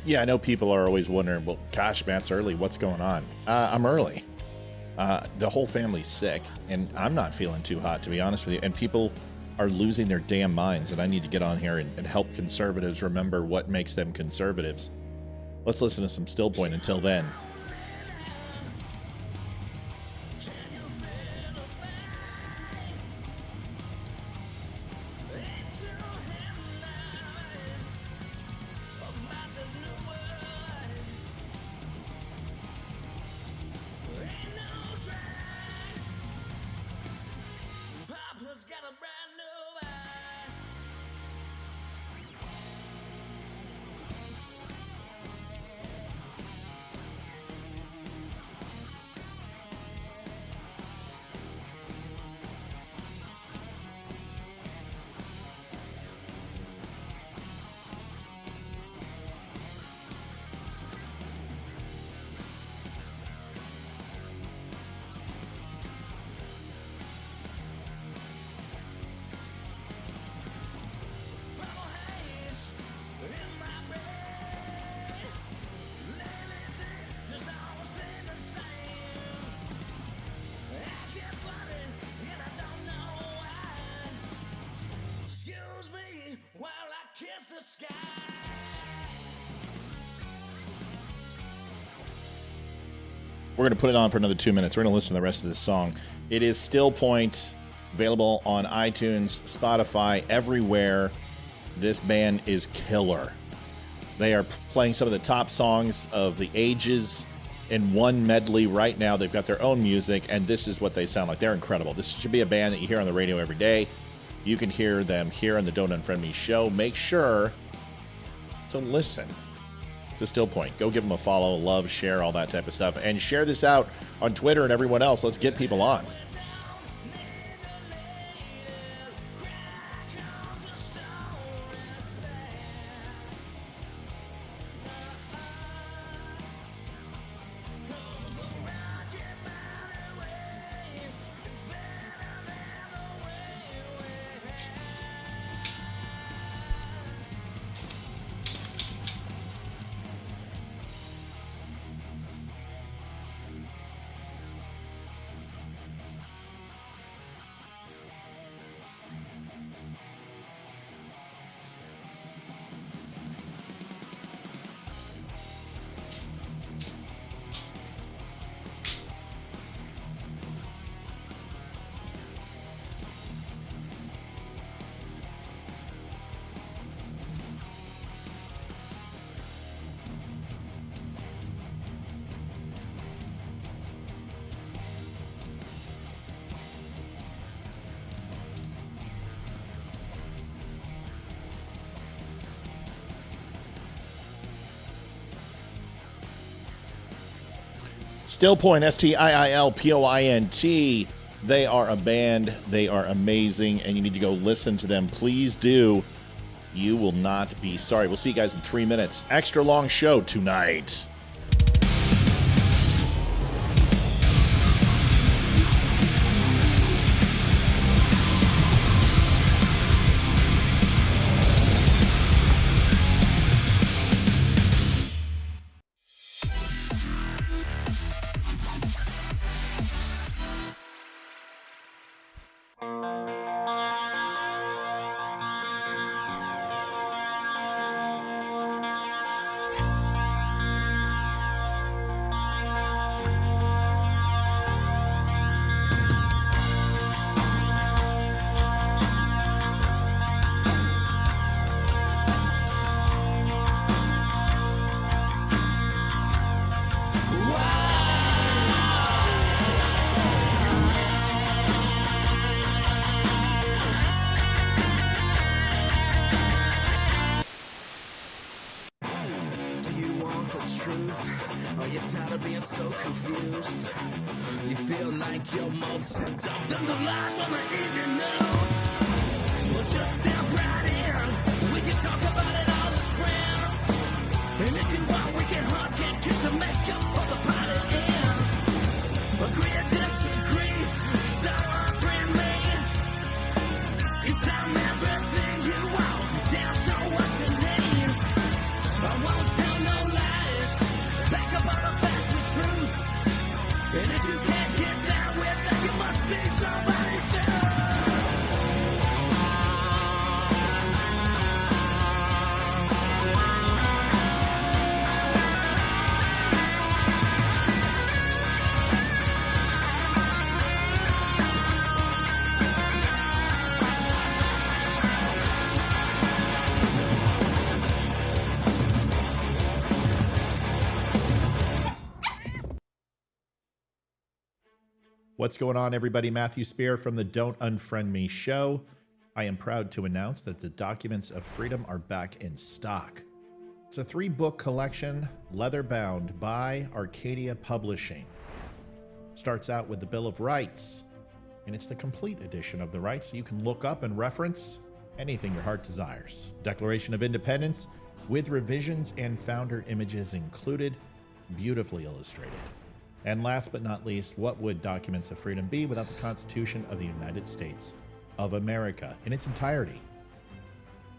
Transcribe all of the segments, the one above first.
Yeah, I know people are always wondering, well, gosh, Matt's early. What's going on? I'm early. The whole family's sick, and I'm not feeling too hot, to be honest with you. And people are losing their damn minds, and I need to get on here and help conservatives remember what makes them conservatives. Let's listen to some Still Point until then. We're going to put it on for another 2 minutes. We're going to listen to the rest of this song. It is Still Point, available on iTunes, Spotify, everywhere. This band is killer. They are playing some of the top songs of the ages in one medley right now. They've got their own music, and this is what they sound like. They're incredible. This should be a band that you hear on the radio every day. You can hear them here on the Don't Unfriend Me show. Make sure to listen to Still Point. Go give them a follow, love, share, all that type of stuff. And share this out on Twitter and everyone else. Let's get people on. Still Point, STIILPOINT. They are a band. They are amazing, and you need to go listen to them. Please do. You will not be sorry. We'll see you guys in 3 minutes. Extra long show tonight. Tell no What's going on, everybody? Matthew Spear from the Don't Unfriend Me show. I am proud to announce that the Documents of Freedom are back in stock. It's a 3-book collection, leather-bound, by Arcadia Publishing. Starts out with the Bill of Rights, and it's the complete edition of the rights, so you can look up and reference anything your heart desires. Declaration of Independence, with revisions and founder images included, beautifully illustrated. And last but not least, what would Documents of Freedom be without the Constitution of the United States of America in its entirety?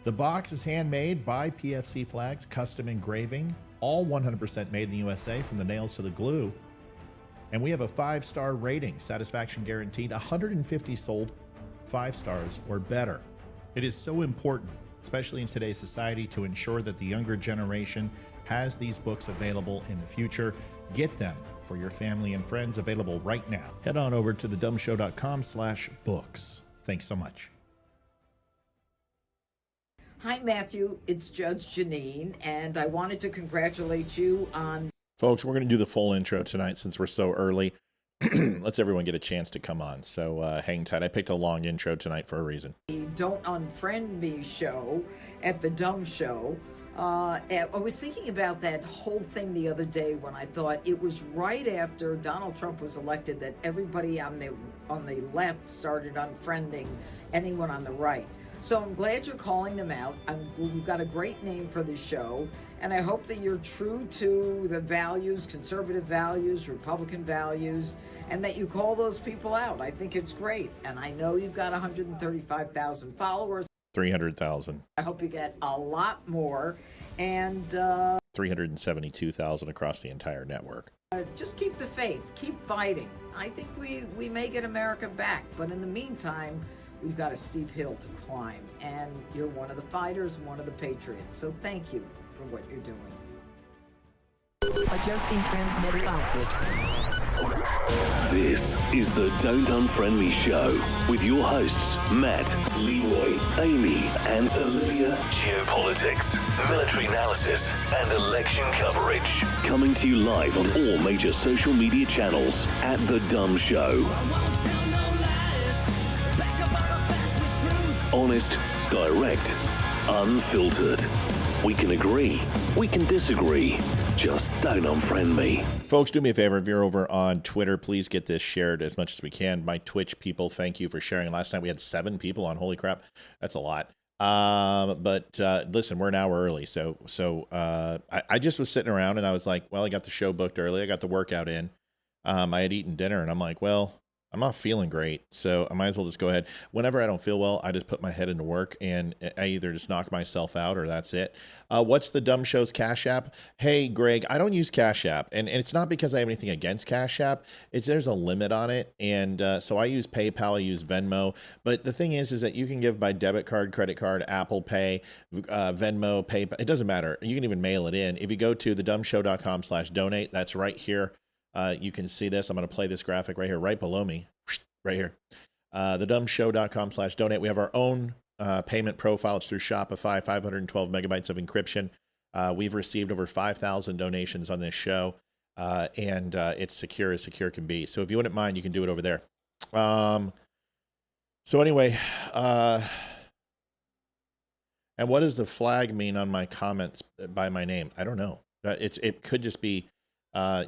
The box is handmade by PFC Flags, custom engraving, all 100% made in the USA from the nails to the glue. And we have a 5-star rating, satisfaction guaranteed, 150 sold, 5 stars or better. It is so important, especially in today's society, to ensure that the younger generation has these books available in the future. Get them for your family and friends, available right now. Head on over to thedumbshow.com/books. Thanks so much. Hi, Matthew. It's Judge Janine, and I wanted to congratulate you on... Folks, we're going to do the full intro tonight since we're so early. Let's everyone get a chance to come on, so hang tight. I picked a long intro tonight for a reason. The Don't Unfriend Me show at the Dumb Show. I was thinking about that whole thing the other day when I thought it was right after Donald Trump was elected that everybody on the left started unfriending anyone on the right. So I'm glad you're calling them out. We've got a great name for the show, and I hope that you're true to the values, conservative values, Republican values, and that you call those people out. I think it's great, and I know you've got 135,000 followers. 300,000. I hope you get a lot more, and 372,000 across the entire network. Just keep the faith, keep fighting. I think we may get America back, but in the meantime, we've got a steep hill to climb, and you're one of the fighters, one of the patriots. So thank you for what you're doing. Adjusting transmitter output. This is the Don't Unfriend Me show with your hosts Matt, Leroy, Amy, and Olivia. Geopolitics, military analysis, and election coverage. Coming to you live on all major social media channels at The Dumb Show. Honest, direct, unfiltered. We can agree, we can disagree. Just don't unfriend me. Folks, do me a favor. If you're over on Twitter, please get this shared as much as we can. My Twitch people, thank you for sharing. Last night we had 7 people on. Holy crap. That's a lot. But listen, we're an hour early. So I just was sitting around and I was like, well, I got the show booked early. I got the workout in. I had eaten dinner and I'm like, well, I'm not feeling great, so I might as well just go ahead. Whenever I don't feel well, I just put my head into work, and I either just knock myself out or that's it. What's the Dumb Show's Cash App? Hey, Greg, I don't use Cash App, and it's not because I have anything against Cash App. It's there's a limit on it, and so I use PayPal, I use Venmo. But the thing is that you can give by debit card, credit card, Apple Pay, Venmo, PayPal. It doesn't matter. You can even mail it in. If you go to thedumbshow.com/donate, that's right here. You can see this. I'm going to play this graphic right here, right below me, right here. Thedumbshow.com/donate. We have our own payment profile. It's through Shopify, 512 megabytes of encryption. We've received over 5,000 donations on this show, and it's secure as secure can be. So if you wouldn't mind, you can do it over there. So anyway, and what does the flag mean on my comments by my name? I don't know. It could just be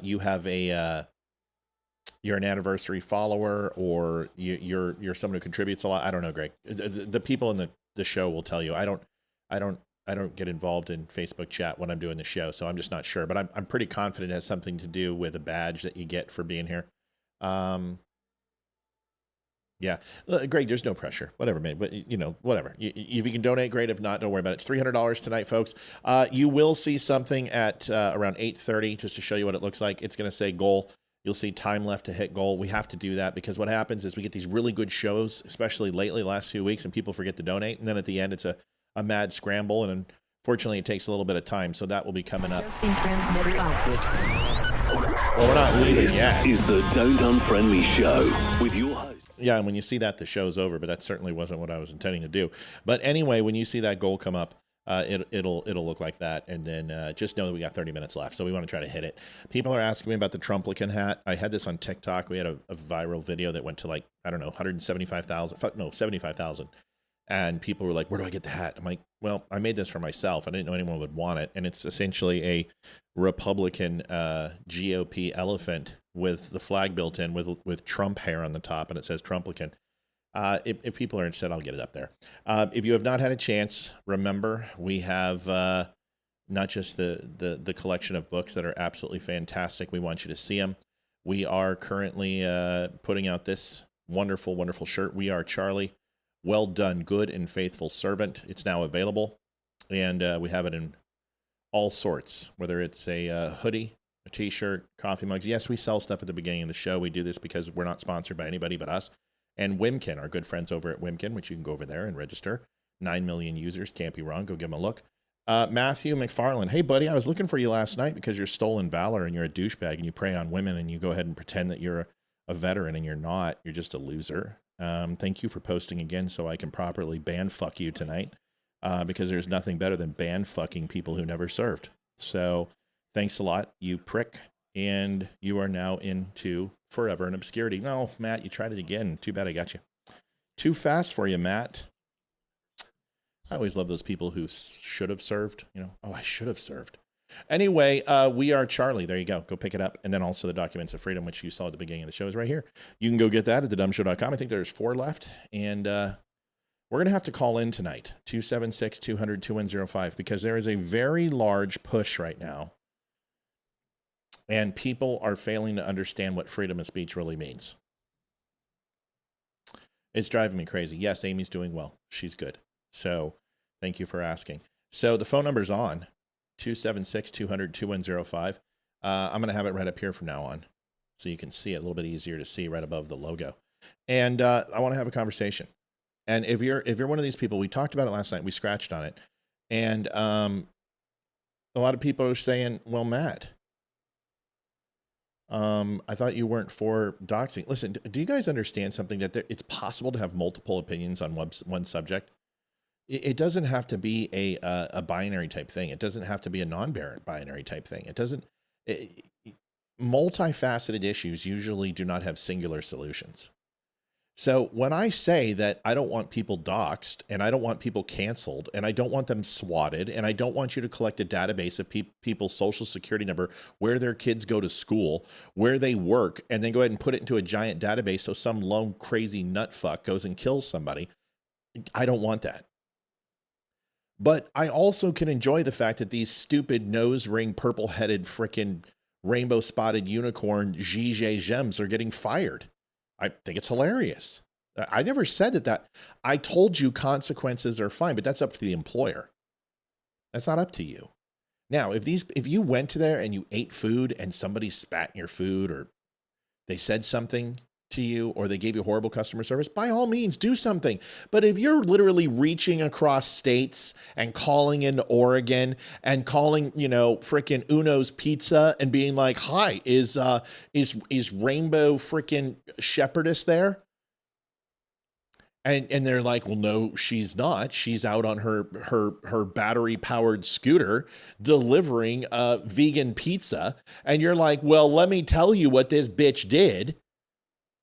you have you're an anniversary follower, or you're someone who contributes a lot. I don't know, Greg. The people in the show will tell you. I don't get involved in Facebook chat when I'm doing the show, so I'm just not sure. But I'm pretty confident it has something to do with a badge that you get for being here. Yeah, Greg, there's no pressure. Whatever, man. But whatever. If you can donate, great. If not, don't worry about it. It's $300 tonight, folks. You will see something at around 8:30, just to show you what it looks like. It's going to say goal. You'll see time left to hit goal. We have to do that because what happens is we get these really good shows, especially lately, last few weeks, and people forget to donate. And then at the end, it's a mad scramble. And unfortunately, it takes a little bit of time. So that will be coming up. Adjusting transmitter output. Well, we're not leaving This yet. is the Don't Unfriend Me show with your host. Yeah, and when you see that, the show's over, but that certainly wasn't what I was intending to do. But anyway, when you see that goal come up, it'll look like that. And then just know that we got 30 minutes left. So we want to try to hit it. People are asking me about the Trumplican hat. I had this on TikTok. We had a viral video that went to like, I don't know, 75,000. And people were like, where do I get the hat? I'm like, well, I made this for myself. I didn't know anyone would want it. And it's essentially a Republican GOP elephant with the flag built in with Trump hair on the top. And it says Trumplican. If people are interested, I'll get it up there. If you have not had a chance, remember, we have not just the collection of books that are absolutely fantastic. We want you to see them. We are currently putting out this wonderful, wonderful shirt. We Are Charlie. Well done, good and faithful servant. It's now available. And we have it in all sorts, whether it's a hoodie, a t-shirt, coffee mugs. Yes, we sell stuff at the beginning of the show. We do this because we're not sponsored by anybody but us. And Wimkin, our good friends over at Wimkin, which you can go over there and register. 9 million users, can't be wrong. Go give them a look. Matthew McFarland. Hey, buddy, I was looking for you last night because you're stolen valor and you're a douchebag and you prey on women and you go ahead and pretend that you're a veteran and you're not. You're just a loser. Thank you for posting again so I can properly ban fuck you tonight because there's nothing better than ban fucking people who never served. So thanks a lot, you prick. And you are now into forever in obscurity. No, Matt, you tried it again. Too bad I got you. Too fast for you, Matt. I always love those people who should have served. You know, oh, I should have served. Anyway, We Are Charlie. There you go. Go pick it up. And then also the Documents of Freedom, which you saw at the beginning of the show, is right here. You can go get that at thedumbshow.com. I think there's 4 left. And we're going to have to call in tonight, 276-200-2105, because there is a very large push right now. And people are failing to understand what freedom of speech really means. It's driving me crazy. Yes, Amy's doing well. She's good. So thank you for asking. So the phone number's on, 276-200-2105. I'm going to have it right up here from now on so you can see it a little bit easier to see right above the logo. And I want to have a conversation. And if you're one of these people, we talked about it last night. We scratched on it. And a lot of people are saying, well, Matt, I thought you weren't for doxing. Listen, do you guys understand something that it's possible to have multiple opinions on one subject? It doesn't have to be a binary type thing. It doesn't have to be a non-binary type thing. Multifaceted issues usually do not have singular solutions. So when I say that I don't want people doxed and I don't want people canceled and I don't want them swatted and I don't want you to collect a database of people's social security number, where their kids go to school, where they work, and then go ahead and put it into a giant database so some lone crazy nut fuck goes and kills somebody, I don't want that. But I also can enjoy the fact that these stupid nose ring, purple-headed, frickin' rainbow-spotted unicorn Zhizhe gems are getting fired. I think it's hilarious. I never said that. I told you consequences are fine, but that's up to the employer. That's not up to you. Now, if you went to there and you ate food and somebody spat in your food or they said something to you or they gave you horrible customer service, by all means do something. But if you're literally reaching across states and calling in Oregon and calling, frickin' Uno's Pizza and being like, hi, is Rainbow frickin' Shepherdess there? And they're like, well, no, she's not. She's out on her battery powered scooter delivering vegan pizza. And you're like, well, let me tell you what this bitch did.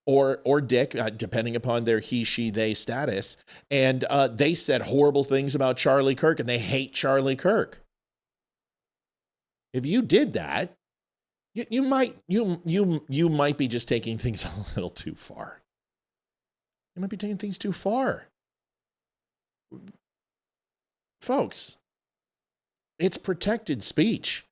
Or dick, depending upon their he, she, they status. And they said horrible things about Charlie Kirk and they hate Charlie Kirk. If you did that, you might be just taking things a little too far. You might be taking things too far. Folks, it's protected speech.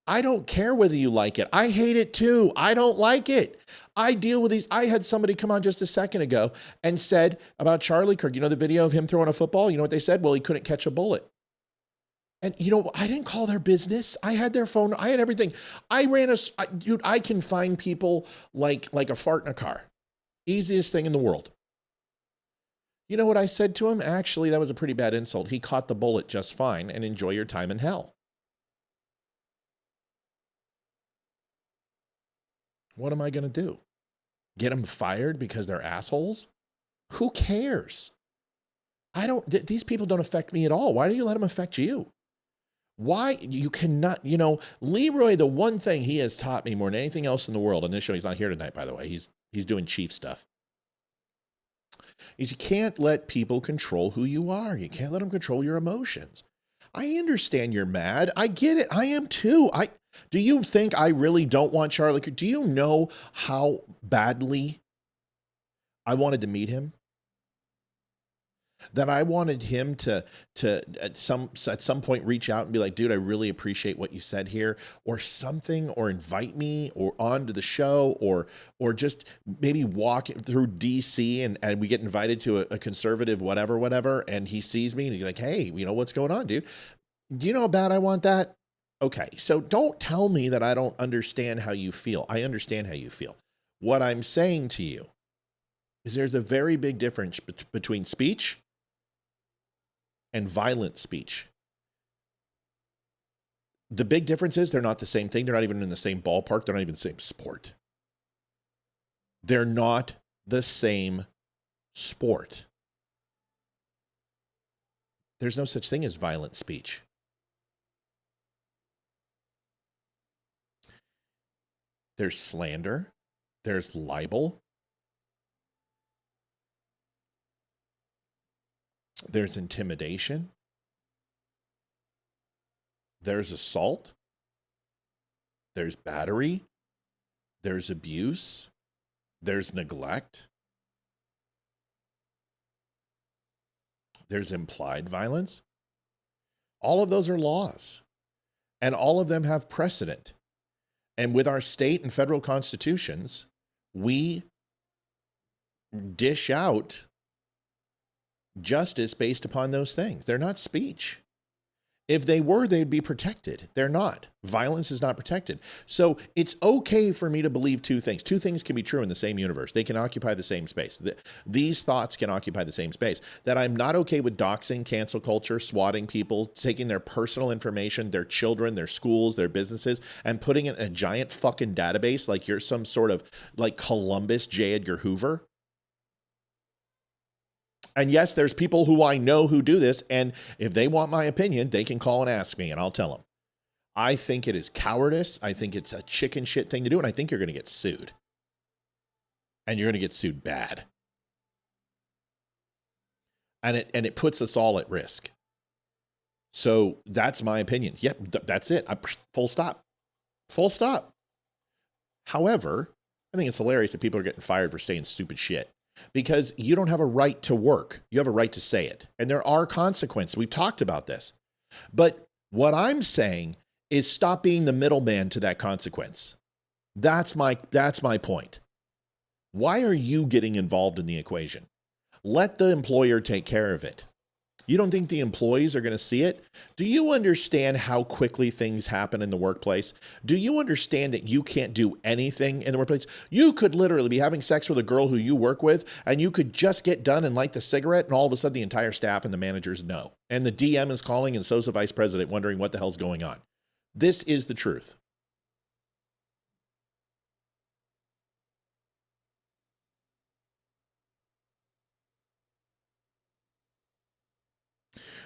I don't care whether you like it. I hate it too. I don't like it. I deal with these. I had somebody come on just a second ago and said about Charlie Kirk, the video of him throwing a football? You know what they said? Well, he couldn't catch a bullet. And I didn't call their business. I had their phone. I had everything. I can find people like a fart in a car. Easiest thing in the world. You know what I said to him? Actually, that was a pretty bad insult. He caught the bullet just fine, and enjoy your time in hell. What am I going to do? Get them fired because they're assholes? Who cares? These people don't affect me at all. Why do you let them affect you? Why? You cannot, Leroy, the one thing he has taught me more than anything else in the world, and this show, he's not here tonight, by the way. He's doing chief stuff. Is you can't let people control who you are. You can't let them control your emotions. I understand you're mad. I get it. I am too. Do you think I really don't want Charlie? Do you know how badly I wanted to meet him? That I wanted him to at some point reach out and be like, dude, I really appreciate what you said here, or something, or invite me or onto the show, or just maybe walk through DC and we get invited to a conservative whatever, and he sees me and he's like, hey, what's going on, dude? Do you know how bad I want that? Okay, so don't tell me that I don't understand how you feel. I understand how you feel. What I'm saying to you is there's a very big difference between speech and violent speech. The big difference is they're not the same thing. They're not even in the same ballpark. They're not even the same sport. They're not the same sport. There's no such thing as violent speech. There's slander. There's libel. There's intimidation. There's assault. There's battery. There's abuse. There's neglect. There's implied violence. All of those are laws, and all of them have precedent. And with our state and federal constitutions, we dish out justice based upon those things. They're not speech. If they were, they'd be protected. They're not. Violence is not protected. So it's okay for me to believe two things. Two things can be true in the same universe. They can occupy the same space. These thoughts can occupy the same space. That I'm not okay with doxing, cancel culture, swatting people, taking their personal information, their children, their schools, their businesses, and putting it in a giant fucking database like you're some sort of like Columbus J. Edgar Hoover. And yes, there's people who I know who do this, and if they want my opinion, they can call and ask me, and I'll tell them. I think it is cowardice. I think it's a chicken shit thing to do, and I think you're going to get sued. And you're going to get sued bad. And it puts us all at risk. So that's my opinion. Yep, that's it. Full stop. Full stop. However, I think it's hilarious that people are getting fired for saying stupid shit. Because you don't have a right to work. You have a right to say it. And there are consequences. We've talked about this. But what I'm saying is stop being the middleman to that consequence. That's my point. Why are you getting involved in the equation? Let the employer take care of it. You don't think the employees are going to see it? Do you understand how quickly things happen in the workplace? Do you understand that you can't do anything in the workplace? You could literally be having sex with a girl who you work with, and you could just get done and light the cigarette, and all of a sudden the entire staff and the managers know. And the DM is calling, and so's the vice president wondering what the hell's going on. This is the truth.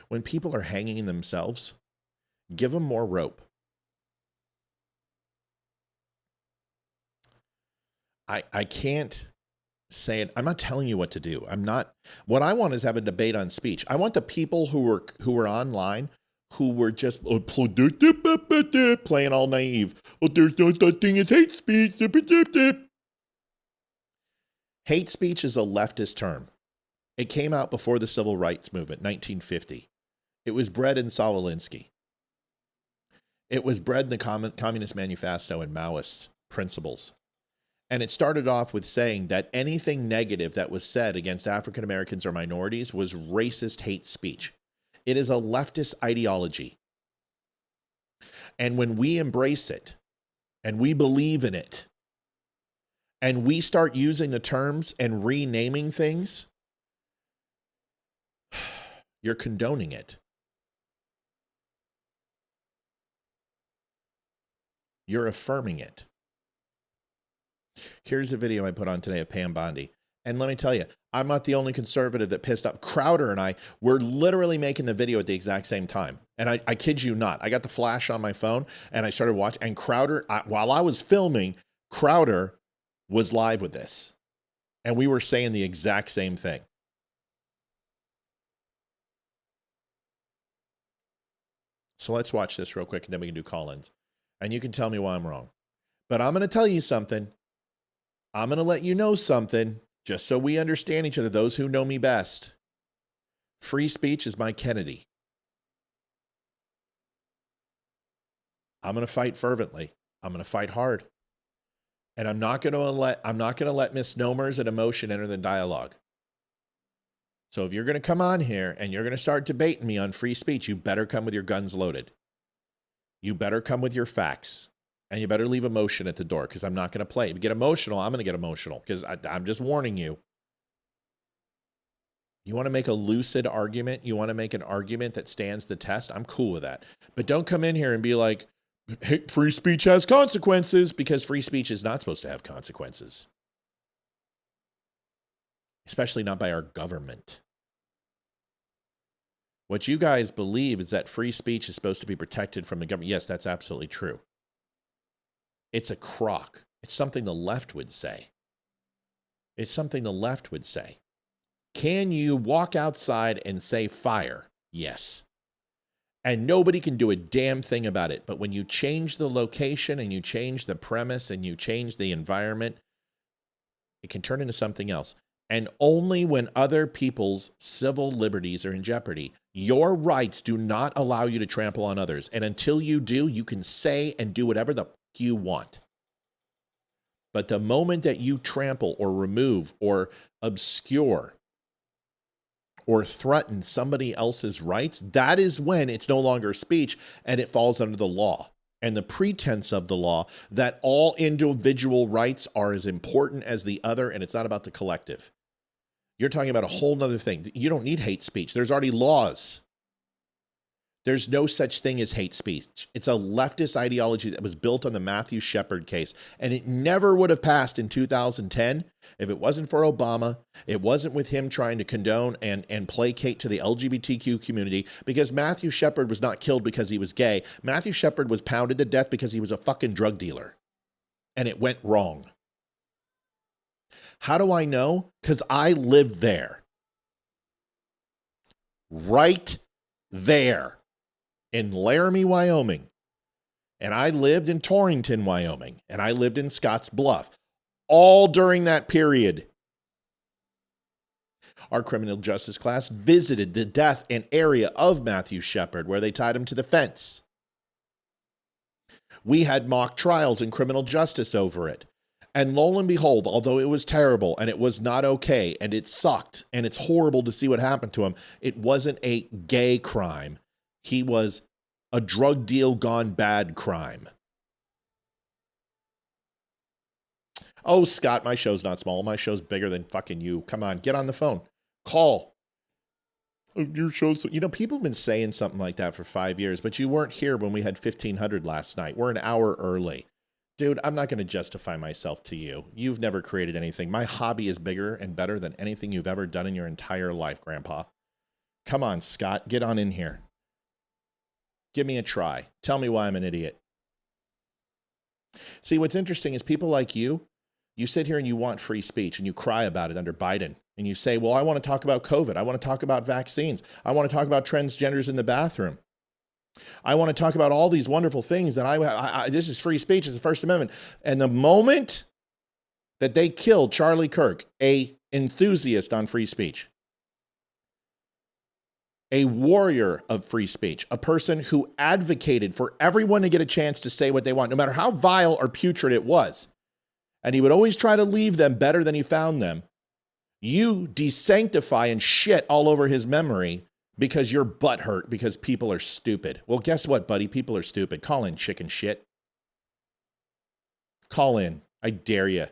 When people are hanging themselves, give them more rope. I can't say it. I'm not telling you what to do. What I want is have a debate on speech. I want the people who were online, who were just playing all naive. Oh, there's no such thing as hate speech. Hate speech is a leftist term. It came out before the Civil Rights Movement, 1950. It was bred in Saul Alinsky. It was bred in the Communist Manifesto and Maoist principles. And it started off with saying that anything negative that was said against African Americans or minorities was racist hate speech. It is a leftist ideology. And when we embrace it, and we believe in it, and we start using the terms and renaming things, you're condoning it. You're affirming it. Here's a video I put on today of Pam Bondi. And let me tell you, I'm not the only conservative that pissed off. Crowder and I were literally making the video at the exact same time. And I kid you not, I got the flash on my phone and I started watching. And Crowder, while I was filming, Crowder was live with this. And we were saying the exact same thing. So let's watch this real quick and then we can do call-ins. And you can tell me why I'm wrong. But I'm going to tell you something. I'm going to let you know something, just so we understand each other, those who know me best. Free speech is my Kennedy. I'm going to fight fervently. I'm going to fight hard. And I'm not going to let misnomers and emotion enter the dialogue. So if you're going to come on here and you're going to start debating me on free speech, you better come with your guns loaded. You better come with your facts. And you better leave emotion at the door, because I'm not going to play. If you get emotional, I'm going to get emotional, because I'm just warning you. You want to make a lucid argument? You want to make an argument that stands the test? I'm cool with that. But don't come in here and be like, hey, free speech has consequences, because free speech is not supposed to have consequences. Especially not by our government. What you guys believe is that free speech is supposed to be protected from the government. Yes, that's absolutely true. It's a crock. It's something the left would say. It's something the left would say. Can you walk outside and say fire? Yes. And nobody can do a damn thing about it. But when you change the location and you change the premise and you change the environment, it can turn into something else. And only when other people's civil liberties are in jeopardy. Your rights do not allow you to trample on others. And until you do, you can say and do whatever the you want. But the moment that you trample or remove or obscure or threaten somebody else's rights, that is when it's no longer speech and it falls under the law. And the pretense of the law that all individual rights are as important as the other, and it's not about the collective. You're talking about a whole nother thing. You don't need hate speech. There's already laws. There's no such thing as hate speech. It's a leftist ideology that was built on the Matthew Shepard case. And it never would have passed in 2010 if it wasn't for Obama. It wasn't with him trying to condone and placate to the LGBTQ community, because Matthew Shepard was not killed because he was gay. Matthew Shepard was pounded to death because he was a fucking drug dealer. And it went wrong. How do I know? Because I lived there. Right there. In Laramie, Wyoming, and I lived in Torrington, Wyoming, and I lived in Scotts Bluff, all during that period. Our criminal justice class visited the death and area of Matthew Shepard, where they tied him to the fence. We had mock trials in criminal justice over it. And lo and behold, although it was terrible and it was not okay and it sucked and it's horrible to see what happened to him, it wasn't a gay crime. He was a drug deal gone bad crime. Oh, Scott, my show's not small. My show's bigger than fucking you. Come on, get on the phone. Call. Your show's... You know, people have been saying something like that for 5 years, but you weren't here when we had 1,500 last night. We're an hour early. Dude, I'm not going to justify myself to you. You've never created anything. My hobby is bigger and better than anything you've ever done in your entire life, Grandpa. Come on, Scott, get on in here. Give me a try. Tell me why I'm an idiot. See, what's interesting is people like you sit here and you want free speech and you cry about it under Biden. And you say, well, I want to talk about COVID. I want to talk about vaccines. I want to talk about transgenders in the bathroom. I want to talk about all these wonderful things that this is free speech. It's the First Amendment. And the moment that they killed Charlie Kirk, a enthusiast on free speech, a warrior of free speech, a person who advocated for everyone to get a chance to say what they want, no matter how vile or putrid it was. And he would always try to leave them better than he found them. You desanctify and shit all over his memory because you're butthurt because people are stupid. Well, guess what, buddy? People are stupid. Call in, chicken shit. Call in. I dare you.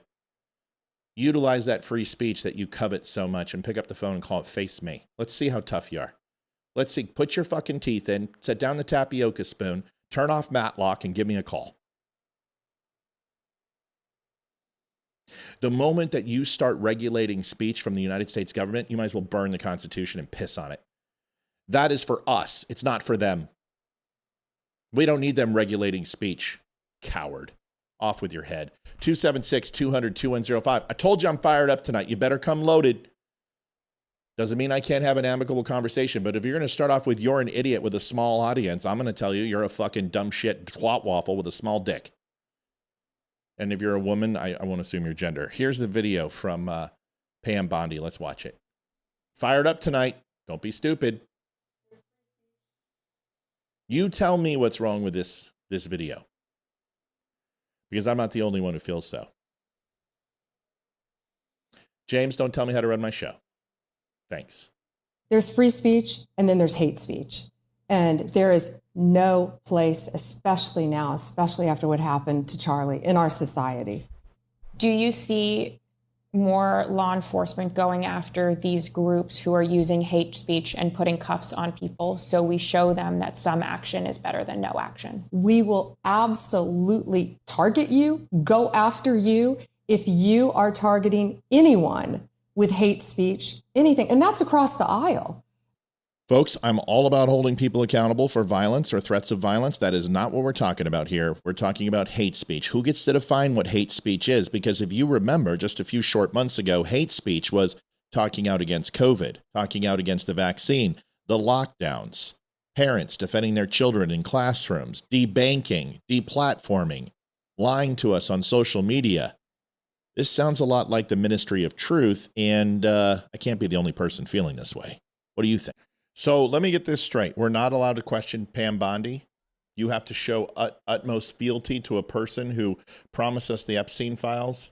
Utilize that free speech that you covet so much and pick up the phone and call it Face Me. Let's see how tough you are. Let's see. Put your fucking teeth in, set down the tapioca spoon, turn off Matlock, and give me a call. The moment that you start regulating speech from the United States government, you might as well burn the Constitution and piss on it. That is for us. It's not for them. We don't need them regulating speech. Coward. Off with your head. 276-200-2105. I told you I'm fired up tonight. You better come loaded. Doesn't mean I can't have an amicable conversation, but if you're going to start off with you're an idiot with a small audience, I'm going to tell you you're a fucking dumb shit twat waffle with a small dick. And if you're a woman, I won't assume your gender. Here's the video from Pam Bondi. Let's watch it. Fired up tonight. Don't be stupid. You tell me what's wrong with this video. Because I'm not the only one who feels so. James, don't tell me how to run my show. Thanks. There's free speech and then there's hate speech. And there is no place, especially now, especially after what happened to Charlie, in our society. Do you see more law enforcement going after these groups who are using hate speech and putting cuffs on people so we show them that some action is better than no action? We will absolutely target you, go after you if you are targeting anyone with hate speech, anything. And that's across the aisle. Folks, I'm all about holding people accountable for violence or threats of violence. That is not what we're talking about here. We're talking about hate speech. Who gets to define what hate speech is? Because if you remember, just a few short months ago, hate speech was talking out against COVID, talking out against the vaccine, the lockdowns, parents defending their children in classrooms, debanking, deplatforming, lying to us on social media. This sounds a lot like the Ministry of Truth, and I can't be the only person feeling this way. What do you think? So let me get this straight. We're not allowed to question Pam Bondi. You have to show utmost fealty to a person who promised us the Epstein files,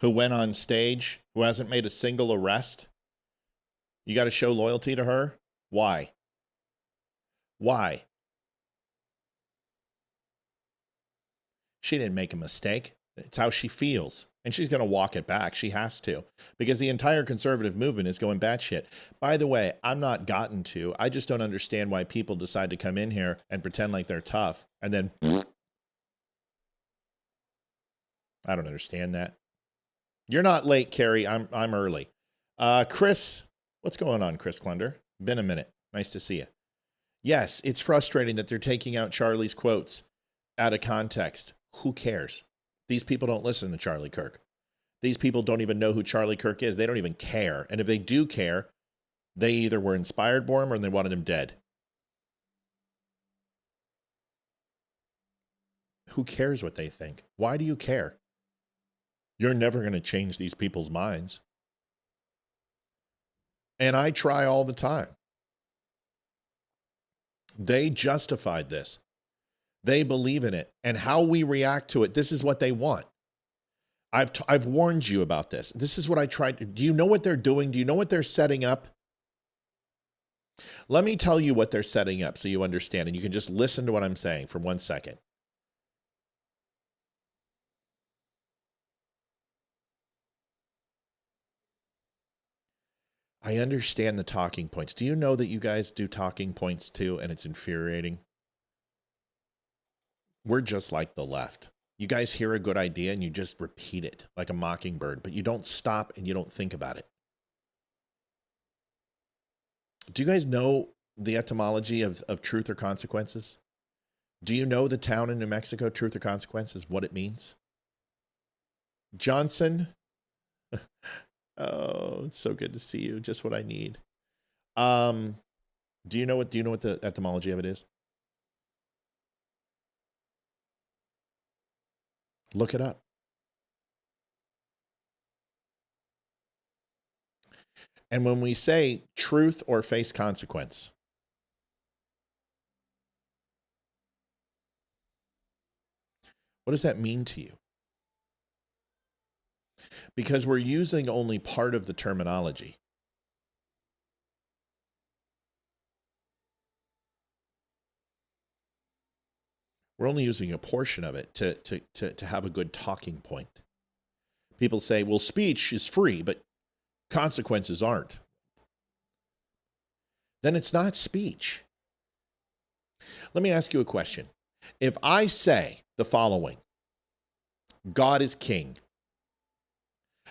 who went on stage, who hasn't made a single arrest. You got to show loyalty to her. Why? Why? She didn't make a mistake. It's how she feels. And she's going to walk it back. She has to. Because the entire conservative movement is going batshit. By the way, I'm not gotten to. I just don't understand why people decide to come in here and pretend like they're tough. And then, I don't understand that. You're not late, Carrie. I'm early. Chris, what's going on, Chris Klunder? Been a minute. Nice to see you. Yes, it's frustrating that they're taking out Charlie's quotes out of context. Who cares? These people don't listen to Charlie Kirk. These people don't even know who Charlie Kirk is. They don't even care. And if they do care, they either were inspired by him or they wanted him dead. Who cares what they think? Why do you care? You're never going to change these people's minds. And I try all the time. They justified this. They believe in it. And how we react to it, this is what they want. I've warned you about this. This is what I tried to. Do you know what they're doing? Do you know what they're setting up? Let me tell you what they're setting up so you understand. And you can just listen to what I'm saying for 1 second. I understand the talking points. Do you know that you guys do talking points too, and it's infuriating? We're just like the left. You guys hear a good idea and you just repeat it like a mockingbird, but you don't stop and you don't think about it. Do you guys know the etymology of truth or consequences? Do you know the town in New Mexico, truth or consequences, what it means? Johnson? Oh, it's so good to see you. Just what I need. Do you know what the etymology of it is? Look it up. And when we say truth or face consequence, what does that mean to you? Because we're using only part of the terminology. We're only using a portion of it to have a good talking point. People say, well, speech is free, but consequences aren't. Then it's not speech. Let me ask you a question. If I say the following, God is king,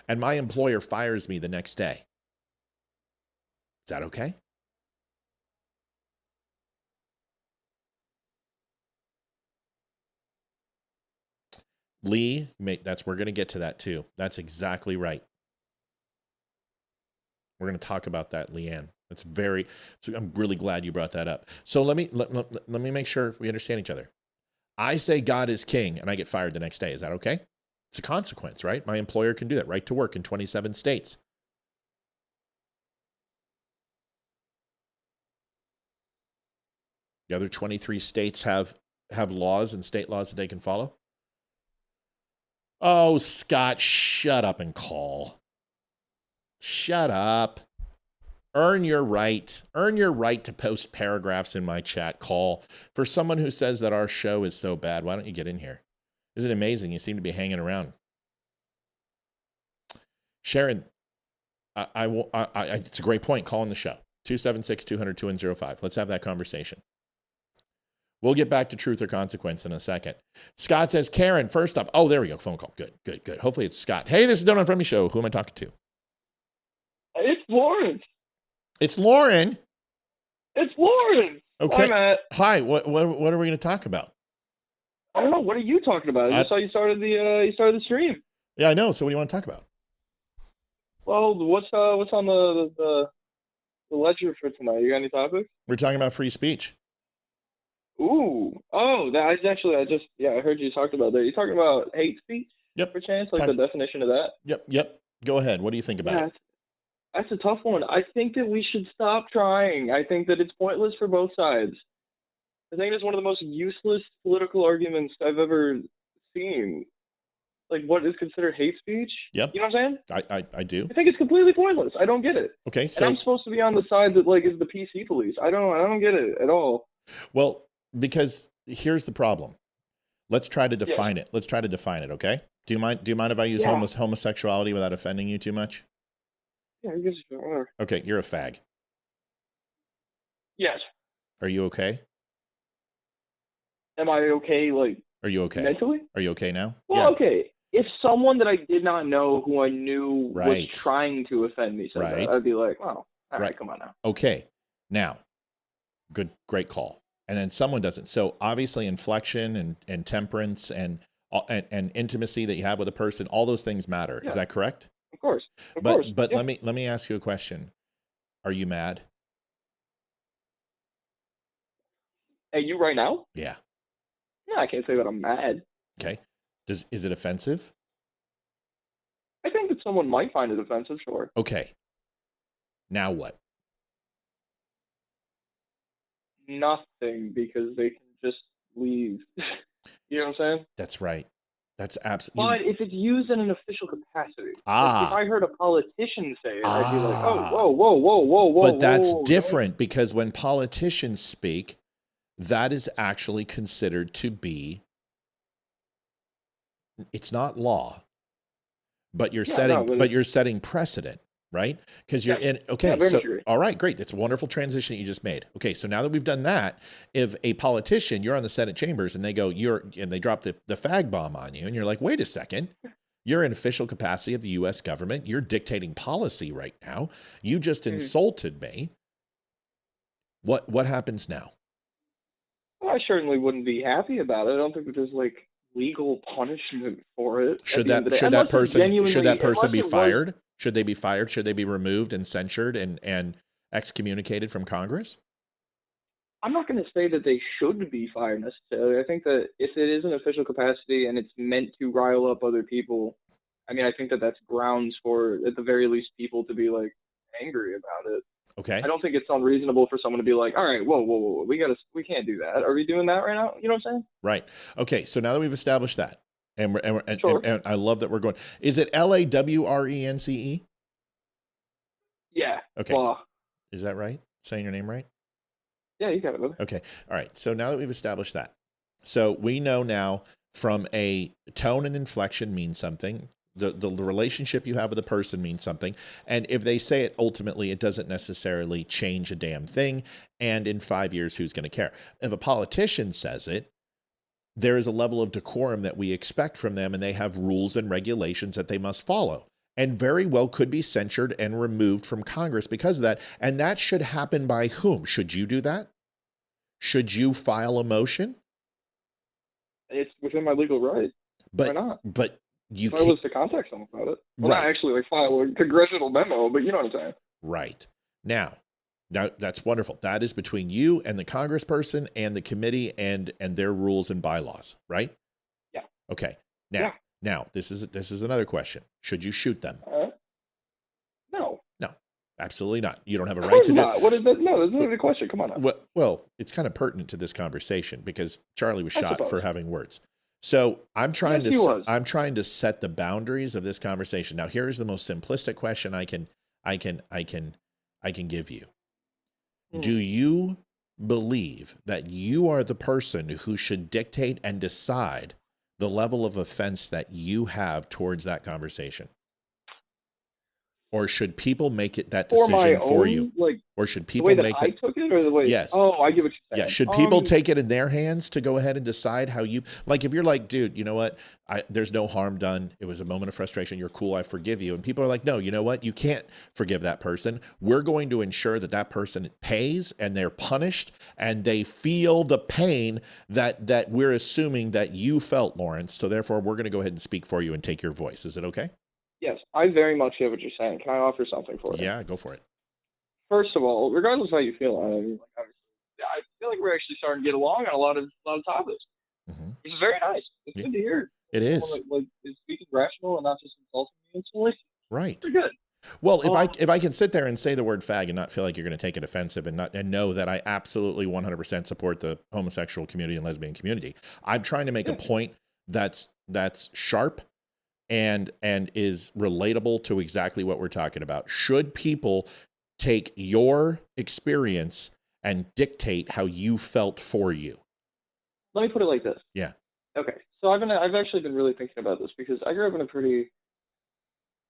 and my employer fires me the next day. Is that okay? Lee, we're going to get to that too. That's exactly right. We're going to talk about that, Leanne. So I'm really glad you brought that up. So let me make sure we understand each other. I say God is king and I get fired the next day. Is that okay? It's a consequence, right? My employer can do that. Right to work in 27 states. The other 23 states have laws and state laws that they can follow. Oh, Scott, shut up and call. Shut up. Earn your right. Earn your right to post paragraphs in my chat. Call. For someone who says that our show is so bad, why don't you get in here? Isn't it amazing? You seem to be hanging around. Sharon, it's a great point. Call in the show. 276-200-2105. Let's have that conversation. We'll get back to truth or consequence in a second. Scott says, Karen, first up. Oh, there we go. Phone call. Good. Hopefully it's Scott. Hey, this is Don't Unfriend Me Show. Who am I talking to? It's Lauren. It's Lauren. It's Lauren. Okay. Hi, Matt. Hi. What are we going to talk about? I don't know. What are you talking about? I just saw you started the stream. Yeah, I know. So what do you want to talk about? Well, what's on the ledger for tonight? You got any topics? We're talking about free speech. Ooh. Oh, I heard you talked about that. You talking about hate speech? Yep. Per chance, the definition of that? Yep. Go ahead. What do you think about it? That's a tough one. I think that we should stop trying. I think that it's pointless for both sides. I think it's one of the most useless political arguments I've ever seen. Like, what is considered hate speech? Yep. You know what I'm saying? I do. I think it's completely pointless. I don't get it. Okay, so and I'm supposed to be on the side that is the PC police. I don't get it at all. Well, because here's the problem. Let's try to define it. Let's try to define it, okay? Do you mind if I use homosexuality without offending you too much? Yeah, you guys whatever. Okay, you're a fag. Yes. Are you okay? Am I okay, Are you okay? mentally? Are you okay now? Well, okay. If someone that I did not know who I knew was trying to offend me said that, I'd be like, oh, all right, come on now. Okay. Now, great call. And then someone doesn't. So obviously inflection and temperance and intimacy that you have with a person, all those things matter. Yeah. Is that correct? Of course. But let me ask you a question. Are you mad? Hey, you right now? Yeah. Yeah, I can't say that I'm mad. Okay. Is it offensive? I think that someone might find it offensive, sure. Okay. Now what? Nothing, because they can just leave. You know what I'm saying? That's right. That's absolutely. But if it's used in an official capacity, if I heard a politician say it, I'd be like, oh, whoa. But that's different, because when politicians speak, that is actually considered to be, it's not law, but you're setting precedent, right? Because you're in, okay, so, all right, great. That's a wonderful transition that you just made. Okay, so now that we've done that, if a politician, you're on the Senate chambers and they go, and they drop the fag bomb on you, and you're like, wait a second, you're in official capacity of the U.S. government. You're dictating policy right now. You just insulted me. What happens now? Well, I certainly wouldn't be happy about it. I don't think that there's legal punishment for it. Should that person be fired? Should they be fired? Should they be removed and censured and excommunicated from Congress? I'm not going to say that they should be fired necessarily. I think that if it is an official capacity and it's meant to rile up other people, I mean, I think that that's grounds for, at the very least, people to be angry about it. Okay. I don't think it's unreasonable for someone to be like, all right, whoa, we can't do that. Are we doing that right now? You know what I'm saying? Right. Okay. So now that we've established that, and Sure. and I love that we're going. Is it LAWRENCE? Yeah. Okay. Law. Is that right? Saying your name right? Yeah, you got it, brother. Okay. All right. So now that we've established that, so we know now from a tone and inflection means something. The relationship you have with a person means something. And if they say it, ultimately, it doesn't necessarily change a damn thing. And in 5 years, who's going to care? If a politician says it, there is a level of decorum that we expect from them, and they have rules and regulations that they must follow. and very well could be censured and removed from Congress because of that. And that should happen by whom? Should you do that? Should you file a motion? It's within my legal right. But, Why not? But you If I can't. was to contact someone about it. Well, Right. not actually like file a congressional memo, but you know what I'm saying. Right. Now that's wonderful. That is between you and the congressperson and the committee and their rules and bylaws, right? Yeah. Okay. Yeah. Now this is another question. Should you shoot them? No. No, absolutely not. You don't have a Of right course to do not. What is that? No, that's not a question. Come on now. Well, it's kind of pertinent to this conversation because Charlie was I shot suppose. for having words. So I'm trying Yes, he was. I'm trying to set the boundaries of this conversation. Now, here's the most simplistic question I can give you. Do you believe that you are the person who should dictate and decide the level of offense that you have towards that conversation? Or should people make it that decision for you? Like, or should the people way that make I that? took it, or the way? Yes. Oh, I get what you're saying. Yeah. Should people take it in their hands to go ahead and decide how you, like, if you're like, dude, you know what? There's no harm done. It was a moment of frustration. You're cool. I forgive you. And people are like, no, you know what? You can't forgive that person. We're going to ensure that that person pays and they're punished and they feel the pain that we're assuming that you felt, Lawrence. So therefore we're going to go ahead and speak for you and take your voice. Is it okay? Yes, I very much get what you're saying. Can I offer something for it? Yeah, go for it. First of all, regardless of how you feel, I feel like we're actually starting to get along on a lot of topics, which is very nice. It's good to hear. It is. Someone, is speaking rational and not just insulting me instantly. Right. Pretty good. Well, if I can sit there and say the word fag and not feel like you're going to take it offensive and know that I absolutely 100% support the homosexual community and lesbian community, I'm trying to make a point that's sharp and is relatable to exactly what we're talking about. Should people take your experience and dictate how you felt for you? Let me put it like this. Yeah. Okay. So I've actually been really thinking about this because I grew up in a pretty,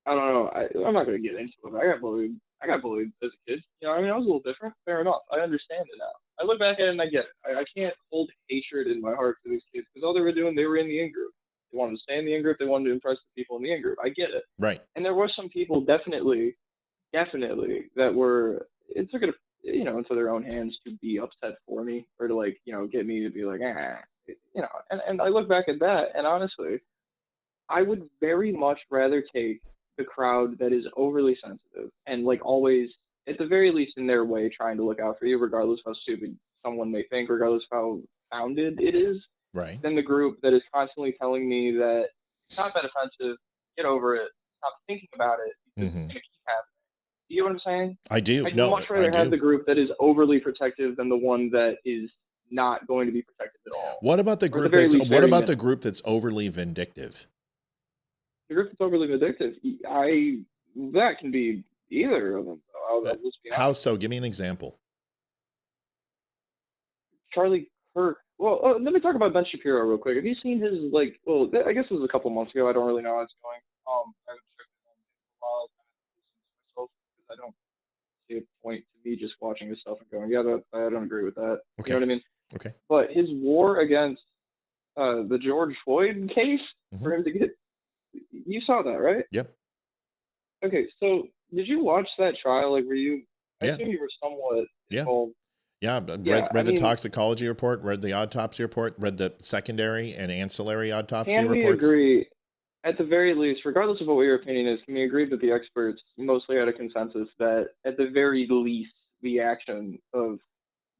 I don't know, I'm not going to get into it, but I got bullied as a kid. You know, I mean, I was a little different. Fair enough. I understand it now. I look back at it and I get it. I can't hold hatred in my heart for these kids because all they were doing, they were in the in-group. They wanted to stay in the in-group. They wanted to impress the people in the in-group. I get it. Right. And there were some people definitely that were, it took it, you know, into their own hands to be upset for me or to, like, you know, get me to be like, you know, and I look back at that and honestly, I would very much rather take the crowd that is overly sensitive and, like, always, at the very least in their way, trying to look out for you, regardless of how stupid someone may think, regardless of how founded it is. Right. Than the group that is constantly telling me that it's not that offensive, get over it, stop thinking about it, because it's going to keep happening. You know what I'm saying? I do. I'd much rather have the group that is overly protective than the one that is not going to be protective at all. What about the group the group that's overly vindictive? The group that's overly vindictive, that can be either of them. How so? Give me an example. Charlie Kirk. Well, let me talk about Ben Shapiro real quick. Have you seen his, like, well, I guess it was a couple months ago. I don't really know how it's going. I haven't checked it in a while myself because I don't see a point to me just watching his stuff and going, yeah, I don't agree with that. Okay. You know what I mean? Okay. But his war against the George Floyd case for him to get, you saw that, right? Yep. Okay, so did you watch that trial? Like, were you, I assume you were somewhat involved. Yeah, read the toxicology report, read the autopsy report, read the secondary and ancillary autopsy reports. Can we agree, at the very least, regardless of what your opinion is, can we agree that the experts mostly had a consensus that, at the very least, the action of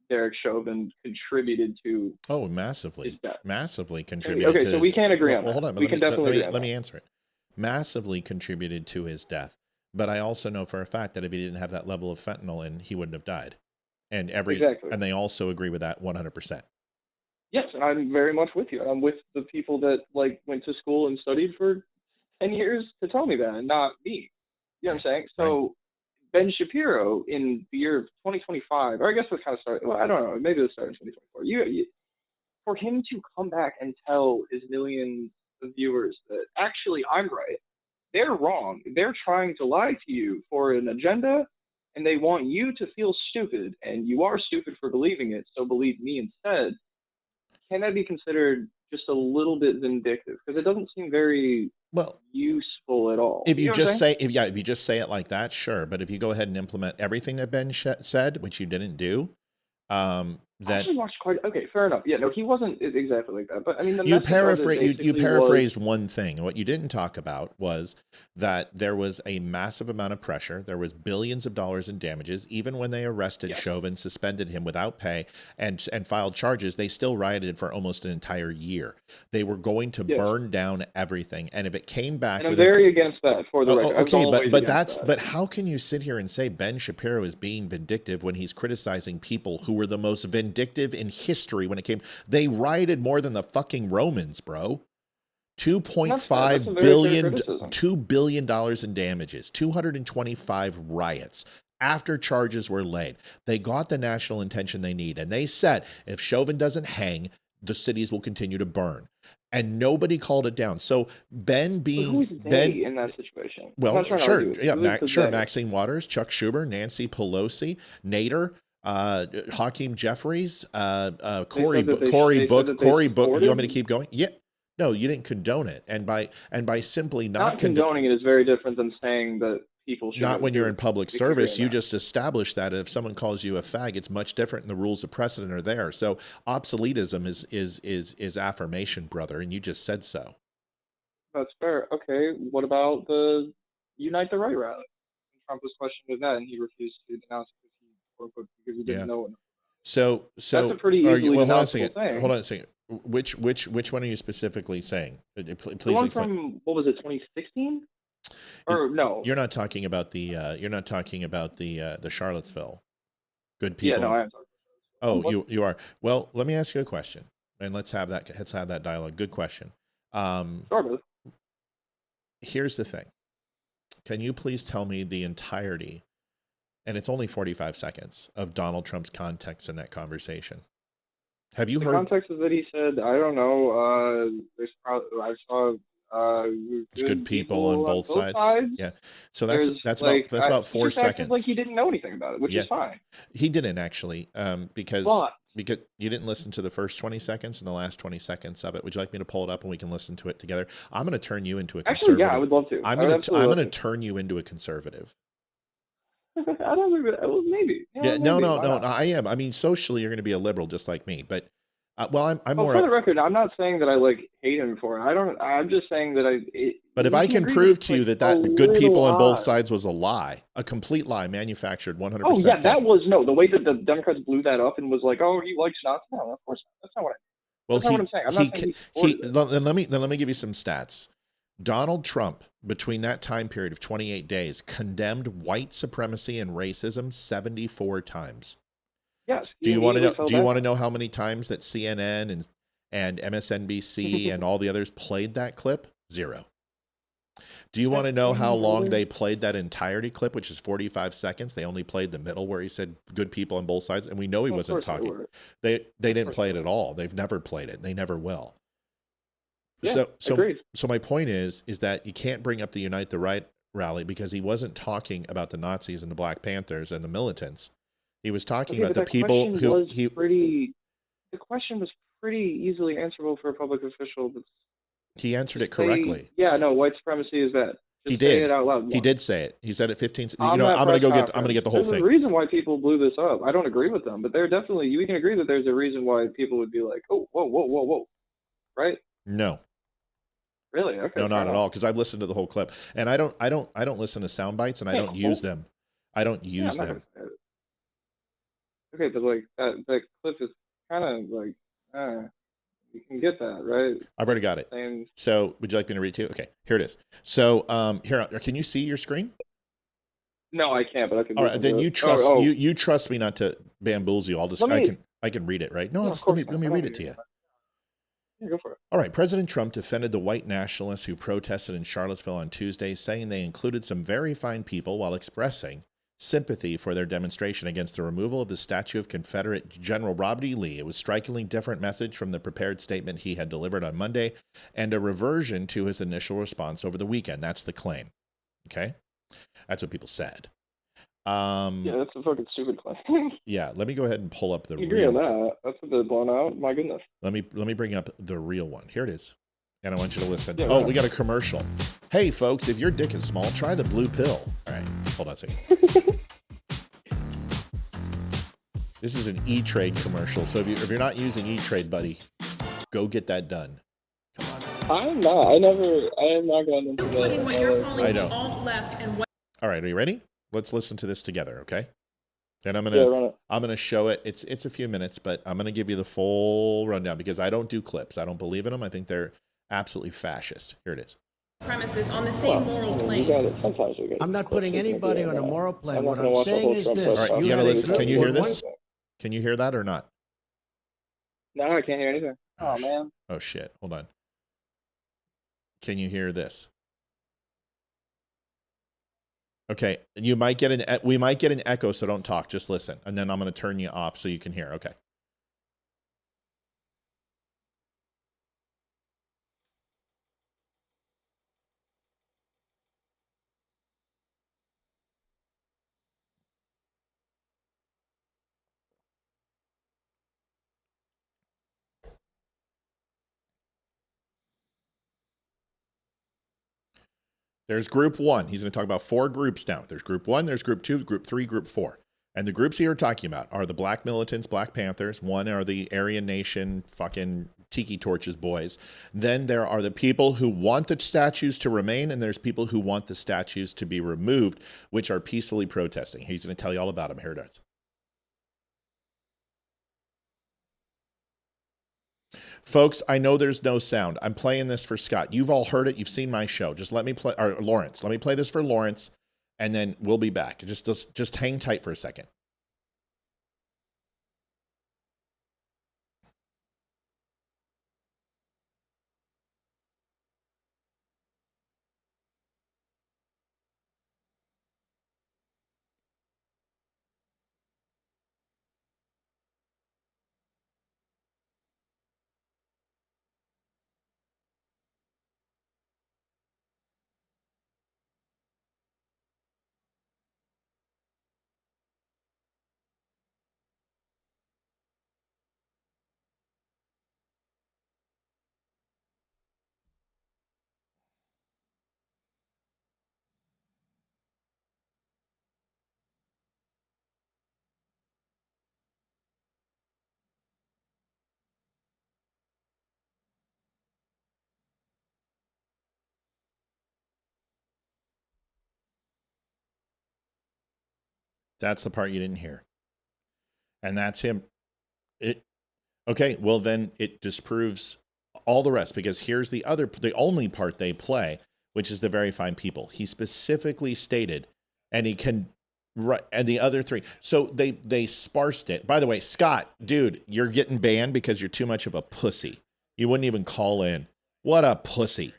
Derek Chauvin contributed to massively, his death? Massively contributed. Okay, so we can't agree on that. Hold on, we can definitely agree on that. Let me answer it. Massively contributed to his death, but I also know for a fact that if he didn't have that level of fentanyl in, he wouldn't have died. And and they also agree with that 100%. Yes, and I'm very much with you. I'm with the people that, like, went to school and studied for 10 years to tell me that, and not me. You know what I'm saying? So Ben Shapiro in the year of 2025, or I guess it kind of started, well, I don't know, maybe it started in 2024. For him to come back and tell his millions of viewers that actually I'm right, they're wrong. They're trying to lie to you for an agenda, and they want you to feel stupid, and you are stupid for believing it, so believe me instead. Can that be considered just a little bit vindictive because it doesn't seem very useful at all. If you just say, if you just say it like that, sure. But if you go ahead and implement everything that Ben said, which you didn't do, I actually watched okay, fair enough. Yeah, no, he wasn't exactly like that. But I mean, the you you paraphrased one thing. And what you didn't talk about was that there was a massive amount of pressure. There was billions of dollars in damages. Even when they arrested Chauvin, suspended him without pay, and filed charges, they still rioted for almost an entire year. They were going to burn down everything. And if it came back, and I'm very against that for the record. Okay, but how can you sit here and say Ben Shapiro is being vindictive when he's criticizing people who were the most vindictive in history when it came? They rioted more than the fucking Romans, bro. $2.5 billion, $2 billion in damages, 225 riots after charges were laid. They got the national attention they need. And they said, if Chauvin doesn't hang, the cities will continue to burn. And nobody called it down. So Ben being in that situation. Well, sure. Yeah. Sure. Maxine Waters, Chuck Schumer, Nancy Pelosi, Nader, Hakeem Jeffries, Cory Book. You want me to keep going? Yeah. No, you didn't condone it. And by simply not condoning it is very different than saying that people should. Not when you're in public service. You just established that if someone calls you a fag, it's much different and the rules of precedent are there. So obsoletism is affirmation, brother, and you just said so. That's fair. Okay. What about the Unite the Right rally? Trump was questioned with that and he refused to denounce it because he didn't know it. So that's a pretty easily denounceable thing. Hold on a second. Which one are you specifically saying? Please the one from, what was it, 2016? Or no? You're not talking about the Charlottesville. Good people. Yeah, no, I am talking about Oh, you are. Well, let me ask you a question, and let's have that dialogue. Good question. Sure. Here's the thing. Can you please tell me the entirety, and it's only 45 seconds, of Donald Trump's context in that conversation? Have you heard? The context is that he said, I don't know, I saw good people on both sides. Yeah. So that's about 4 seconds. Like he didn't know anything about it, which is fine. He didn't actually, because you didn't listen to the first 20 seconds and the last 20 seconds of it. Would you like me to pull it up and we can listen to it together? I'm going to turn you into a conservative. Actually, yeah, I would love to. I'm going to turn you into a conservative. I don't think well, maybe. Yeah, no, I am. I mean, socially, you're going to be a liberal just like me, but I'm more. For the record, I'm not saying that I hate him for it. I'm just saying that But if I can prove to you that good people on both sides was a lie, a complete lie, manufactured 100%. Oh yeah, that was the way that the Democrats blew that up and was like, oh, he likes Nazis. No, of course not. That's not what Well, what I'm saying. I'm not saying then let me give you some stats. Donald Trump, between that time period of 28 days, condemned white supremacy and racism 74 times. Yes. Do you want to know how many times that CNN and MSNBC and all the others played that clip? 0. Do you want to know how long they played that entirety clip, which is 45 seconds? They only played the middle where he said good people on both sides, and we know he wasn't talking. They didn't play it at all. They've never played it. They never will. Yeah, so my point is that you can't bring up the Unite the Right rally because he wasn't talking about the Nazis and the Black Panthers and the militants. He was talking about the people who the question was pretty easily answerable for a public official. He answered it correctly. White supremacy is that. He did. Say it out loud. He did say it. He said it 15. I'm gonna get the whole thing. There's a reason why people blew this up. I don't agree with them, but we can agree that there's a reason why people would be like, oh, whoa, right? No. Really? Okay. No, not at all. Because I've listened to the whole clip, and I don't listen to sound bites, and I don't use them. I don't use them. Okay, but that clip is kind of you can get that, right? I've already got it. So, would you like me to read it to you? Okay, here it is. So, here, can you see your screen? No, I can't, but I can. All right, then you trust you trust me not to bamboozle you. I can read it, right? No, let me read it to you. Yeah, go for it. All right. President Trump defended the white nationalists who protested in Charlottesville on Tuesday, saying they included some very fine people while expressing sympathy for their demonstration against the removal of the statue of Confederate General Robert E. Lee. It was a strikingly different message from the prepared statement he had delivered on Monday and a reversion to his initial response over the weekend. That's the claim. Okay? That's what people said. Yeah, that's a fucking stupid claim. Yeah, let me go ahead and pull up the You agree on real. that? That's a bit blown out. My goodness. Let me bring up the real one. Here it is. And I want you to listen. Yeah, Oh, right. we got a commercial. Hey, folks, if your dick is small, try the blue pill. All right, hold on a second. This is an E-Trade commercial. So if you're not using E-Trade, buddy, go get that done. Come on. I'm not. I am not going into Putting what you're that. calling I the know. alt-left and what All right, are you ready? Let's listen to this together, okay? And I'm Yeah, run it. gonna show it. It's a few minutes, but I'm gonna give you the full rundown because I don't do clips. I don't believe in them. I think they're absolutely fascist. Here it is. premises on the same moral You plane. got it. Sometimes we get I'm not putting anybody on a moral plane. What I'm watch the saying whole is Trump this. stuff. All right, you had gotta a listen. good Can you hear one- this? Can you hear that or not? No, I can't hear anything. Oh man. Oh shit! Hold on. Can you hear this? Okay, we might get an echo, so don't talk. Just listen, and then I'm going to turn you off so you can hear. Okay. There's group one. He's going to talk about 4 groups now. There's group 1, there's group 2, group 3, group 4. And the groups here are talking about are the Black Militants, Black Panthers. 1 are the Aryan Nation, fucking Tiki Torches boys. Then there are the people who want the statues to remain, and there's people who want the statues to be removed, which are peacefully protesting. He's going to tell you all about them. Here it is. Folks, I know there's no sound. I'm playing this for Scott. You've all heard it. You've seen my show. Just let me play, or Lawrence. Let me play this for Lawrence, and then we'll be back. Just hang tight for a second. That's the part you didn't hear. And that's him. Okay, well then it disproves all the rest, because here's the only part they play, which is the very fine people. He specifically stated, and he can, right, and the other 3. So they sparsed it. By the way, Scott, dude, you're getting banned because you're too much of a pussy. You wouldn't even call in. What a pussy.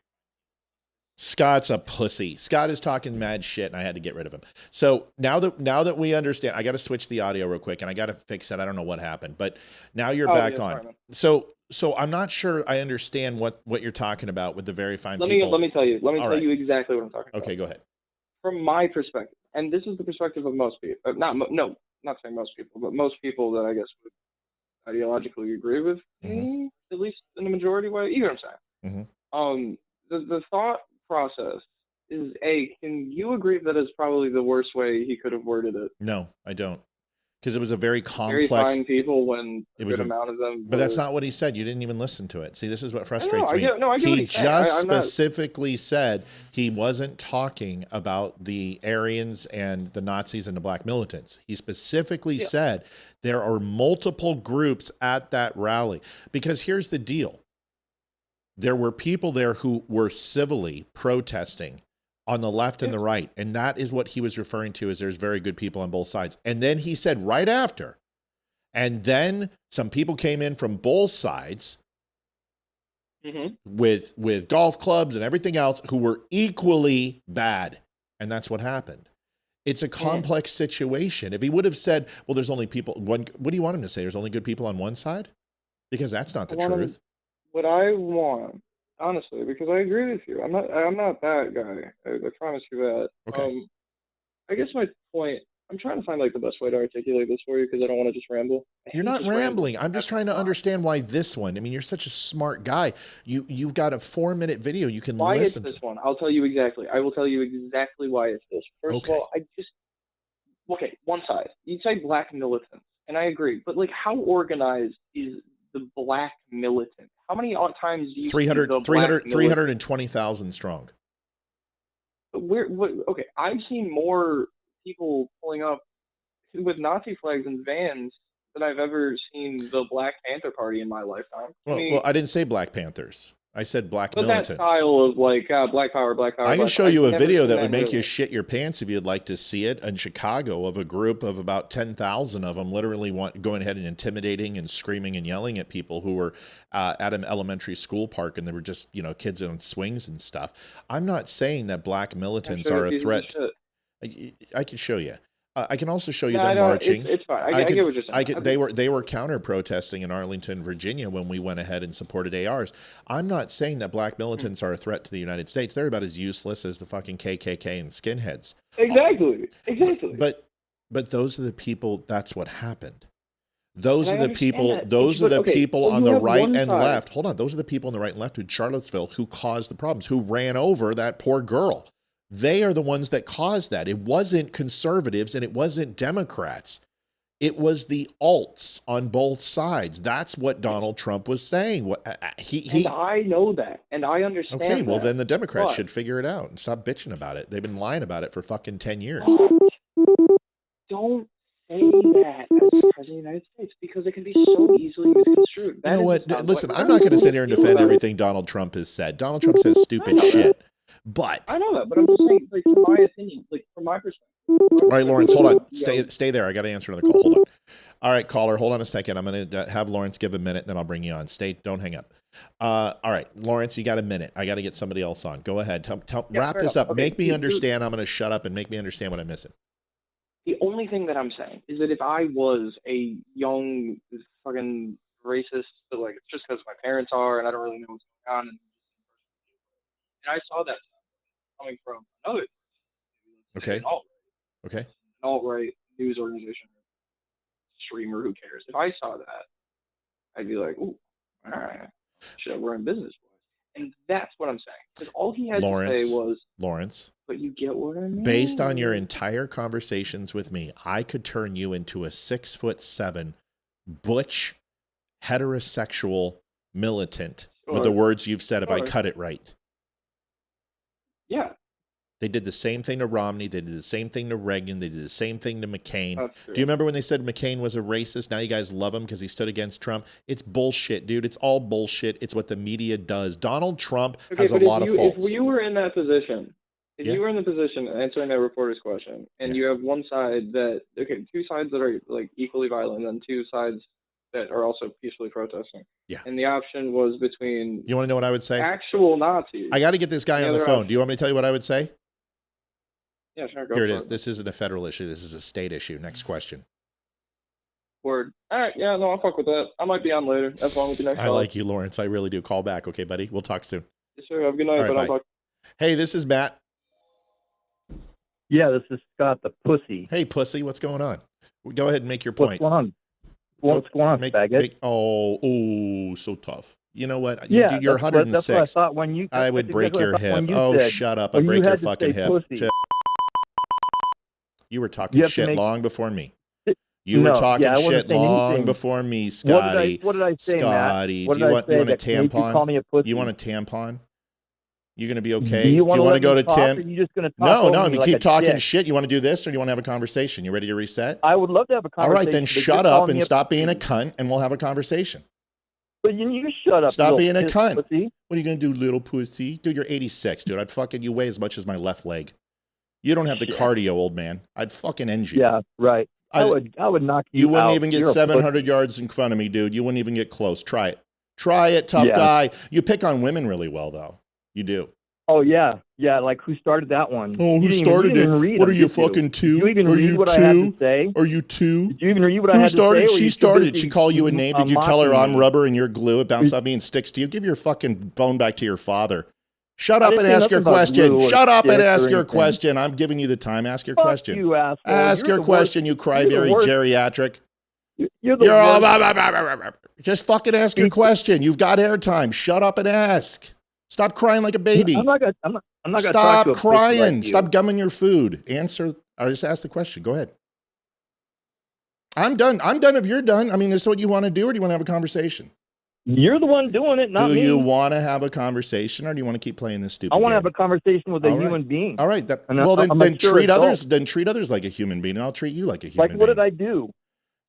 Scott's a pussy. Scott is talking mad shit, and I had to get rid of him. So now that we understand, I got to switch the audio real quick, and I got to fix it. I don't know what happened, but now you're back on. Sorry, so I'm not sure I understand what you're talking about with the very fine people. Let me tell you. Let me All tell right. you exactly what I'm talking about. Okay, go ahead. From my perspective, and this is the perspective of most people. Not saying most people, but most people that I guess would ideologically agree with me, at least in the majority way. You know what I'm saying? Mm-hmm. The thought process is can you agree that is probably the worst way he could have worded it? No, I don't, because it was a very complex. Very fine people when it was a good amount of them. But that's not what he said. You didn't even listen to it. See, this is what frustrates me. I get what He he's saying. just I'm not- specifically said he wasn't talking about the Aryans and the Nazis and the Black Militants. He specifically said there are multiple groups at that rally, because here's the deal. There were people there who were civilly protesting on the left and the right. And that is what he was referring to as there's very good people on both sides. And then he said right after, and then some people came in from both sides with golf clubs and everything else who were equally bad. And that's what happened. It's a complex situation. If he would have said, well, there's only people, what do you want him to say? There's only good people on one side? Because that's not the truth. What I want, honestly, because I agree with you. I'm not that guy. I promise you that. Okay. I guess my point I'm trying to find like the best way to articulate this for you because I don't want to just ramble. You're not rambling. I'm just trying to understand why this one. I mean, you're such a smart guy. You've got a 4-minute video you can why listen it's this to. one. I'll tell you exactly. I will tell you exactly why it's this. First Okay. of all, okay, one side. You say black militants, and I agree. But like, how organized is the black militant? How many times do you see the black militant? 320,000 strong. Okay, I've seen more people pulling up with Nazi flags and vans than I've ever seen the Black Panther Party in my lifetime. Well, I didn't say Black Panthers. I said black but militants. that style of like black power. I can show you a video that would make you shit your pants if you'd like to see it in Chicago of a group of about 10,000 of them literally going ahead and intimidating and screaming and yelling at people who were at an elementary school park, and they were just, kids on swings and stuff. I'm not saying that black militants are a threat. I can show you. I can also show you them marching. It's fine. I get what you're saying. They were counter protesting in Arlington, Virginia, when we went ahead and supported ARs. I'm not saying that black militants are a threat to the United States. They're about as useless as the fucking KKK and skinheads. Exactly. But those are the people. That's what happened. Those are the people. Those are the people on the right and left. Hold on. Those are the people on the right and left in Charlottesville who caused the problems. Who ran over that poor girl. They are the ones that caused that. It wasn't conservatives and it wasn't Democrats. It was the alts on both sides. That's what Donald Trump was saying. And I know that, and I understand. Okay, well then the Democrats should figure it out and stop bitching about it. They've been lying about it for fucking 10 years. Don't say that as the President of the United States because it can be so easily misconstrued. You know what? Listen, I'm not going to sit here and defend everything Donald Trump has said. Donald Trump says stupid shit. But I know that, but I'm just saying, like, from my opinion, like, from my perspective. All right, Lawrence, hold on. Stay there. I got to answer another call. Hold on. All right, caller, hold on a second. I'm going to have Lawrence give a minute, then I'll bring you on. Don't hang up. All right, Lawrence, you got a minute. I got to get somebody else on. Go ahead. Wrap this up. Okay. Make me understand. I'm going to shut up and make me understand what I'm missing. The only thing that I'm saying is that if I was a young fucking racist, but like it's just because my parents are and I don't really know what's going on, and I saw that coming from another an alt-right news organization, streamer, who cares? If I saw that, I'd be like, ooh, all right, should I run business for it? And that's what I'm saying. Because all he had to say was, Lawrence, but you get what I mean? Based on your entire conversations with me, I could turn you into a 6'7" butch, heterosexual militant with the words you've said if I cut it right. Yeah. They did the same thing to Romney. They did the same thing to Reagan. They did the same thing to McCain. Do you remember when they said McCain was a racist? Now you guys love him because he stood against Trump. It's bullshit, dude. It's all bullshit. It's what the media does. Donald Trump has a lot of faults. If you were in that position, you were in the position answering that reporter's question, and you have one side that, two sides that are like equally violent, and two sides that are also peacefully protesting. Yeah. And the option was between... You want to know what I would say? Actual Nazis. I got to get this guy on the phone. Do you want me to tell you what I would say? Yeah, sure. Go Here it is. This isn't a federal issue. This is a state issue. Next question. Word. All right. Yeah, no, I'll fuck with that. I might be on later. That's fine with the next I like you, Lawrence. I really do. Call back. Okay, buddy? We'll talk soon. Yes, sir. Have a good night. Right, I'll talk. Hey, this is Matt. Yeah, this is Scott the Pussy. Hey, Pussy. What's going on? Go ahead and make your point. What's going on, faggot? So tough. You know what? Yeah, dude, you're 106. That's what I thought when you... I would break your hip. Oh, shut up. I'd break your fucking hip. You were talking shit long before me. You were talking shit long before me, Scotty. What did I say, Scotty, Matt? do you want a tampon? You call me a pussy? You want a tampon? You going to be okay? Do you want to go to Tim? Or you just gonna talk no. If you keep talking dick? shit, you want to do this or do you want to have a conversation? You ready to reset? I would love to have a conversation. All right, then shut up and stop being a cunt and we'll have a conversation. But you shut up. Stop being a cunt. Pussy. What are you going to do, little pussy? Dude, you're 86, dude. I'd fucking, you weigh as much as my left leg. You don't have the cardio, old man. I'd fucking end you. Yeah, right. I would knock you out. You wouldn't even get 700 yards in front of me, dude. You wouldn't even get close. Try it. Try it, tough guy. You pick on women really well, though. You do. Oh, yeah. Yeah, like who started that one? Oh, who started it? What are you, fucking two? Did you even read what I had to say? Are you two? Did you even read what I had to say? Who started? She started. She called you a name. Did you tell her I'm rubber and you're glue? It bounced off me and sticks to you. Give your fucking phone back to your father. Shut I up didn't and say ask nothing your about question. glue or Shut up and stick or ask your anything. question. I'm giving you the time. Ask your Fuck question. you, asshole. Ask You're your the question, you worst. You're the cryberry worst. geriatric. You're the You're all worst. just fucking ask your question. You've got airtime. Shut up and ask. Stop crying like a baby. I'm not gonna talk Stop to a pussy crying. like you. Stop gumming your food. Answer. I just asked the question. Go ahead. I'm done. I'm done if you're done. I mean, is this what you want to do, or do you want to have a conversation? You're the one doing it, not do me. you want to have a conversation, or do you want to keep playing this stupid I want to game? have a conversation with a All right. human being. All right. That, And well, I'm then a sure treat adult. others. Then treat others like a human being, and I'll treat you like a human Like, being. what did I do?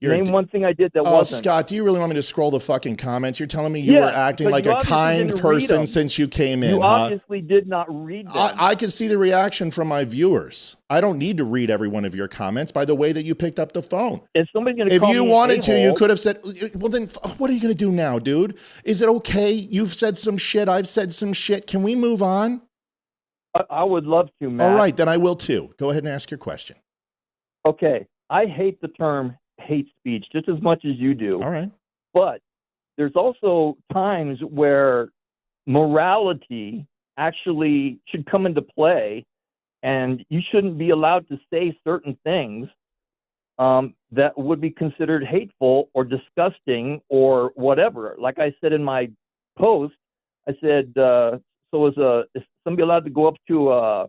You're Name one thing I did that Oh, wasn't. Scott, do you really want me to scroll the fucking comments? You're telling me you Yeah, were acting because like you a obviously kind didn't read person them. since you came in, You huh? obviously did not read them. I can see the reaction from my viewers. I don't need to read every one of your comments by the way that you picked up the phone. If somebody's going to If call you me wanted to, you a-hole, could have said, well, then what are you going to do now, dude? Is it okay? You've said some shit. I've said some shit. Can we move on? I would love to, Matt. All right, then I will too. Go ahead and ask your question. Okay, I hate the term hate speech just as much as you do. All right. But there's also times where morality actually should come into play, and you shouldn't be allowed to say certain things that would be considered hateful or disgusting or whatever. Like I said in my post, I said, so is somebody allowed to go up to a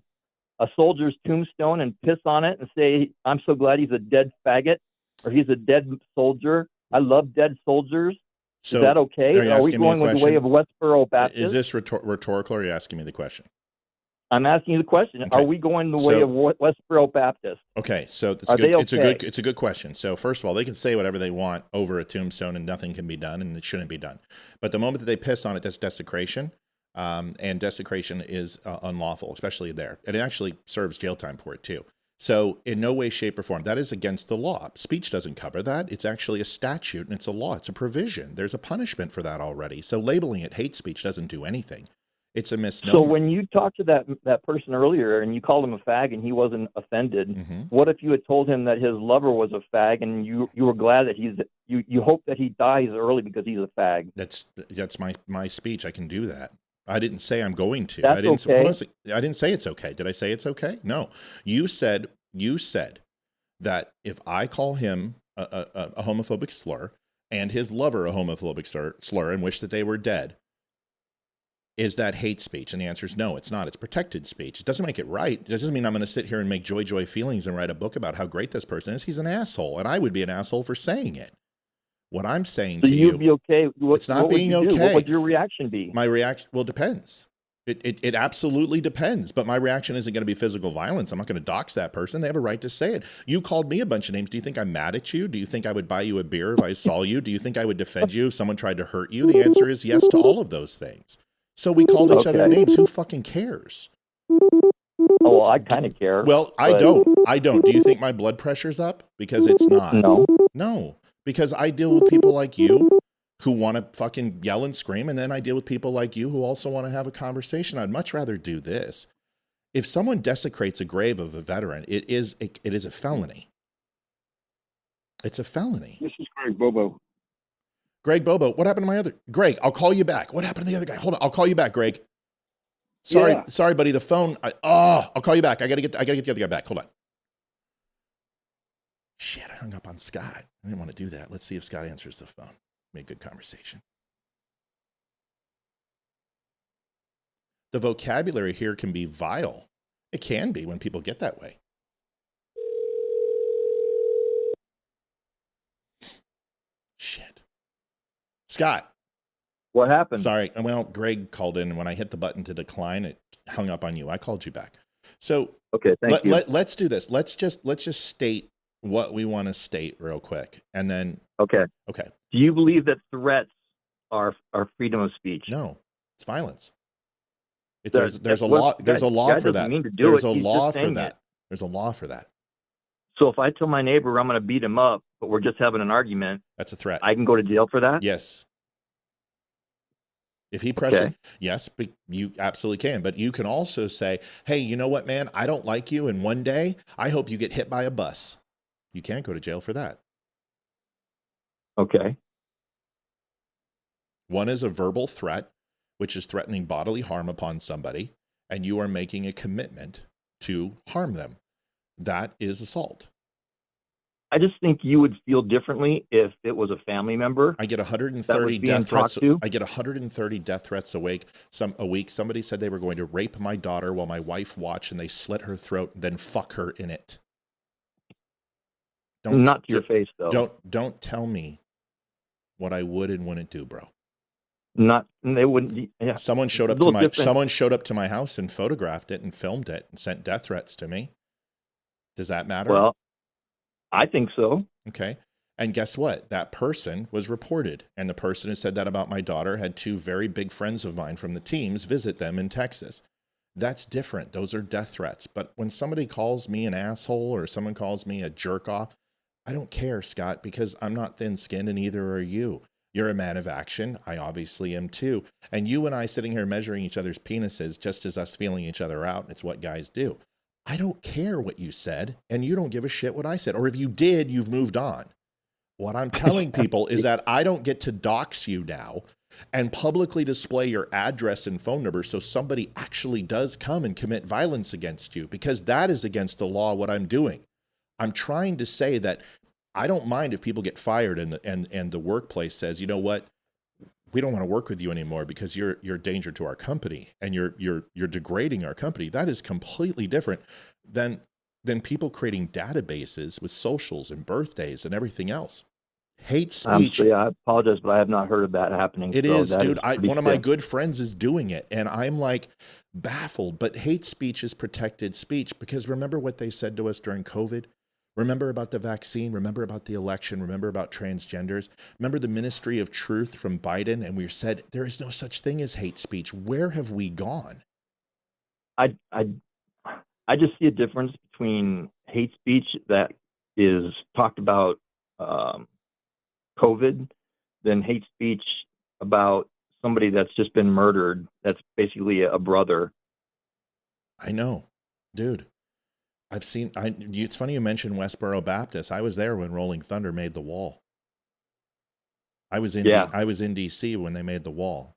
soldier's tombstone and piss on it and say, I'm so glad he's a dead faggot, or he's a dead soldier? I love dead soldiers. So is that okay? are you Are we asking me a going with the question? way of Westboro Baptist? Is this rhetorical, or are you asking me the question? I'm asking you the question. Okay. Are we going the way of Westboro Baptist? Okay, so it's Are good. they It's okay? a good question. So first of all, they can say whatever they want over a tombstone, and nothing can be done, and it shouldn't be done. But the moment that they piss on it, that's desecration, and desecration is unlawful, especially there, and it actually serves jail time for it too. So in no way, shape, or form, that is against the law. Speech doesn't cover that. It's actually a statute, and it's a law. It's a provision. There's a punishment for that already. So labeling it hate speech doesn't do anything. It's a misnomer. So when you talked to that person earlier and you called him a fag and he wasn't offended, what if you had told him that his lover was a fag and you were glad that you hope that he dies early because he's a fag? That's my speech. I can do that. I didn't say I'm going to. That's okay. I didn't say it's okay. Did I say it's okay? No. You said that if I call him a homophobic slur and his lover a homophobic slur and wish that they were dead, is that hate speech? And the answer is no, it's not. It's protected speech. It doesn't make it right. It doesn't mean I'm going to sit here and make joy feelings and write a book about how great this person is. He's an asshole, and I would be an asshole for saying it. What I'm saying to you, you'd be okay. It's not being okay. What would your reaction be? My reaction, well, depends. It absolutely depends. But my reaction isn't going to be physical violence. I'm not going to dox that person. They have a right to say it. You called me a bunch of names. Do you think I'm mad at you? Do you think I would buy you a beer if I saw you? Do you think I would defend you if someone tried to hurt you? The answer is yes to all of those things. So we called each other names. Who fucking cares? Oh, well, I kind of care. Well, I don't. Do you think my blood pressure's up? Because it's not. No. Because I deal with people like you who want to fucking yell and scream, and then I deal with people like you who also want to have a conversation. I'd much rather do this. If someone desecrates a grave of a veteran, it is a felony. It's a felony. This is Greg Bobo. Greg Bobo, what happened to my other Greg? I'll call you back. What happened to the other guy? Hold on, I'll call you back, Greg. Sorry, buddy. The phone. I'll call you back. I gotta get the other guy back. Hold on. Shit, I hung up on Scott. I didn't want to do that. Let's see if Scott answers the phone. Make good conversation. The vocabulary here can be vile. It can be when people get that way. Shit. Scott. What happened? Sorry. Well, Greg called in, and when I hit the button to decline, it hung up on you. I called you back. So okay, thank you. Let's do this. Let's just state what we want to state real quick, and then okay. Do you believe that threats are freedom of speech? No, it's violence. There's a law. There's a law for that. There's a law for that. There's a law for that. So if I tell my neighbor I'm going to beat him up, but we're just having an argument, that's a threat. I can go to jail for that? Yes. If he presses, yes, but you absolutely can. But you can also say, hey, you know what, man? I don't like you, and one day I hope you get hit by a bus. You can't go to jail for that. Okay. One is a verbal threat, which is threatening bodily harm upon somebody, and you are making a commitment to harm them. That is assault. I just think you would feel differently if it was a family member. I get 130 that was being death threats. talked to. I get 130 death threats a week. Somebody said they were going to rape my daughter while my wife watched, and they slit her throat and then fuck her in it. Not to your face, though. Don't tell me what I would and wouldn't do, bro. They wouldn't. Yeah. Someone showed up to my house and photographed it and filmed it and sent death threats to me. Does that matter? Well, I think so. Okay. And guess what? That person was reported. And the person who said that about my daughter had two very big friends of mine from the teams visit them in Texas. That's different. Those are death threats. But when somebody calls me an asshole or someone calls me a jerk off, I don't care, Scott, because I'm not thin-skinned and neither are you. You're a man of action. I obviously am too. And you and I sitting here measuring each other's penises just as us feeling each other out. It's what guys do. I don't care what you said, and you don't give a shit what I said. Or if you did, you've moved on. What I'm telling people is that I don't get to dox you now and publicly display your address and phone number so somebody actually does come and commit violence against you, because that is against the law, what I'm doing. I'm trying to say that I don't mind if people get fired and the workplace says, you know what, we don't want to work with you anymore because you're a danger to our company and you're degrading our company. That is completely different than people creating databases with socials and birthdays and everything else. Hate speech. I apologize, but I have not heard of that happening. It is, dude. One of my good friends is doing it, and I'm like baffled. But hate speech is protected speech, because remember what they said to us during COVID? Remember about the vaccine? Remember about the election? Remember about transgenders? Remember the Ministry of Truth from Biden? And we said, there is no such thing as hate speech. Where have we gone? I just see a difference between hate speech that is talked about COVID than hate speech about somebody that's just been murdered. That's basically a brother. I know, dude. It's funny you mentioned Westboro Baptist. I was there when Rolling Thunder made the wall. I was in DC when they made the wall.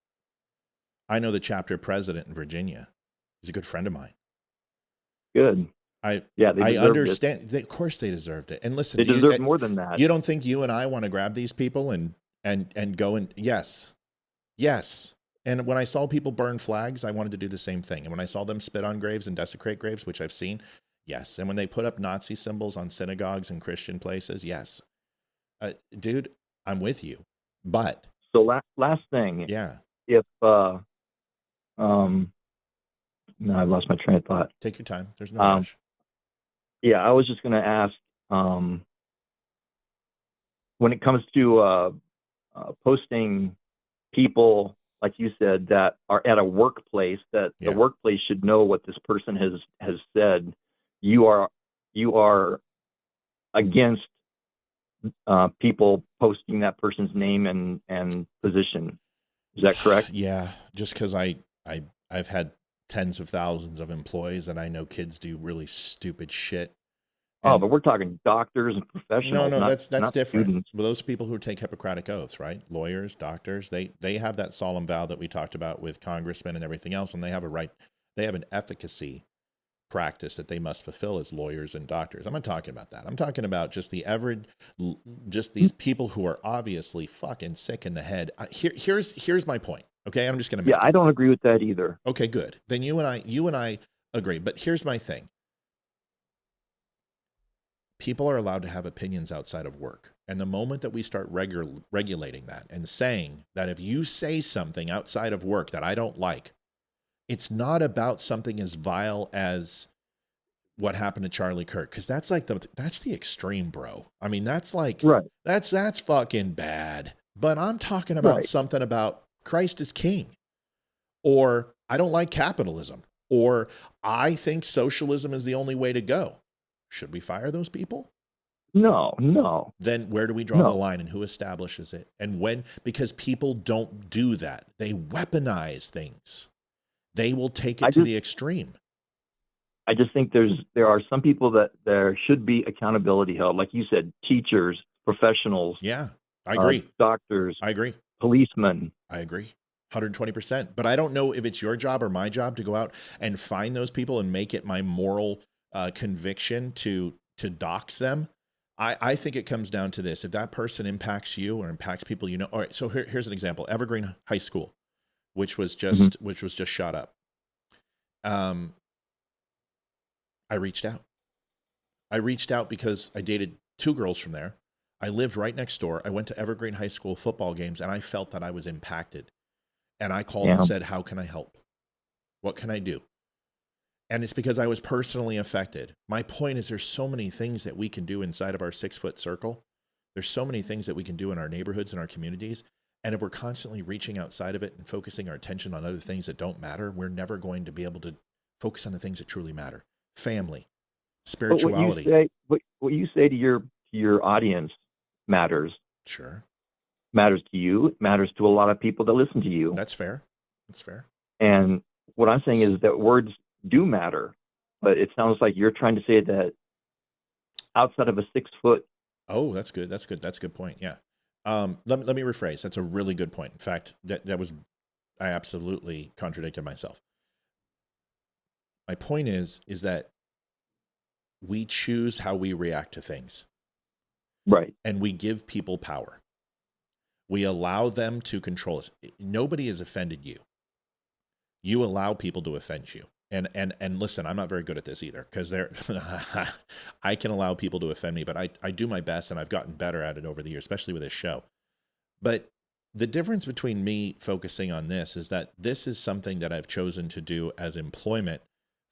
I know the chapter president in Virginia. He's a good friend of mine. Good. I understand. Of course they deserved it. And listen, they deserve more than that. You don't think you and I want to grab these people and go and yes. And when I saw people burn flags, I wanted to do the same thing. And when I saw them spit on graves and desecrate graves, which I've seen, yes. And when they put up Nazi symbols on synagogues and Christian places, yes. Dude, I'm with you. But so last thing, yeah. If no, I lost my train of thought. Take your time. There's no rush. Yeah, I was just going to ask, when it comes to posting people, like you said, that are at a workplace, that the workplace should know what this person has said. You are against people posting that person's name and position. Is that correct? Yeah, just because I've had tens of thousands of employees and I know kids do really stupid shit. But we're talking doctors and professionals. No, that's different. Students. Well, those people who take Hippocratic oaths, right? Lawyers, doctors, they have that solemn vow that we talked about with congressmen and everything else, and they have a right. They have an efficacy practice that they must fulfill as lawyers and doctors. I'm not talking about that. I'm talking about just the average, just these people who are obviously fucking sick in the head. Here's my point. Okay, I'm just going to. Yeah, I don't agree with that either. Okay, good. Then you and I agree. But here's my thing. People are allowed to have opinions outside of work. And the moment that we start regulating that and saying that if you say something outside of work that I don't like, it's not about something as vile as what happened to Charlie Kirk. Because that's the extreme, bro. I mean, that's like, right. That's fucking bad. But I'm talking about something about Christ is king, or I don't like capitalism, or I think socialism is the only way to go. Should we fire those people? No. Then where do we draw the line, and who establishes it? And when? Because people don't do that. They weaponize things. They will take it to the extreme. I just think there are some people that there should be accountability held. Like you said, teachers, professionals. Yeah, I agree. Doctors. I agree. Policemen. I agree. 120%. But I don't know if it's your job or my job to go out and find those people and make it my moral conviction to dox them. I think it comes down to this. If that person impacts you or impacts people, you know, all right, so here's an example. Evergreen High School, which was just shot up. I reached out. I reached out because I dated 2 girls from there. I lived right next door. I went to Evergreen High School football games, and I felt that I was impacted. And I called and said, how can I help? What can I do? And it's because I was personally affected. My point is, there's so many things that we can do inside of our 6-foot circle. There's so many things that we can do in our neighborhoods and our communities. And if we're constantly reaching outside of it and focusing our attention on other things that don't matter, we're never going to be able to focus on the things that truly matter. Family, spirituality. But what you say to your audience matters. Sure. Matters to you. It matters to a lot of people that listen to you. That's fair. That's fair. And what I'm saying is that words do matter, but it sounds like you're trying to say that outside of a 6-foot. Oh, that's good. That's good. That's a good point. Yeah. Let me rephrase. That's a really good point. In fact, I absolutely contradicted myself. My point is that we choose how we react to things. Right. And we give people power. We allow them to control us. Nobody has offended you. You allow people to offend you. And listen, I'm not very good at this either, because I can allow people to offend me, but I do my best, and I've gotten better at it over the years, especially with this show. But the difference between me focusing on this is that this is something that I've chosen to do as employment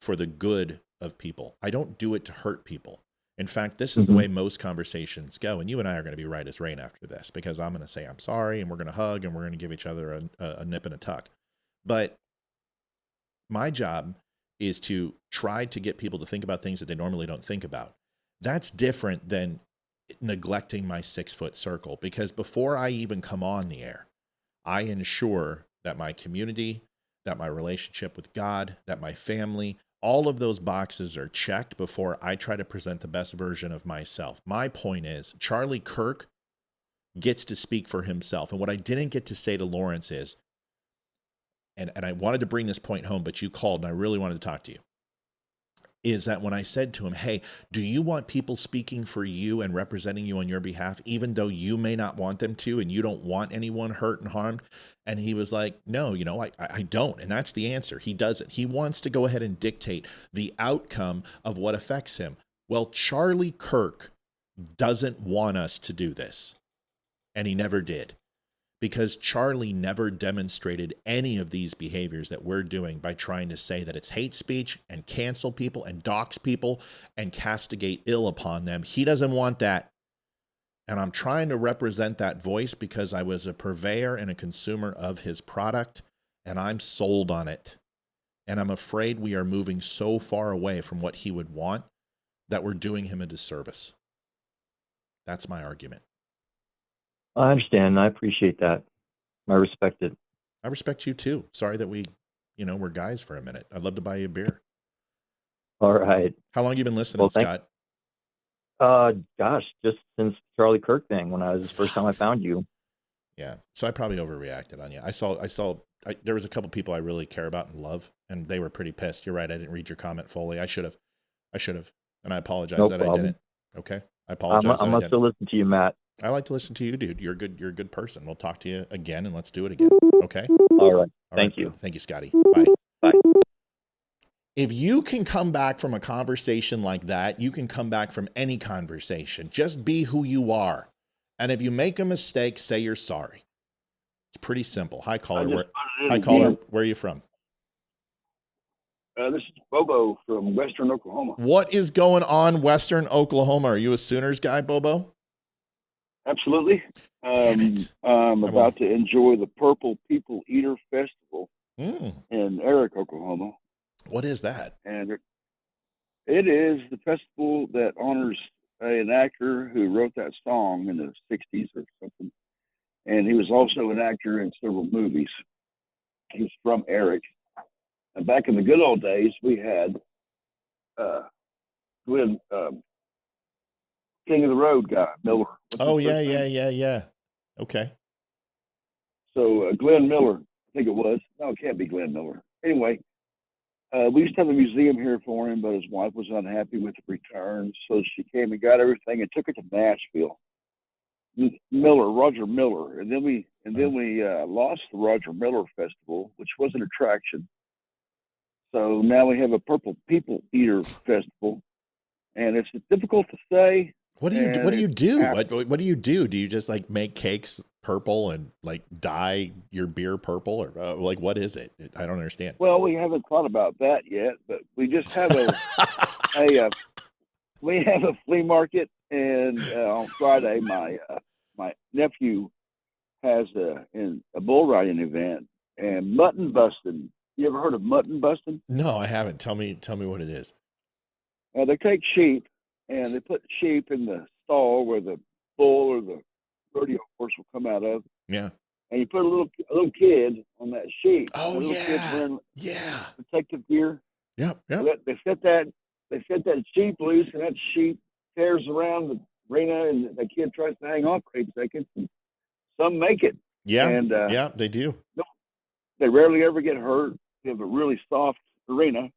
for the good of people. I don't do it to hurt people. In fact, this is the way most conversations go. And you and I are going to be right as rain after this, because I'm going to say I'm sorry, and we're going to hug, and we're going to give each other a nip and a tuck. But my job is to try to get people to think about things that they normally don't think about. That's different than neglecting my 6-foot circle, because before I even come on the air, I ensure that my community, that my relationship with God, that my family, all of those boxes are checked before I try to present the best version of myself. My point is, Charlie Kirk gets to speak for himself. And what I didn't get to say to Lawrence is, and I wanted to bring this point home, but you called and I really wanted to talk to you, is that when I said to him, hey, do you want people speaking for you and representing you on your behalf, even though you may not want them to, and you don't want anyone hurt and harmed? And he was like, no, I don't. And that's the answer. He doesn't. He wants to go ahead and dictate the outcome of what affects him. Well, Charlie Kirk doesn't want us to do this. And he never did. Because Charlie never demonstrated any of these behaviors that we're doing by trying to say that it's hate speech and cancel people and dox people and castigate ill upon them. He doesn't want that. And I'm trying to represent that voice because I was a purveyor and a consumer of his product, and I'm sold on it. And I'm afraid we are moving so far away from what he would want that we're doing him a disservice. That's my argument. I understand. I appreciate that. I respect it. I respect you too. Sorry that we're guys for a minute. I'd love to buy you a beer. All right. How long have you been listening, Scott? Gosh, just since Charlie Kirk thing, when I was the first time I found you. Yeah. So I probably overreacted on you. There was a couple people I really care about and love, and they were pretty pissed. You're right. I didn't read your comment fully. I should have. And I apologize No that problem. I didn't. Okay. I apologize. I must still listen to you, Matt. I like to listen to you, dude. You're a good person. We'll talk to you again, and let's do it again. Okay? All right. Thank you. Thank you, Scotty. Bye. Bye. If you can come back from a conversation like that, you can come back from any conversation. Just be who you are. And if you make a mistake, say you're sorry. It's pretty simple. Hi, caller. Where are you from? This is Bobo from Western Oklahoma. What is going on, Western Oklahoma? Are you a Sooners guy, Bobo? Absolutely. Damn it. I'm about to enjoy the Purple People Eater Festival in Eric, Oklahoma. What is that? And it is the festival that honors an actor who wrote that song in the 60s or something. And he was also an actor in several movies. He's from Eric. And back in the good old days, we had Glenn, King of the Road guy, Miller. Oh, yeah. Okay. So Glenn Miller think it was. No, it can't be Glenn Miller. Anyway, we used to have a museum here for him, but his wife was unhappy with the return, so she came and got everything and took it to Nashville. Roger Miller, and then we lost the Roger Miller Festival, which was an attraction. So now we have a Purple People Eater Festival, and it's difficult to say. What do you do? What do you do? Do you just like make cakes purple and like dye your beer purple, or like what is it? I don't understand. Well, we haven't thought about that yet, but we just have we have a flea market, and on Friday, my nephew has a bull riding event and mutton busting. You ever heard of mutton busting? No, I haven't. Tell me what it is. They take sheep and they put sheep in the stall where the bull or the rodeo horse will come out of. Yeah. And you put a little kid on that sheep. Oh, kid's yeah. protective gear. Yep. They set that sheep loose, and that sheep tears around the arena, and the kid tries to hang on for 8 seconds. And some make it. Yeah. And yeah, they do. They rarely ever get hurt. They have a really soft arena.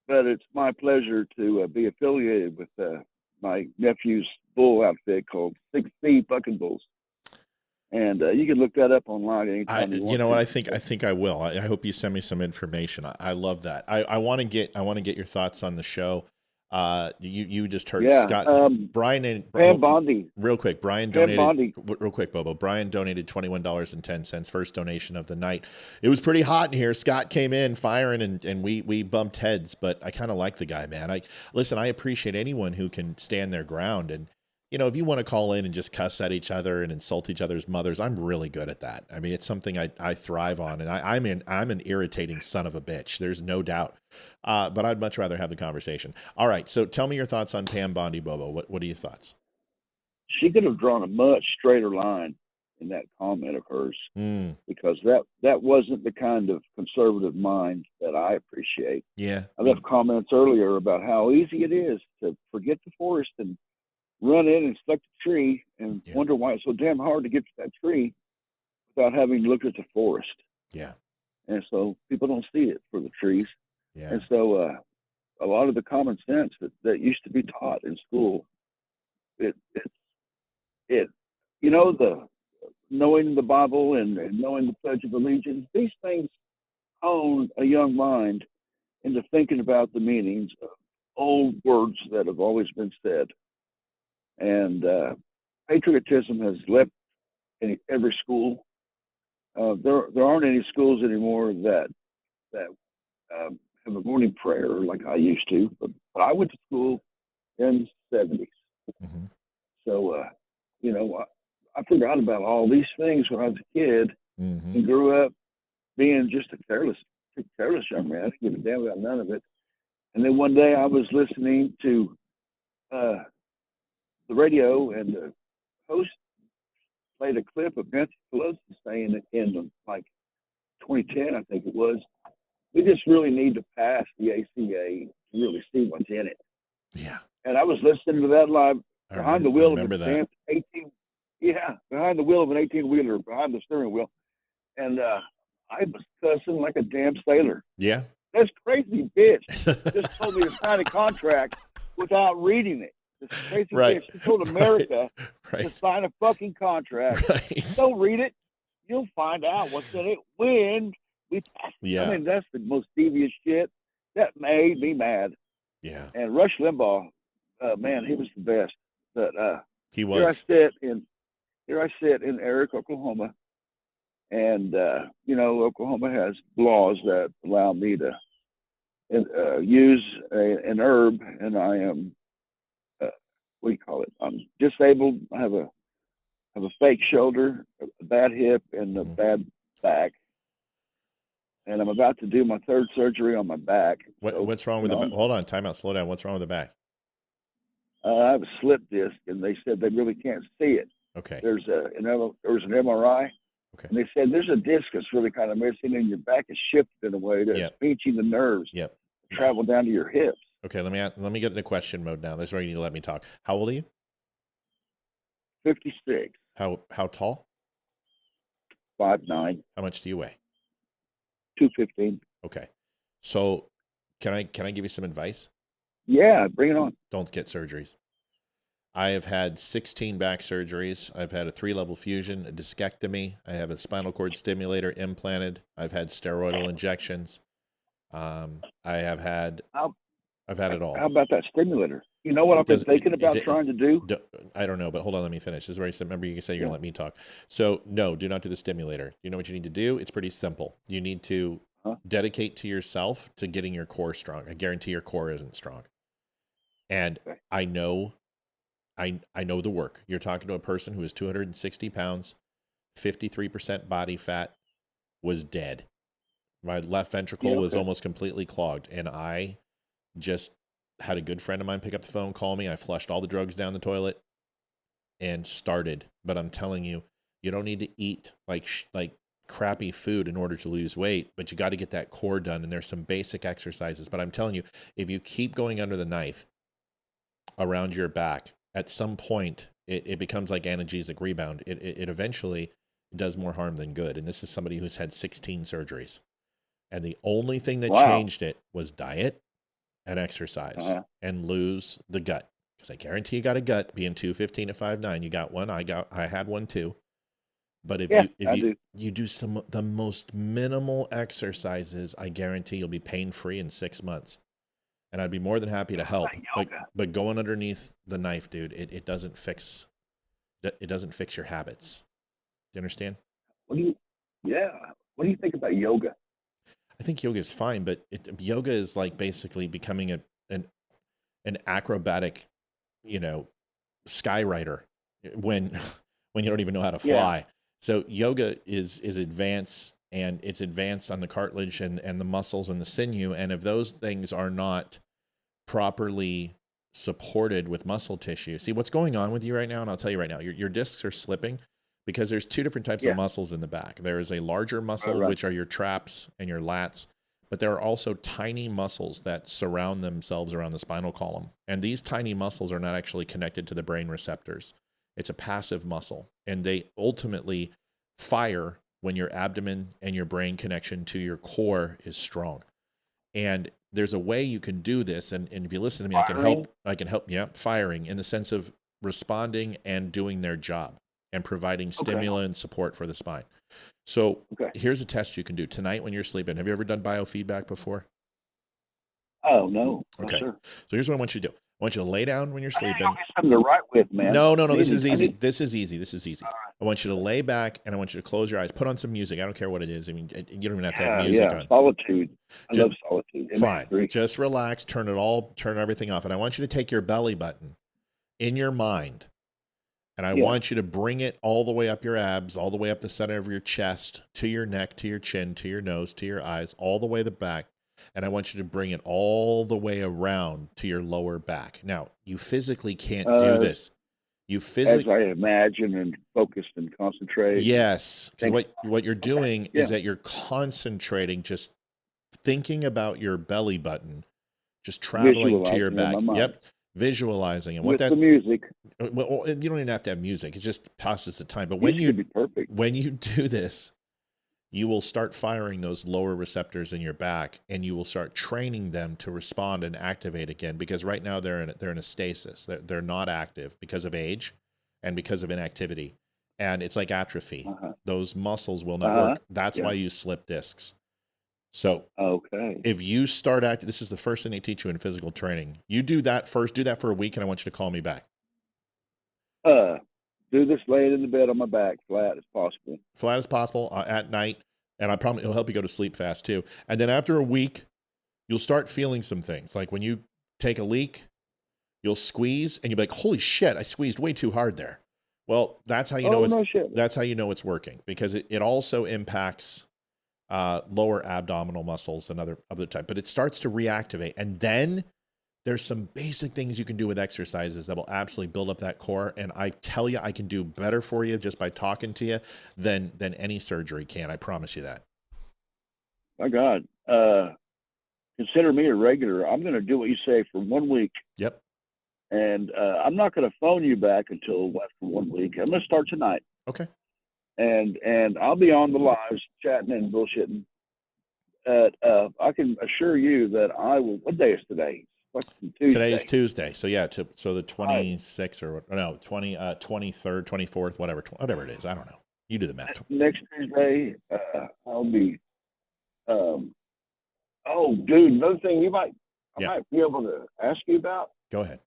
But it's my pleasure to be affiliated with my nephew's bull outfit called 6C Bucking Bulls. And you can look that up online anytime you want. You know what? I think I will. I hope you send me some information. I love that. I want to get your thoughts on the show. You just heard Scott, Brian and Pam Bondi. Real quick, Brian donated. Real quick, Bobo. Brian donated $21.10. First donation of the night. It was pretty hot in here. Scott came in firing, and we bumped heads. But I kind of like the guy, man. I appreciate anyone who can stand their ground. And if you want to call in and just cuss at each other and insult each other's mothers, I'm really good at that. I mean, it's something I thrive on, and I'm an irritating son of a bitch. There's no doubt. But I'd much rather have the conversation. All right, so tell me your thoughts on Pam Bondi, Bobo. What are your thoughts? She could have drawn a much straighter line in that comment of hers, because that wasn't the kind of conservative mind that I appreciate. Yeah, I left comments earlier about how easy it is to forget the forest and run in and select a tree and wonder why it's so damn hard to get to that tree without having looked at the forest. Yeah. And so people don't see it for the trees. Yeah. And so a lot of the common sense that used to be taught in school, the knowing the Bible and knowing the Pledge of Allegiance, these things hone a young mind into thinking about the meanings of old words that have always been said. And patriotism has left every school. There aren't any schools anymore that have a morning prayer like I used to. But I went to school in the 70s. Mm-hmm. So, I forgot about all these things when I was a kid and grew up being just a careless young man. I didn't give a damn about none of it. And then one day I was listening to the radio, and the host played a clip of Nancy Pelosi saying in like 2010, I think it was, we just really need to pass the ACA to really see what's in it. Yeah. And I was listening to that live behind the wheel of an 18-wheeler behind the steering wheel, and I was cussing like a damn sailor. Yeah. This crazy bitch just told me to sign a contract without reading it. This crazy bitch. She told America to sign a fucking contract. Don't read it. You'll find out what's in it when we pass it. Yeah. I mean, that's the most devious shit. That made me mad. Yeah. And Rush Limbaugh, man, he was the best. But he was. Here I sit in Eric, Oklahoma, and Oklahoma has laws that allow me to use an herb, and I am what do you call it? I'm disabled. I have a fake shoulder, a bad hip, and a bad back. And I'm about to do my third surgery on my back. What's wrong with the back? Hold on, time out, slow down. What's wrong with the back? I have a slip disc, and they said they really can't see it. Okay. There was an MRI. Okay. And they said there's a disc that's really kind of missing, and your back is shifted in a way that's pinching the nerves. Yep. Travel down to your hips. Okay, let me get into question mode now. This is where you need to let me talk. How old are you? 56. How tall? 5'9". How much do you weigh? 215. Okay. So can I give you some advice? Yeah, bring it on. Don't get surgeries. I have had 16 back surgeries. I've had a 3-level fusion, a discectomy. I have a spinal cord stimulator implanted. I've had steroidal injections. I've had it all. How about that stimulator? You know what I've been thinking about trying to do? I don't know, but hold on, let me finish. This is very simple. Remember, you said you're going to let me talk. So, no, do not do the stimulator. You know what you need to do? It's pretty simple. You need to dedicate to yourself to getting your core strong. I guarantee your core isn't strong. And I know the work. You're talking to a person who is 260 pounds, 53% body fat, was dead. My left ventricle was almost completely clogged. And I just had a good friend of mine pick up the phone, call me. I flushed all the drugs down the toilet and started. But I'm telling you, you don't need to eat like crappy food in order to lose weight, but you got to get that core done. And there's some basic exercises. But I'm telling you, if you keep going under the knife around your back, at some point, it becomes like analgesic rebound. It eventually does more harm than good. And this is somebody who's had 16 surgeries. And the only thing that changed it was diet and exercise and lose the gut. Because I guarantee you got a gut being 215 at 5'9". You got one. I had one too. But if you do the most minimal exercises, I guarantee you'll be pain-free in 6 months. And I'd be more than happy to help. But going underneath the knife, dude, it doesn't fix your habits. Do you understand? What do you think about yoga? I think yoga is fine, but yoga is like basically becoming an acrobatic, skywriter when you don't even know how to fly. Yeah. So yoga is advanced, and it's advanced on the cartilage and the muscles and the sinew. And if those things are not properly supported with muscle tissue, see what's going on with you right now. And I'll tell you right now, your discs are slipping because there's two different types of muscles in the back. There is a larger muscle, which are your traps and your lats, but there are also tiny muscles that surround themselves around the spinal column. And these tiny muscles are not actually connected to the brain receptors. It's a passive muscle, and they ultimately fire when your abdomen and your brain connection to your core is strong. And there's a way you can do this. And if you listen to me, I can help. Yeah. Firing in the sense of responding and doing their job and providing stimuli and support for the spine. So here's a test you can do tonight when you're sleeping. Have you ever done biofeedback before? Oh, no. Okay. No, so here's what I want you to do. I want you to lay down when you're sleeping. Something to write with, man. No. This is easy. This is easy. I want you to lay back and I want you to close your eyes. Put on some music. I don't care what it is. I mean, you don't even have to have music on. Solitude. I love solitude. Fine. Just relax. Turn everything off. And I want you to take your belly button in your mind. And I want you to bring it all the way up your abs, all the way up the center of your chest, to your neck, to your chin, to your nose, to your eyes, all the way the back. And I want you to bring it all the way around to your lower back. Now, you physically can't do this. As I imagine and focus and concentrate. Yes. Because what you're doing is that you're concentrating, just thinking about your belly button, just traveling to your back. Yep. Visualizing. And with the music. Well, you don't even have to have music. It just passes the time. But when you do this, you will start firing those lower receptors in your back, and you will start training them to respond and activate again. Because right now they're in a stasis. They're not active because of age and because of inactivity, and it's like atrophy. Those muscles will not work. That's why you slip discs. So if you start acting, this is the first thing they teach you in physical training. You do that first. Do that for a week, and I want you to call me back. Do this laying in the bed on my back, flat as possible. Flat as possible at night, and I promise it'll help you go to sleep fast too. And then after a week, you'll start feeling some things. Like when you take a leak, you'll squeeze, and you'll be like, "Holy shit, I squeezed way too hard there." Well, that's how you know that's how you know it's working, because it also impacts lower abdominal muscles and other type, but it starts to reactivate. And then there's some basic things you can do with exercises that will absolutely build up that core. And I tell you, I can do better for you just by talking to you than any surgery can. I promise you that. My God, consider me a regular. I'm going to do what you say for 1 week. Yep. And I'm not going to phone you back until after 1 week. I'm going to start tonight. Okay. And I'll be on the lives chatting and bullshitting. I can assure you that I will. What day is today? Tuesday. Today is Tuesday. So yeah, so the 26th or no, 23rd, 24th, whatever it is. I don't know. You do the math. Next Tuesday, I'll be. Oh, dude, another thing I might be able to ask you about. Go ahead.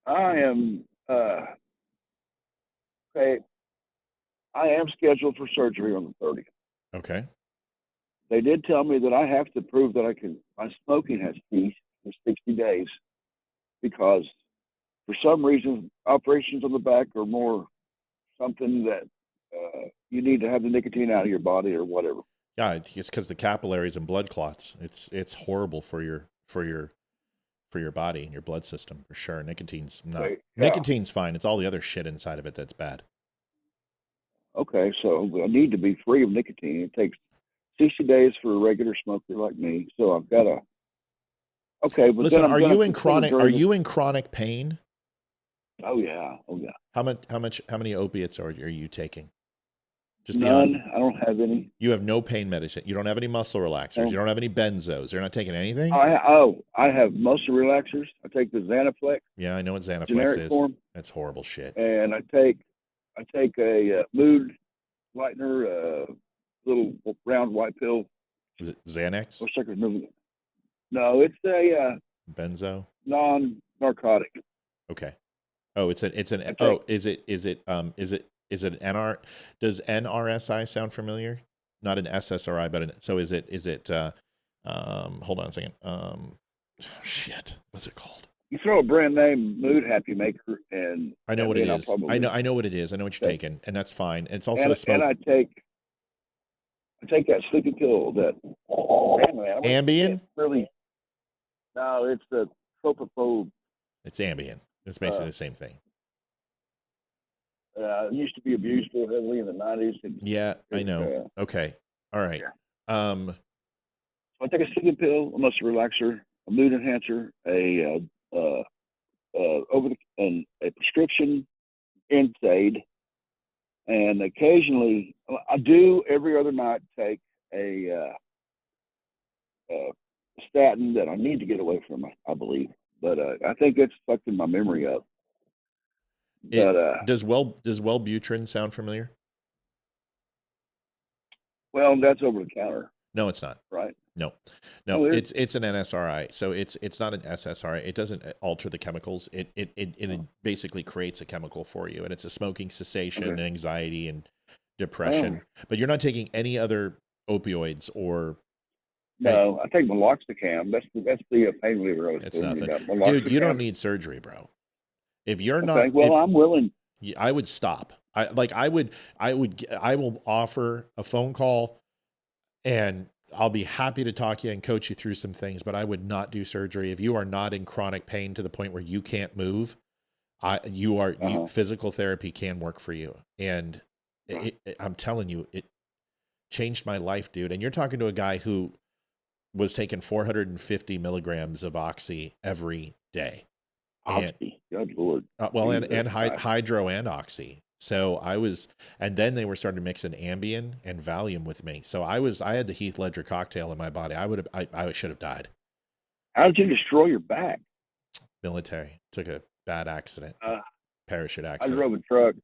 I am. Okay. I am scheduled for surgery on the 30th. Okay. They did tell me that I have to prove that my smoking has ceased for 60 days because for some reason, operations on the back are more something that you need to have the nicotine out of your body or whatever. Yeah, it's because the capillaries and blood clots. It's horrible for your body and your blood system for sure. Nicotine's not. Okay, Nicotine's fine. It's all the other shit inside of it that's bad. Okay, so I need to be free of nicotine. It takes 60 days for a regular smoker like me. So I've got to. Okay, but listen, then are you in chronic pain? Oh yeah. How many opiates are you taking? Just none. I don't have any. You have no pain medicine. You don't have any muscle relaxers. You don't have any benzos. You're not taking anything. I have muscle relaxers. I take the Xanaflex. Yeah, I know what Xanaflex generic is. Form. That's horrible shit. And I take a mood lightener, little round white pill. Is it Xanax? No, it's a benzo, non-narcotic. Okay. Oh, is it NR? Does NRSI sound familiar? Not an SSRI, but so is it? Hold on a second. Shit, what's it called? You throw a brand name mood happy maker, and I know what it is. I know what it is. I know what you're taking, and that's fine. It's also and I take that sleeping pill that Ambien. Really? No, it's the propofol. It's Ambien. It's basically the same thing. It used to be abused so heavily in the 90s. Yeah, I know. Okay. All right. Yeah. So I take a sleeping pill, a muscle relaxer, a mood enhancer, a prescription NSAID, and occasionally I do every other night take a statin that I need to get away from, I believe, but I think it's fucking my memory up. But does Wellbutrin sound familiar? Well, that's over the counter. No, it's not. Right? No, it's an NSRI, so it's not an SSRI. It doesn't alter the chemicals. It basically creates a chemical for you, and it's a smoking cessation, and anxiety, and depression. But you're not taking any other opioids or. No, I take meloxicam. That's the pain reliever. It's nothing, dude. You don't need surgery, bro. If you're not, I'm willing. I would stop. I will offer a phone call, and I'll be happy to talk to you and coach you through some things, but I would not do surgery. If you are not in chronic pain to the point where you can't move, physical therapy can work for you. And I'm telling you, it changed my life, dude. And you're talking to a guy who was taking 450 milligrams of oxy every day. Oxy, good Lord. And hydro and oxy. So and then they were starting to mix an Ambien and Valium with me. So I had the Heath Ledger cocktail in my body. I should have died. How did you destroy your back? Military. Took a bad accident. Parachute accident. I drove a truck,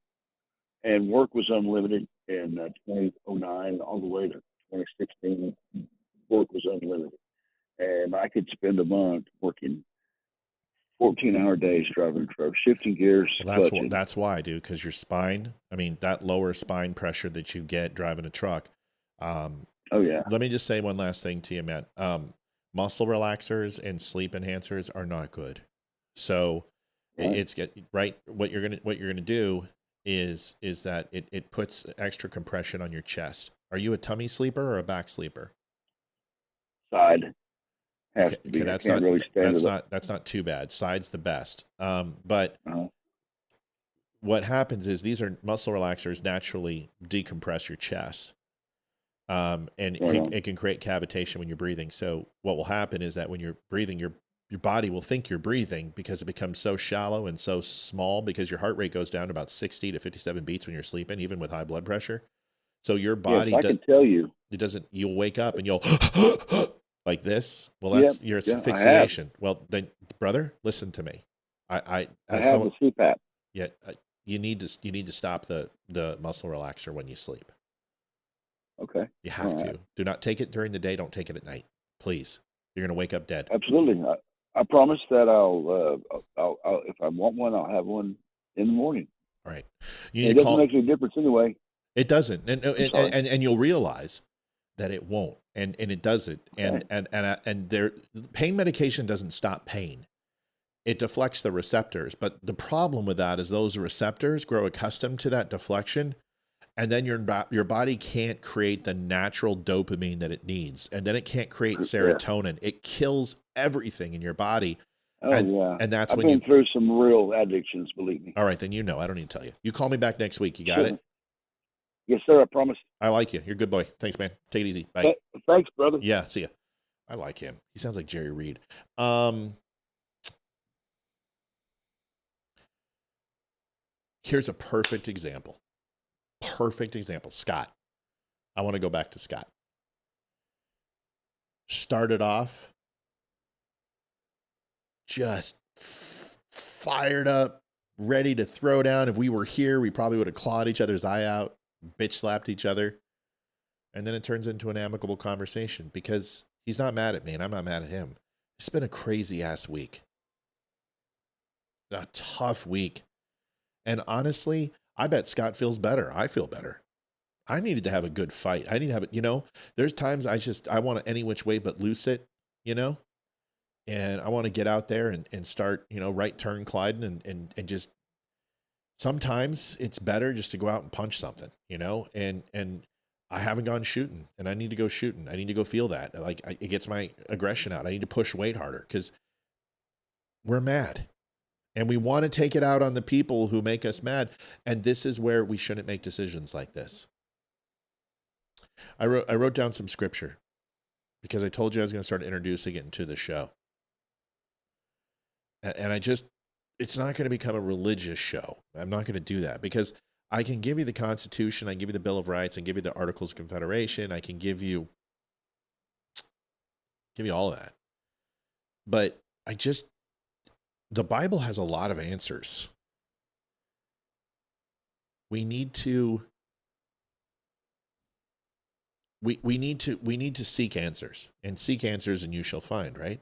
and work was unlimited in 2009 all the way to 2016. Work was unlimited, and I could spend a month working 14-hour days driving a truck, shifting gears. Well, that's why, dude, because your spine, that lower spine pressure that you get driving a truck. Let me just say one last thing to you, Matt. Muscle relaxers and sleep enhancers are not good. So what you're gonna do is that it puts extra compression on your chest. Are you a tummy sleeper or a back sleeper? Side. Okay, that's not too bad. Side's the best. But what happens is these are muscle relaxers naturally decompress your chest. And it can create cavitation when you're breathing. So what will happen is that when you're breathing, your body will think you're breathing because it becomes so shallow and so small because your heart rate goes down to about 60 to 57 beats when you're sleeping, even with high blood pressure. So your body, I can tell you, you'll wake up and you'll like this. Well, that's your asphyxiation. Well, then, brother, listen to me. I have the CPAP. Yeah, you need to stop the muscle relaxer when you sleep. Okay. You have to. Do not take it during the day. Don't take it at night, please. You're going to wake up dead. Absolutely. I promise that I'll if I want one, I'll have one in the morning. All right. It doesn't make any difference anyway. It doesn't, and you'll realize that it won't, and it doesn't, okay. and there, pain medication doesn't stop pain. It deflects the receptors, but the problem with that is those receptors grow accustomed to that deflection, and then your body can't create the natural dopamine that it needs, and then it can't create serotonin. It kills everything in your body. Oh, yeah. And that's I've when been through some real addictions, believe me. All right, then I don't need to tell you. You call me back next week. You got it? Yes, sir. I promise. I like you. You're a good boy. Thanks, man. Take it easy. Bye. Thanks, brother. Yeah, see ya. I like him. He sounds like Jerry Reed. Here's a perfect example. Scott. I want to go back to Scott. Started off just fired up, ready to throw down. If we were here, we probably would have clawed each other's eye out, bitch slapped each other. And then it turns into an amicable conversation because he's not mad at me and I'm not mad at him. It's been a crazy ass week. A tough week. And honestly, I bet Scott feels better. I feel better. I needed to have a good fight. I need to have it, there's times I want to any which way but loose it, and I want to get out there and start, right turn Clyden and just, sometimes it's better just to go out and punch something, and I haven't gone shooting and I need to go shooting. I need to go feel that. It gets my aggression out. I need to push weight harder because we're mad. And we want to take it out on the people who make us mad. And this is where we shouldn't make decisions like this. I wrote down some scripture because I told you I was going to start introducing it into the show. And it's not going to become a religious show. I'm not going to do that because I can give you the Constitution. I can give you the Bill of Rights. I can give you the Articles of Confederation. I can give you all of that. But the Bible has a lot of answers. We need to seek answers, and seek answers and you shall find, right?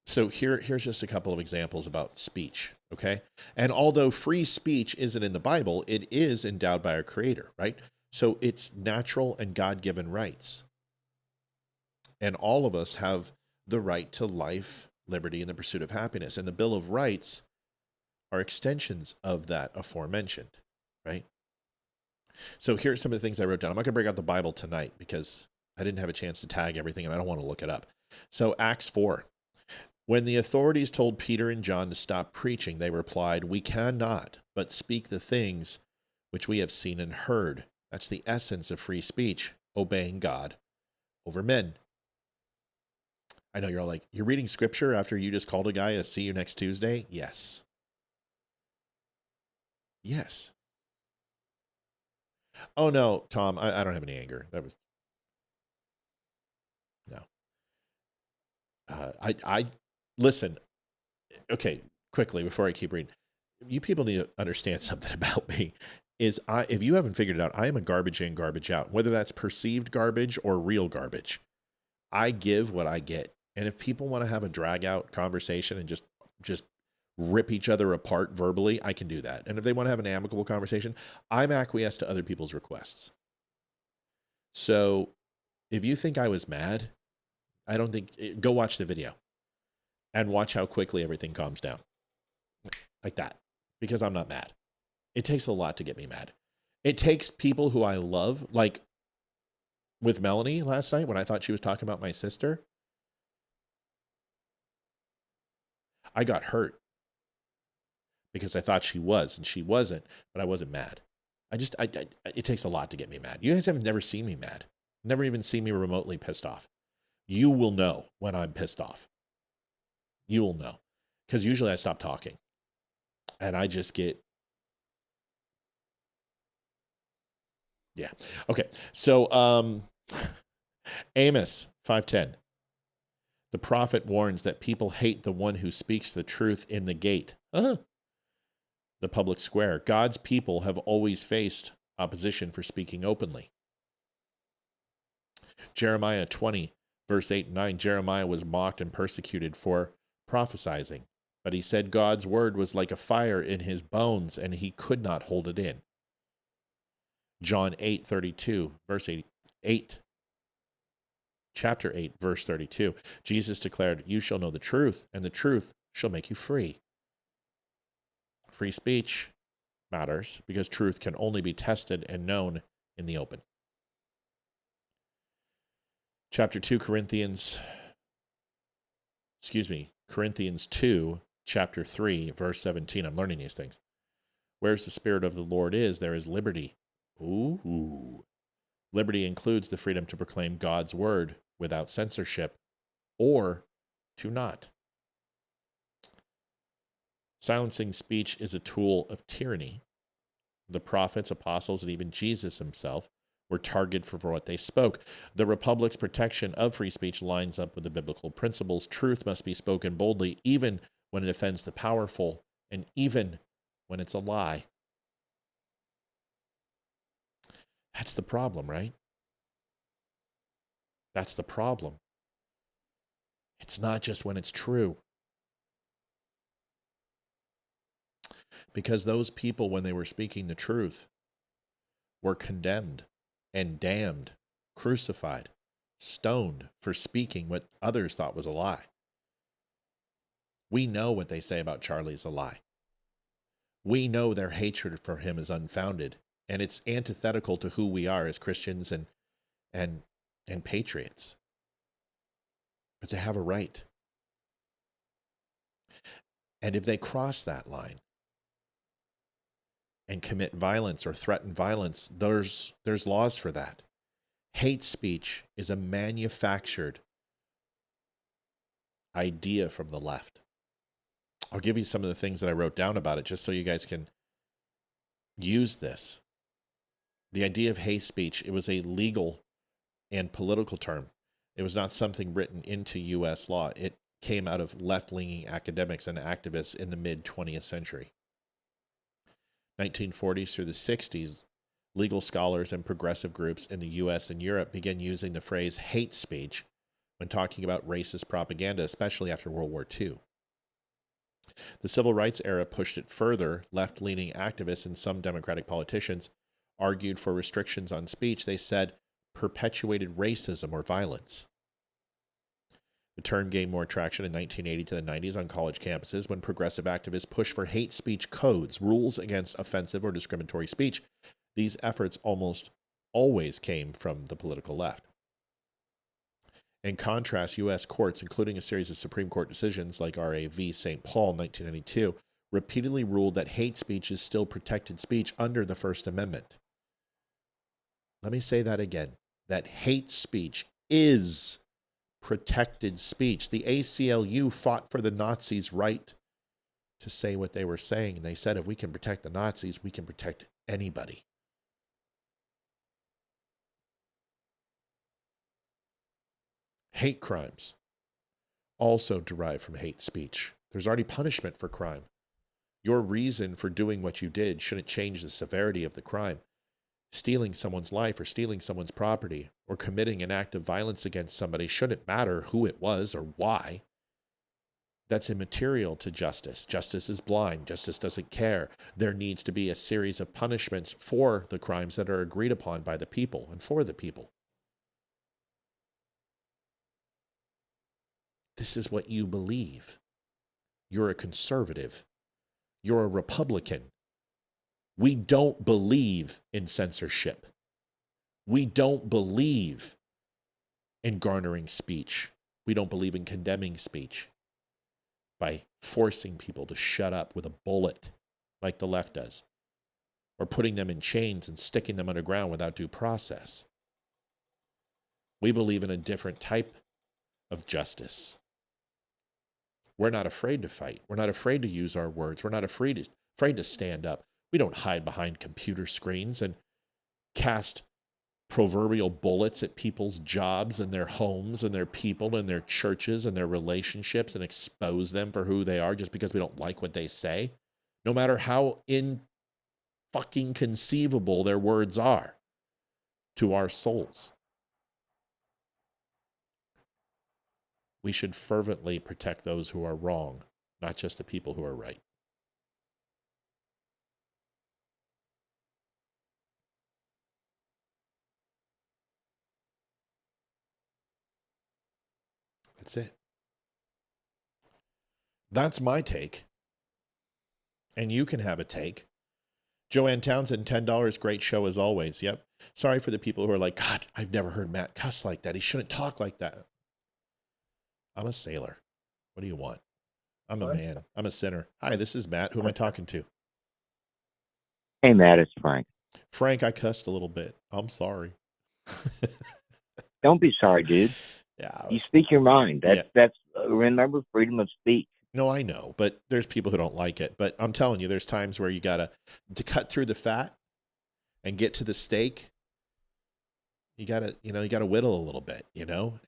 So here's just a couple of examples about speech, okay? And although free speech isn't in the Bible, it is endowed by our Creator, right? So it's natural and God-given rights. And all of us have the right to life, liberty, and the pursuit of happiness. And the Bill of Rights are extensions of that aforementioned, right? So here's some of the things I wrote down. I'm not going to break out the Bible tonight because I didn't have a chance to tag everything and I don't want to look it up. So Acts 4. When the authorities told Peter and John to stop preaching, they replied, "We cannot but speak the things which we have seen and heard." That's the essence of free speech, obeying God over men. I know you're all like, you're reading scripture after you just called a guy a see you next Tuesday? Yes. Yes. Oh, no, Tom, I don't have any anger. That was, no. I listen, okay, quickly before I keep reading. You people need to understand something about me. If you haven't figured it out, I am a garbage in, garbage out, whether that's perceived garbage or real garbage. I give what I get. And if people want to have a drag out conversation and just rip each other apart verbally, I can do that. And if they want to have an amicable conversation, I'm acquiesce to other people's requests. So if you think I was mad, go watch the video and watch how quickly everything calms down. Like that. Because I'm not mad. It takes a lot to get me mad. It takes people who I love, like with Melanie last night when I thought she was talking about my sister. I got hurt because I thought she was, and she wasn't, but I wasn't mad. It takes a lot to get me mad. You guys have never seen me mad. Never even seen me remotely pissed off. You will know when I'm pissed off. You will know. Because usually I stop talking. And I just get... Yeah. Okay. So, Amos 5:10. The prophet warns that people hate the one who speaks the truth in the gate. The public square. God's people have always faced opposition for speaking openly. Jeremiah 20, verse 8 and 9. Jeremiah was mocked and persecuted for prophesying, but he said God's word was like a fire in his bones, and he could not hold it in. John 8:32, verse 8. Chapter 8, verse 32. Jesus declared, "You shall know the truth, and the truth shall make you free." Free speech matters because truth can only be tested and known in the open. Chapter 2, Corinthians 2, chapter 3, verse 17. I'm learning these things. Where's the Spirit of the Lord is, there is liberty. Ooh. Liberty includes the freedom to proclaim God's word without censorship or to not. Silencing speech is a tool of tyranny. The prophets, apostles, and even Jesus himself were targeted for what they spoke. The Republic's protection of free speech lines up with the biblical principles. Truth must be spoken boldly, even when it offends the powerful, and even when it's a lie. That's the problem, right? That's the problem. It's not just when it's true. Because those people, when they were speaking the truth, were condemned and damned, crucified, stoned for speaking what others thought was a lie. We know what they say about Charlie's a lie. We know their hatred for him is unfounded, and it's antithetical to who we are as Christians and patriots. But they have a right. And if they cross that line and commit violence or threaten violence, there's laws for that. Hate speech is a manufactured idea from the left. I'll give you some of the things that I wrote down about it just so you guys can use this. The idea of hate speech, it was a legal and political term. It was not something written into U.S. law. It came out of left-leaning academics and activists in the mid-20th century. 1940s through the 60s, legal scholars and progressive groups in the U.S. and Europe began using the phrase hate speech when talking about racist propaganda, especially after World War II. The civil rights era pushed it further. Left-leaning activists and some Democratic politicians argued for restrictions on speech. They said perpetuated racism or violence. The term gained more traction in 1980 to the 90s on college campuses when progressive activists pushed for hate speech codes, rules against offensive or discriminatory speech. These efforts almost always came from the political left. In contrast, U.S. courts, including a series of Supreme Court decisions like R.A. v. St. Paul, 1992, repeatedly ruled that hate speech is still protected speech under the First Amendment. Let me say that again, that hate speech is protected speech. The ACLU fought for the Nazis' right to say what they were saying, and they said if we can protect the Nazis, we can protect anybody. Hate crimes also derive from hate speech. There's already punishment for crime. Your reason for doing what you did shouldn't change the severity of the crime. Stealing someone's life or stealing someone's property or committing an act of violence against somebody shouldn't matter who it was or why. That's immaterial to justice. Justice is blind. Justice doesn't care. There needs to be a series of punishments for the crimes that are agreed upon by the people and for the people. This is what you believe. You're a conservative. You're a Republican. We don't believe in censorship. We don't believe in garnering speech. We don't believe in condemning speech by forcing people to shut up with a bullet like the left does, or putting them in chains and sticking them underground without due process. We believe in a different type of justice. We're not afraid to fight. We're not afraid to use our words. We're not afraid to stand up. We don't hide behind computer screens and cast proverbial bullets at people's jobs and their homes and their people and their churches and their relationships and expose them for who they are just because we don't like what they say, no matter how fucking conceivable their words are to our souls. We should fervently protect those who are wrong, not just the people who are right. That's it. That's my take. And you can have a take. Joanne Townsend, $10. Great show as always. Yep. Sorry for the people who are like, God, I've never heard Matt cuss like that. He shouldn't talk like that. I'm a sailor. What do you want? I'm a man. I'm a sinner. Hi, this is Matt. Who am I talking to? Hey, Matt, it's Frank. Frank, I cussed a little bit. I'm sorry. Don't be sorry, dude. Yeah, you speak your mind. That's remember, freedom of speech. No, I know, but there's people who don't like it. But I'm telling you, there's times where you gotta to cut through the fat and get to the steak. You gotta whittle a little bit,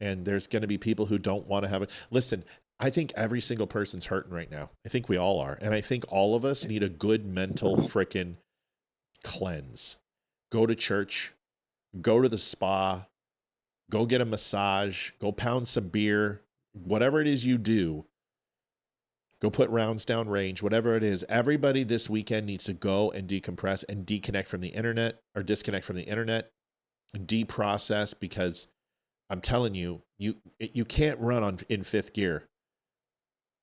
and there's gonna be people who don't want to have it. Listen, I think every single person's hurting right now. I think we all are. And I think all of us need a good mental frickin' cleanse. Go to church, go to the spa, go get a massage, go pound some beer, whatever it is you do. Go put rounds down range, whatever it is. Everybody this weekend needs to go and decompress and disconnect from the internet, and deprocess, because I'm telling you, you can't run in fifth gear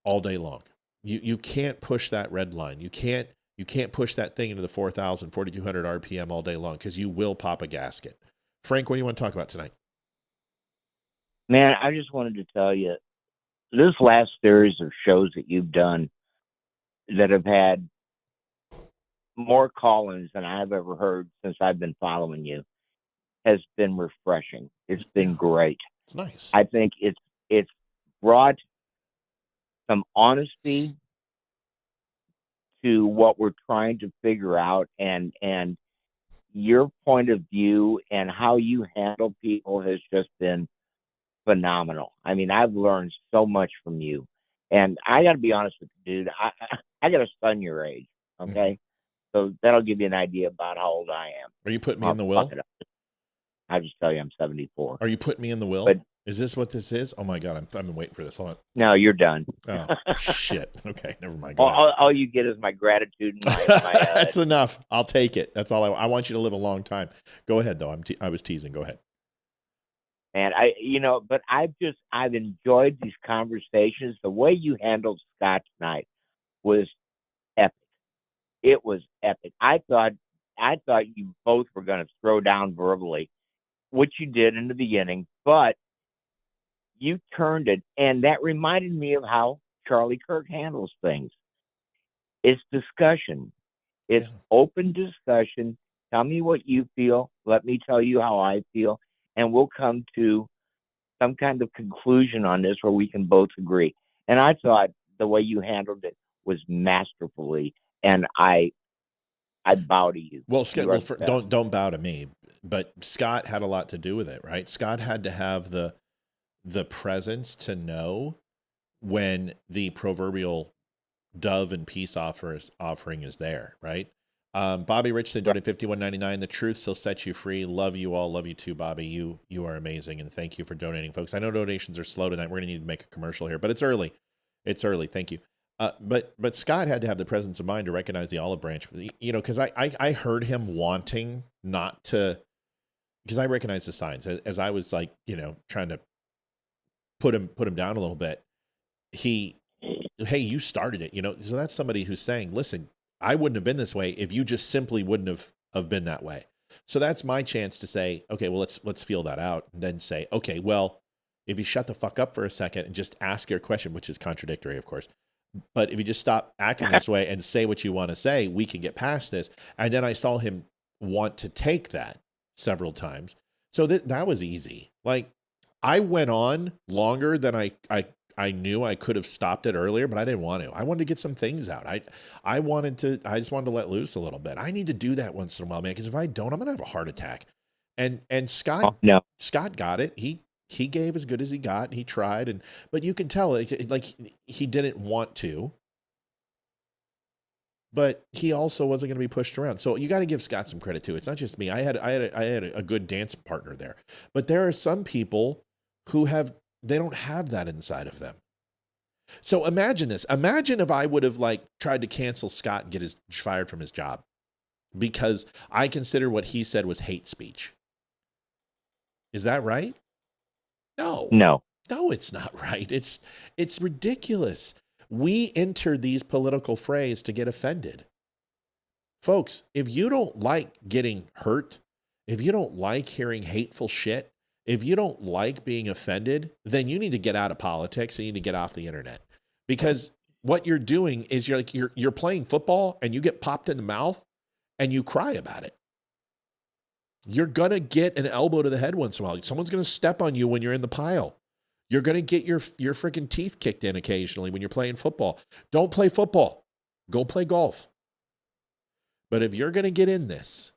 all day long. You can't push that red line. You can't push that thing into the 4,000, 4,200 RPM all day long, because you will pop a gasket. Frank, what do you want to talk about tonight? Man, I just wanted to tell you, this last series of shows that you've done that have had more call-ins than I've ever heard since I've been following you has been refreshing. It's been great. It's nice. I think it's brought some honesty to what we're trying to figure out, and your point of view and how you handle people has just been phenomenal. I mean, I've learned so much from you, and I got to be honest with you, dude. I got a son your age, okay? So that'll give you an idea about how old I am. Are you putting me in the will? I just tell you, I'm 74. Are you putting me in the will? But, is this what this is? Oh my God, I've been waiting for this. Hold on. No, you're done. Oh shit. Okay, never mind. All you get is my gratitude. And That's enough. I'll take it. That's all I want you to live a long time. Go ahead, though. I was teasing. Go ahead. And but I've enjoyed these conversations. The way you handled Scott tonight was epic. It was epic. I thought you both were going to throw down verbally, which you did in the beginning, but you turned it, and that reminded me of how Charlie Kirk handles things. It's discussion. It's open discussion. Tell me what you feel. Let me tell you how I feel. And we'll come to some kind of conclusion on this where we can both agree. And I thought the way you handled it was masterfully, and I bow to you. Well, don't bow to me, but Scott had a lot to do with it, right? Scott had to have the presence to know when the proverbial dove and peace offering is there, right? Bobby Richardson donated $51.99. The truth still sets you free. Love you all. Love you too, Bobby. You are amazing, and thank you for donating, folks. I know donations are slow tonight. We're going to need to make a commercial here, but it's early. It's early. Thank you. But Scott had to have the presence of mind to recognize the olive branch, because I heard him wanting not to, because I recognized the signs as I was like, trying to put him down a little bit. Hey, you started it, so that's somebody who's saying, listen, I wouldn't have been this way if you just simply wouldn't have been that way. So that's my chance to say, okay, well, let's feel that out, and then say, okay, well, if you shut the fuck up for a second and just ask your question, which is contradictory, of course, but if you just stop acting this way and say what you want to say, we can get past this. And then I saw him want to take that several times. So that was easy. Like, I went on longer than I knew I could have stopped it earlier, but I didn't want to. I wanted to get some things out. I just wanted to let loose a little bit. I need to do that once in a while, man, because if I don't, I'm going to have a heart attack. And Scott no. Scott got it. He gave as good as he got. He tried, but you can tell like he didn't want to. But he also wasn't going to be pushed around. So you got to give Scott some credit too. It's not just me. I had a good dance partner there. But there are some people who they don't have that inside of them. So imagine this. Imagine if I would have like tried to cancel Scott and get fired from his job because I consider what he said was hate speech. Is that right? No. No. No, it's not right. It's ridiculous. We enter these political frays to get offended. Folks, if you don't like getting hurt, if you don't like hearing hateful shit, if you don't like being offended, then you need to get out of politics and you need to get off the internet. Because what you're doing is you're playing football and you get popped in the mouth and you cry about it. You're going to get an elbow to the head once in a while. Someone's going to step on you when you're in the pile. You're going to get your freaking teeth kicked in occasionally when you're playing football. Don't play football. Go play golf. But if you're going to get in this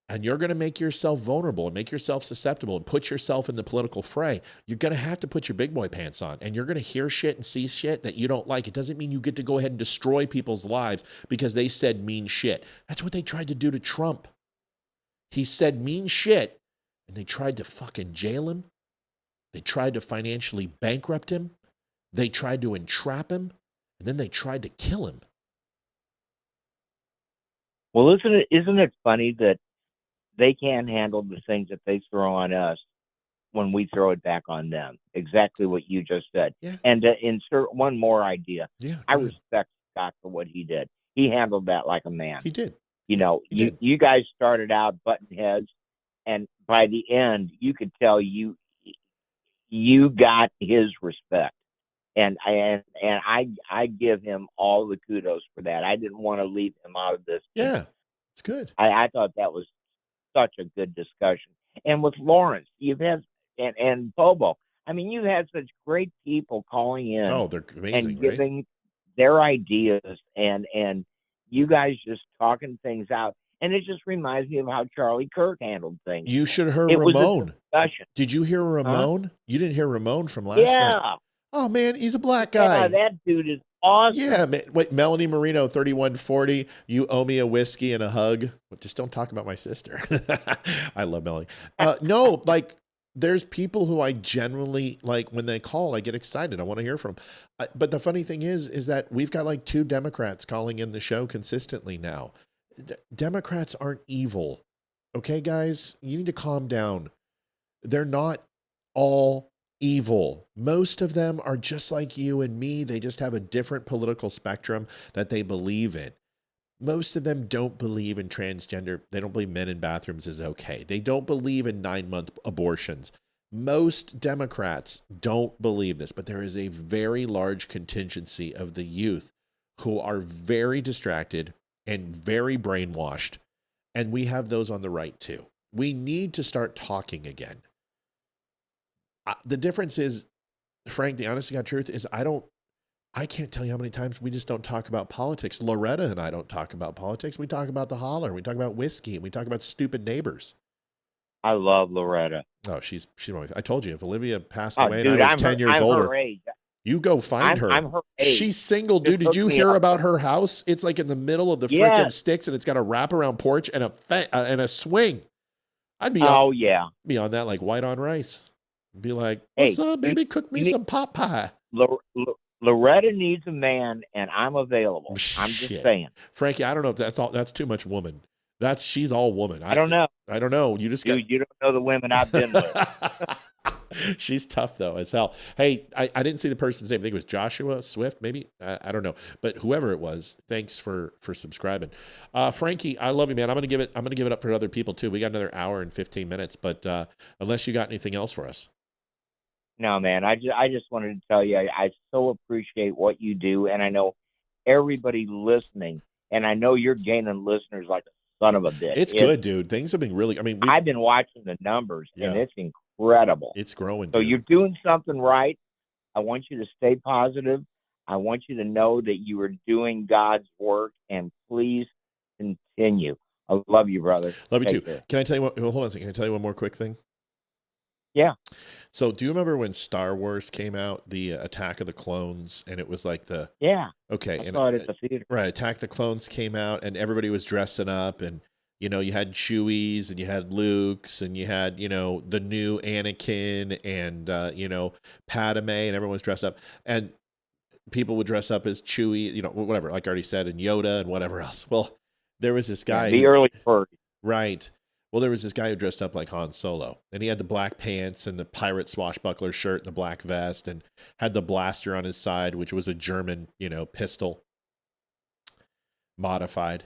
and you're going to make yourself vulnerable and make yourself susceptible and put yourself in the political fray, you're going to have to put your big boy pants on and you're going to hear shit and see shit that you don't like. It doesn't mean you get to go ahead and destroy people's lives because they said mean shit. That's what they tried to do to Trump. He said mean shit and they tried to fucking jail him. They tried to financially bankrupt him. They tried to entrap him. And then they tried to kill him. Well, isn't it funny that they can't handle the things that they throw on us when we throw it back on them? Exactly what you just said. Yeah. And to insert one more idea, yeah, I respect Scott for what he did. He handled that like a man. He did. You know, you guys started out button heads, and by the end, you could tell you got his respect. And I give him all the kudos for that. I didn't want to leave him out of this. Yeah, it's good. I thought that was such a good discussion. And with Lawrence, you've had and Bobo. I mean, you've had such great people calling in. Oh, they're amazing, and giving their ideas and you guys just talking things out. And it just reminds me of how Charlie Kirk handled things. You should have heard Ramon. Did you hear Ramon? Huh? You didn't hear Ramon from last night. Oh, man, he's a black guy. Yeah, that dude is awesome. Yeah, man. Wait, Melanie Marino, 3140. You owe me a whiskey and a hug. But just don't talk about my sister. I love Melanie. No, like, there's people who I genuinely, like, when they call, I get excited. I want to hear from them. But the funny thing is that we've got, like, 2 Democrats calling in the show consistently now. Democrats aren't evil. Okay, guys? You need to calm down. They're not all evil. Most of them are just like you and me. They just have a different political spectrum that they believe in. Most of them don't believe in transgender. They don't believe men in bathrooms is okay. They don't believe in 9-month abortions. Most Democrats don't believe this, but there is a very large contingency of the youth who are very distracted and very brainwashed. And we have those on the right too. We need to start talking again. The difference is, Frank, the honest to God truth is I can't tell you how many times we just don't talk about politics. Loretta and I don't talk about politics. We talk about the holler. We talk about whiskey. And we talk about stupid neighbors. I love Loretta. Oh, she's I told you, if Olivia passed away dude, and I was 10 years older, her age. You go find her. I'm her age. She's single, dude. Did you hear about her house? It's like in the middle of the freaking sticks, and it's got a wraparound porch and a swing. I'd be be on that like white on rice. Be like, what's up, baby? Cook me some pot pie. Loretta needs a man, and I'm available. I'm just saying. Frankie, I don't know if that's all. That's too much woman. She's all woman. I don't know. I don't know. You just you don't know the women I've been with. She's tough though as hell. Hey, I didn't see the person's name. I think it was Joshua Swift, maybe. I don't know, but whoever it was, thanks for subscribing. Frankie, I love you, man. I'm gonna give it up for other people too. We got another hour and 15 minutes, but unless you got anything else for us. No, man. I just wanted to tell you, I so appreciate what you do, and I know everybody listening, and I know you're gaining listeners like a son of a bitch. It's good, dude. Things have been really. I mean, I've been watching the numbers, and it's incredible. It's growing. So dude. You're doing something right. I want you to stay positive. I want you to know that you are doing God's work, and please continue. I love you, brother. Love you Take too. care. Can I tell you what? Hold on a second. Can I tell you one more quick thing? Yeah. So, do you remember when Star Wars came out, the Attack of the Clones, and it was like the okay, I and saw it at the theater. right, Attack the Clones came out, and everybody was dressing up, and you had Chewies, and you had Luke's, and you had the new Anakin, and Padme, and everyone was dressed up, and people would dress up as Chewie, whatever, like I already said, and Yoda, and whatever else. Well, there was this guy, the early 40s. right. Well, there was this guy who dressed up like Han Solo, and he had the black pants and the pirate swashbuckler shirt and the black vest, and had the blaster on his side, which was a German, pistol modified.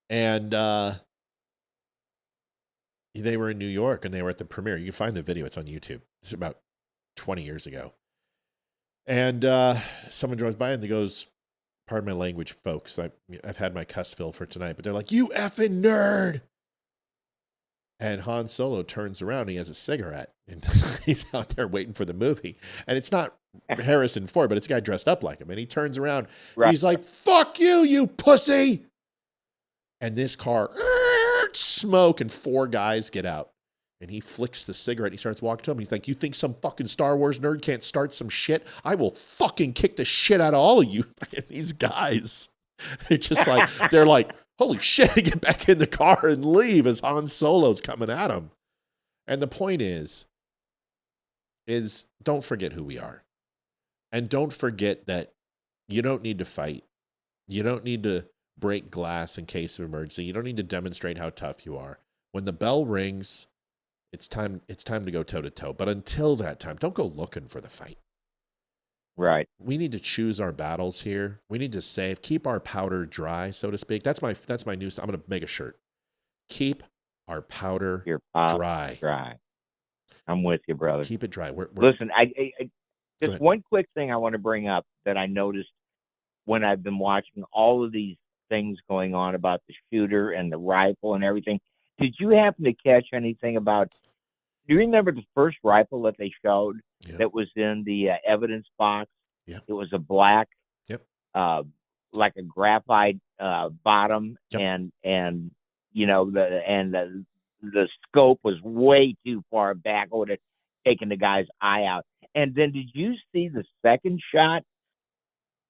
And they were in New York, and they were at the premiere. You can find the video; it's on YouTube. It's about 20 years ago. And someone drives by and they goes, "Pardon my language, folks. I've had my cuss fill for tonight," but they're like, "You effing nerd!" And Han Solo turns around and he has a cigarette, and he's out there waiting for the movie. And it's not Harrison Ford, but it's a guy dressed up like him. And he turns around, and he's like, "Fuck you, you pussy!" And this car, smoke, and 4 guys get out. And he flicks the cigarette. He starts walking to him. He's like, "You think some fucking Star Wars nerd can't start some shit? I will fucking kick the shit out of all of you." And these guys, they're like, "Holy shit," get back in the car and leave as Han Solo's coming at him. And the point is don't forget who we are. And don't forget that you don't need to fight. You don't need to break glass in case of emergency. You don't need to demonstrate how tough you are. When the bell rings, it's time to go toe to toe. But until that time, don't go looking for the fight. Right. We need to choose our battles here. We need to save, keep our powder dry, so to speak. That's my new. I'm going to make a shirt. Keep our powder dry. Dry. I'm with you, brother. Keep it dry. Listen, I just one quick thing I want to bring up that I noticed when I've been watching all of these things going on about the shooter and the rifle and everything. Did you happen to catch anything about? Do you remember the first rifle that they showed that was in the evidence box? Yeah. It was a black, like a graphite bottom, and the scope was way too far back. I would have taken the guy's eye out. And then did you see the second shot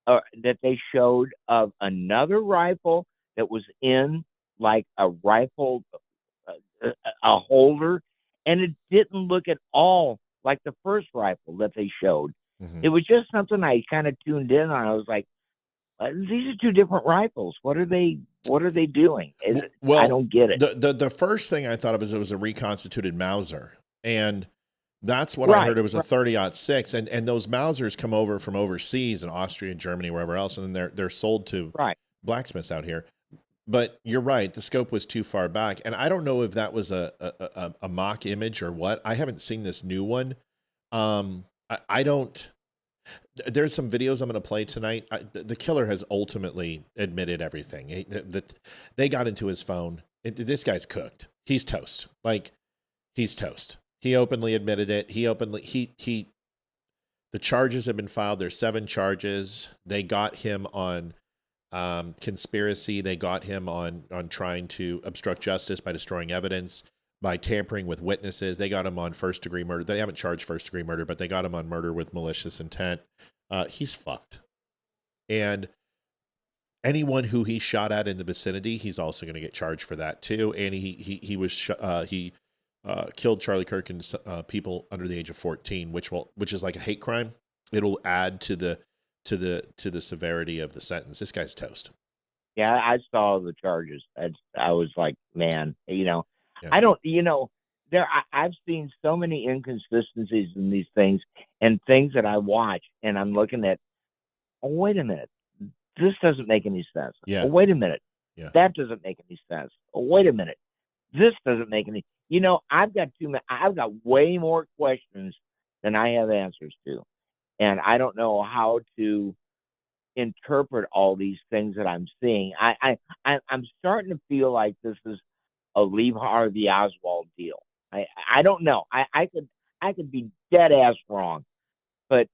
that they showed of another rifle that was in like a rifle, a holder? And it didn't look at all like the first rifle that they showed. Mm-hmm. It was just something I kind of tuned in on. I was like, these are 2 different rifles. What are they doing? Well, I don't get it. The first thing I thought of is it was a reconstituted Mauser. And that's what I heard. It was a 30-06. And those Mausers come over from overseas in Austria, Germany, wherever else. And then they're sold to blacksmiths out here. But you're right. The scope was too far back. And I don't know if that was a mock image or what. I haven't seen this new one. I don't. There's some videos I'm going to play tonight. The killer has ultimately admitted everything. They got into his phone. This guy's cooked. He's toast. He's toast. He openly admitted it. The charges have been filed. There's 7 charges. They got him on conspiracy. They got him on trying to obstruct justice by destroying evidence, by tampering with witnesses. They got him on first-degree murder. They haven't charged first-degree murder, but they got him on murder with malicious intent. He's fucked. And anyone who he shot at in the vicinity, he's also going to get charged for that too. And he killed Charlie Kirk and people under the age of 14, which is like a hate crime. It'll add to the severity of the sentence. This guy's toast. Yeah, I saw the charges. I was like, man, I don't, I've seen so many inconsistencies in these things and things that I watch, and I'm looking at, oh, wait a minute, this doesn't make any sense. Yeah. Oh, wait a minute, that doesn't make any sense. Oh, wait a minute, this doesn't make any. I've got way more questions than I have answers to, and I don't know how to interpret all these things that I'm seeing. I'm starting to feel like this is a Lee Harvey Oswald deal. I don't know. I could be dead ass wrong, but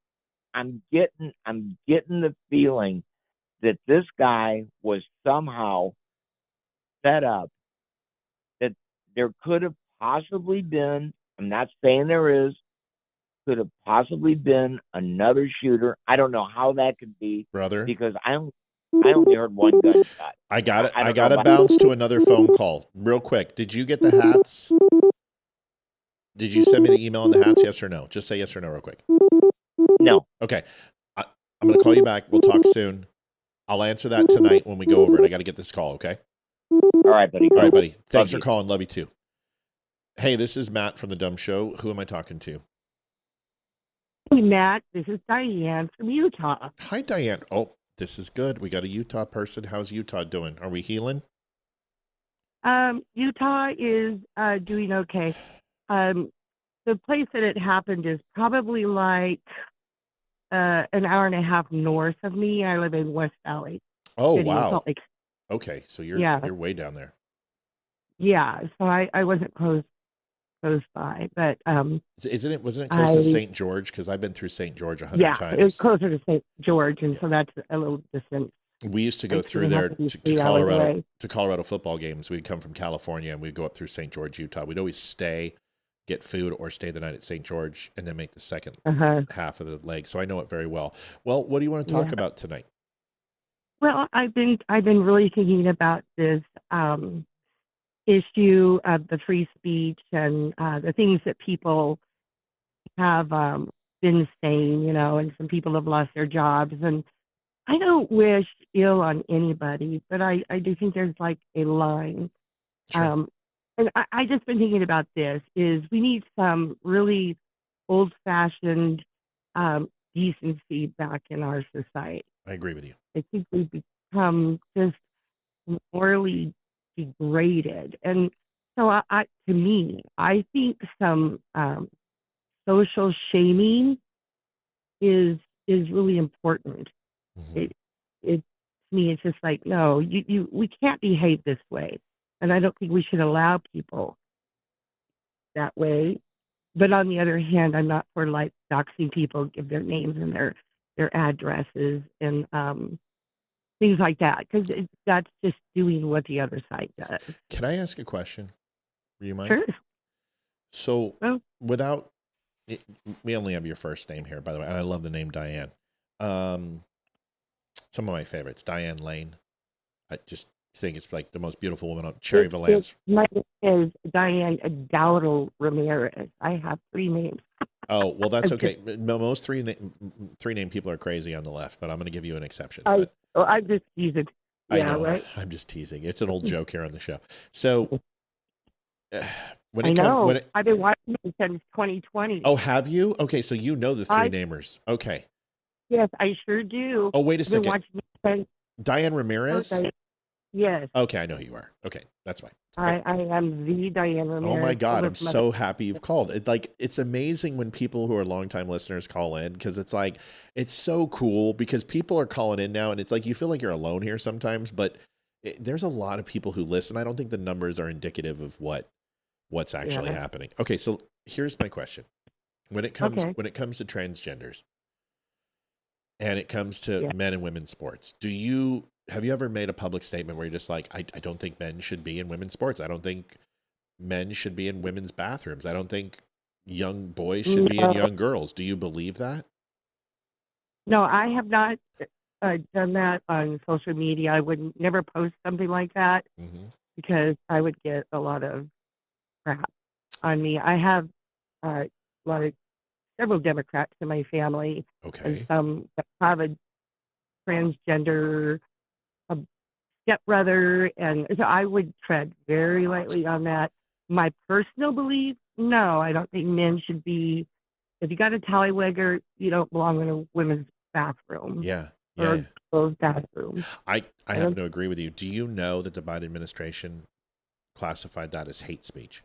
I'm getting the feeling that this guy was somehow set up there could have possibly been, I'm not saying there is, could have possibly been another shooter. I don't know how that could be, brother. because I only heard one gunshot. I got it. I don't got know to about- bounce to another phone call real quick. Did you get the hats? Did you send me the email on the hats? Yes or no? Just say yes or no real quick. No. Okay. I'm going to call you back. We'll talk soon. I'll answer that tonight when we go over it. I got to get this call, okay? All right, buddy. All right, buddy. Thanks Love for calling. Love you too. Hey, this is Matt from The Dumb Show. Who am I talking to? Hey, Matt. This is Diane from Utah. Hi, Diane. Oh, this is good. We got a Utah person. How's Utah doing? Are we healing? Utah is doing okay. The place that it happened is probably like an hour and a half north of me. I live in West Valley. Oh, City, wow. Salt Lake. Okay, so you're way down there. Yeah, so I wasn't close by, but Wasn't it close to St. George? Because I've been through St. George 100 times. Yeah, it was closer to St. George, and so that's a little distance. We used to go through there to Colorado football games. We'd come from California and we'd go up through St. George, Utah. We'd always stay, get food, or stay the night at St. George, and then make the second half of the leg. So I know it very well. Well, what do you want to talk about tonight? Well, I've been really thinking about this issue of the free speech and the things that people have been saying, and some people have lost their jobs. And I don't wish ill on anybody, but I do think there's like a line. Sure. And I just been thinking about this, is we need some really old-fashioned decency back in our society. I agree with you. I think we've become just morally degraded. And so to me, I think some social shaming is really important. Mm-hmm. To me, it's just like, no, we can't behave this way. And I don't think we should allow people that way. But on the other hand, I'm not for like doxing people, give their names and their addresses and things like that, because that's just doing what the other side does. Can I ask a question? Do you mind? Sure. So we only have your first name here, by the way, and I love the name Diane. Some of my favorites, Diane Lane. I just think it's like the most beautiful woman on Cherryville Lands. My name is Diane Dowdle Ramirez. I have 3 names. Oh, well, that's okay. Most three name people are crazy on the left, but I'm going to give you an exception. I'm just teasing. Yeah, I know. right? I'm just teasing. It's an old joke here on the show. So I've been watching it since 2020. Oh, have you? Okay, so you know the 3 namers. Okay. Yes, I sure do. Oh, wait a second. Since, Diane Ramirez? Yes. Okay, I know who you are. Okay, that's fine. I am the Diane Ramirez. Oh my God, I'm so happy you've called. It's amazing when people who are longtime listeners call in, because it's like, it's so cool because people are calling in now and it's like, you feel like you're alone here sometimes, but there's a lot of people who listen. I don't think the numbers are indicative of what's actually happening. Okay, so here's my question. When it comes to transgenders and it comes to men and women's sports, have you ever made a public statement where you're just like, I don't think men should be in women's sports. I don't think men should be in women's bathrooms. I don't think young boys should be in young girls. Do you believe that? No, I have not done that on social media. I would never post something like that because I would get a lot of crap on me. I have several Democrats in my family. Okay. And some that have a transgender stepbrother, and so I would tread very lightly on that. My personal belief, no, I don't think men should be. If you got a tallywagger, you don't belong in a women's bathroom. Yeah. Or a closed bathroom. I happen to agree with you. Do you know that the Biden administration classified that as hate speech?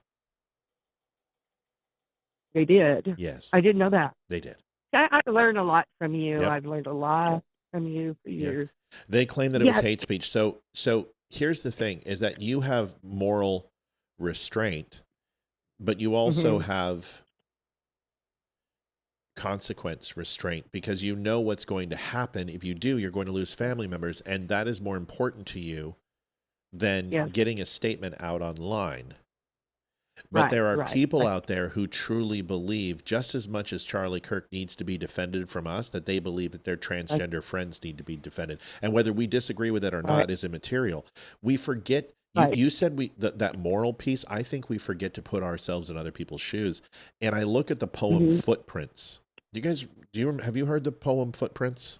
They did. Yes. I didn't know that. They did. I learned a lot from you. Yep. I've learned a lot from you for years. They claim that it was hate speech. So here's the thing, is that you have moral restraint, but you also have consequence restraint, because you know what's going to happen. If you do, you're going to lose family members, and that is more important to you than getting a statement out online. But there are right. people out there who truly believe, just as much as Charlie Kirk needs to be defended from us, that they believe that their transgender friends need to be defended. And whether we disagree with it or not is immaterial. We forget, you said that moral piece, I think we forget to put ourselves in other people's shoes. And I look at the poem Footprints. Have you heard the poem Footprints?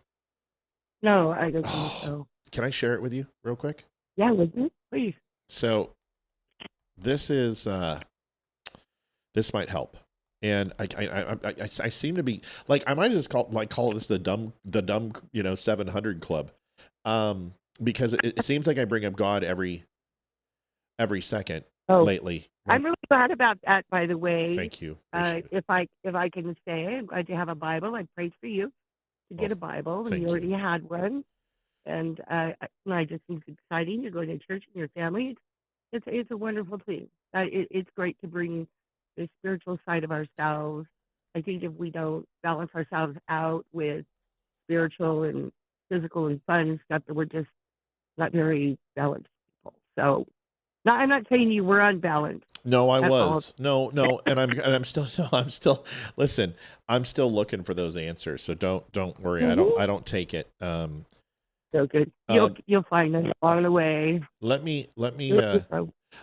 No, I don't think so. Can I share it with you real quick? Yeah, would you? Please. So this is, this might help. And I seem to be like, I might just call this the dumb 700 club. Because it seems like I bring up God every second lately. I'm really glad about that, by the way. Thank you. If I can say, I'm glad you have a Bible. I prayed for you to get a Bible, and you already had one. And I just think it's exciting. You're going to church and your family. It's a wonderful thing. It's great to bring the spiritual side of ourselves. I think if we don't balance ourselves out with spiritual and physical and fun stuff, that we're just not very balanced people. So, I'm not saying you were unbalanced. No, I was. No, and I'm still listen, I'm still looking for those answers. So don't worry. I don't take it. So good. You'll find them along the way. Let me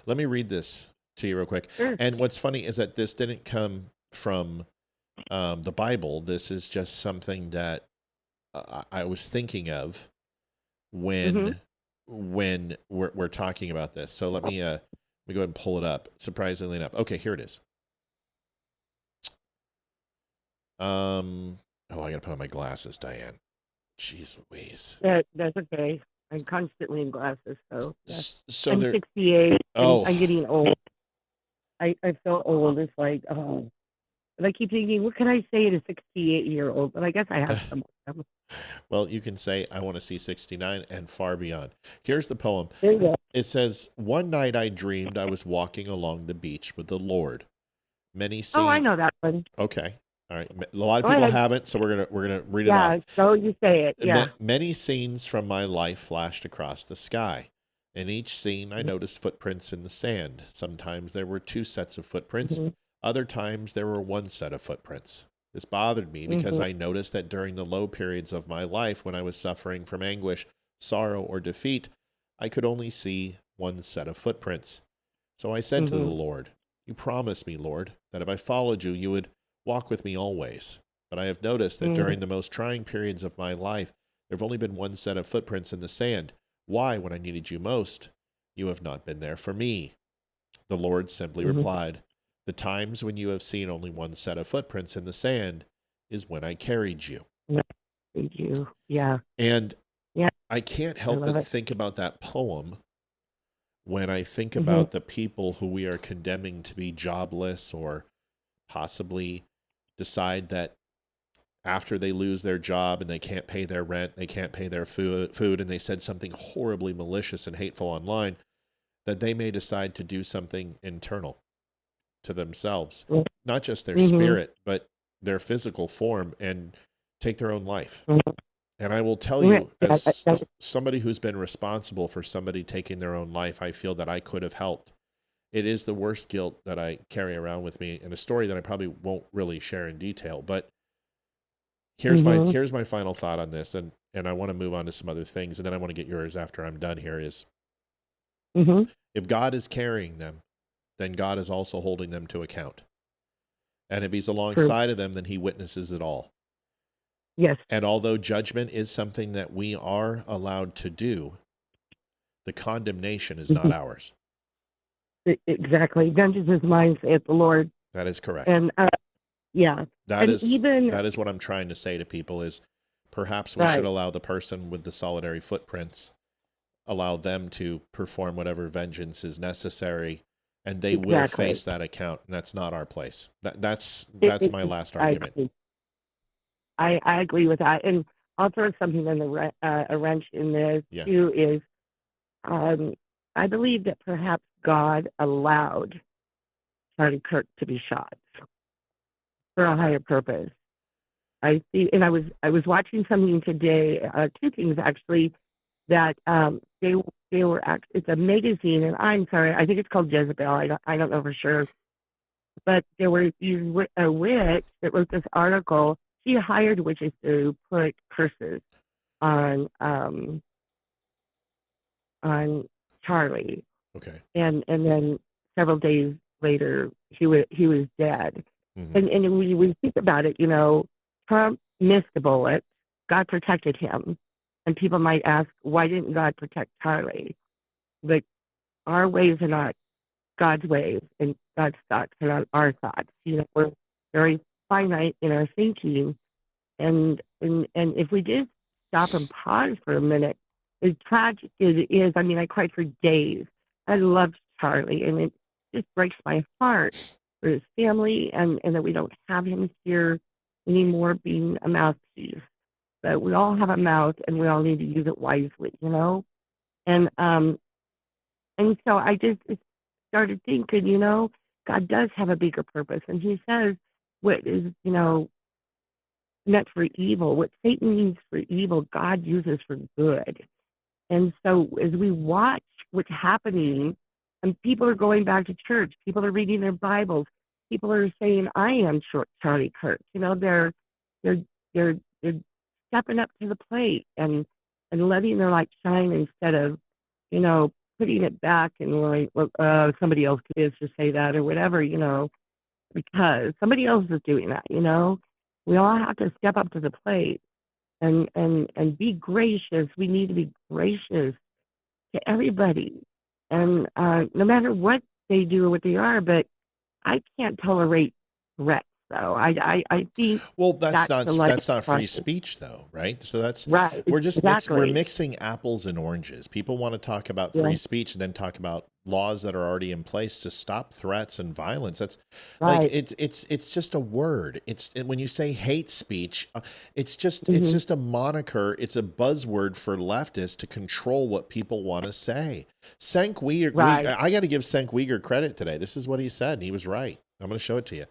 read this to you real quick. Sure. And what's funny is that this didn't come from the Bible. This is just something that I was thinking of when we're talking about this. So let me go ahead and pull it up. Surprisingly enough. Okay, here it is. I gotta put on my glasses, Diane. Jeez Louise. That's okay. I'm constantly in glasses, so so I'm 68. I'm getting old. I feel old. It's like, and I keep thinking, what can I say to 68-year-old? But I guess I have some. Well, you can say, I want to see 69 and far beyond. Here's the poem. There you go. It says, one night I dreamed I was walking along the beach with the Lord. Many scenes. Oh, I know that one. Okay. All right. A lot of people haven't, so we're gonna read it off. Yeah, so you say it. Yeah. Many scenes from my life flashed across the sky. In each scene, I noticed footprints in the sand. Sometimes there were 2 sets of footprints. Other times there were 1 set of footprints. This bothered me because I noticed that during the low periods of my life, when I was suffering from anguish, sorrow, or defeat, I could only see 1 set of footprints. So I said to the Lord, you promised me, Lord, that if I followed you, you would walk with me always. But I have noticed that during the most trying periods of my life, there have only been 1 set of footprints in the sand. Why, when I needed you most, you have not been there for me? The Lord simply replied, the times when you have seen only 1 set of footprints in the sand is when I carried you. Thank you. Yeah. And I can't help but think about that poem when I think about the people who we are condemning to be jobless or possibly decide that after they lose their job and they can't pay their rent, they can't pay their food, and they said something horribly malicious and hateful online, that they may decide to do something internal to themselves, not just their spirit, but their physical form, and take their own life. And I will tell you, as somebody who's been responsible for somebody taking their own life, I feel that I could have helped. It is the worst guilt that I carry around with me, and a story that I probably won't really share in detail. But here's my final thought on this, and I want to move on to some other things, and then I want to get yours after I'm done here. Is if God is carrying them, then God is also holding them to account. And if he's alongside of them, then he witnesses it all. Yes. And although judgment is something that we are allowed to do, the condemnation is not ours. Exactly. Vengeance is mine, saith the Lord. That is correct. And that is what I'm trying to say to people is perhaps we should allow the person with the solitary footprints, allow them to perform whatever vengeance is necessary, and they will face that account, and that's not our place. That's my last argument. I agree with that. And I'll throw something in a wrench in this too is I believe that perhaps God allowed Charlie Kirk to be shot for a higher purpose. I see, and I was watching something today, 2 things actually, that it's a magazine, and I'm sorry, I think it's called Jezebel. I don't know for sure, but there were a witch that wrote this article. She hired witches to put curses on Charlie. Okay. And then several days later, he was dead. And when we think about it, Trump missed the bullet. God protected him. And people might ask, why didn't God protect Charlie? But our ways are not God's ways, and God's thoughts are not our thoughts. We're very finite in our thinking. And if we did stop and pause for a minute, as tragic as it is, I mean, I cried for days. I loved Charlie, and it just breaks my heart for his family and that we don't have him here anymore being a mouthpiece. But we all have a mouth, and we all need to use it wisely, And so I just started thinking, God does have a bigger purpose, and He says what is, meant for evil, what Satan means for evil, God uses for good. And so as we watch what's happening, and people are going back to church, people are reading their Bibles, people are saying, "I am Charlie Kirk." They're stepping up to the plate and letting their light shine instead of, putting it back and going, well, somebody else is to say that or whatever, because somebody else is doing that. We all have to step up to the plate and be gracious. We need to be gracious to everybody, and no matter what they do or what they are. But I can't tolerate threats, though. I think that's not free speech, though, right? So that's right. We're just Exactly. we're mixing apples and oranges. People want to talk about free speech and then talk about laws that are already in place to stop threats and violence. That's right. like it's just a word. When you say hate speech, it's just a moniker. It's a buzzword for leftists to control what people want to say. Cenk Uygur, I got to give Cenk Uygur credit today. This is what he said, and he was right. I'm going to show it to you.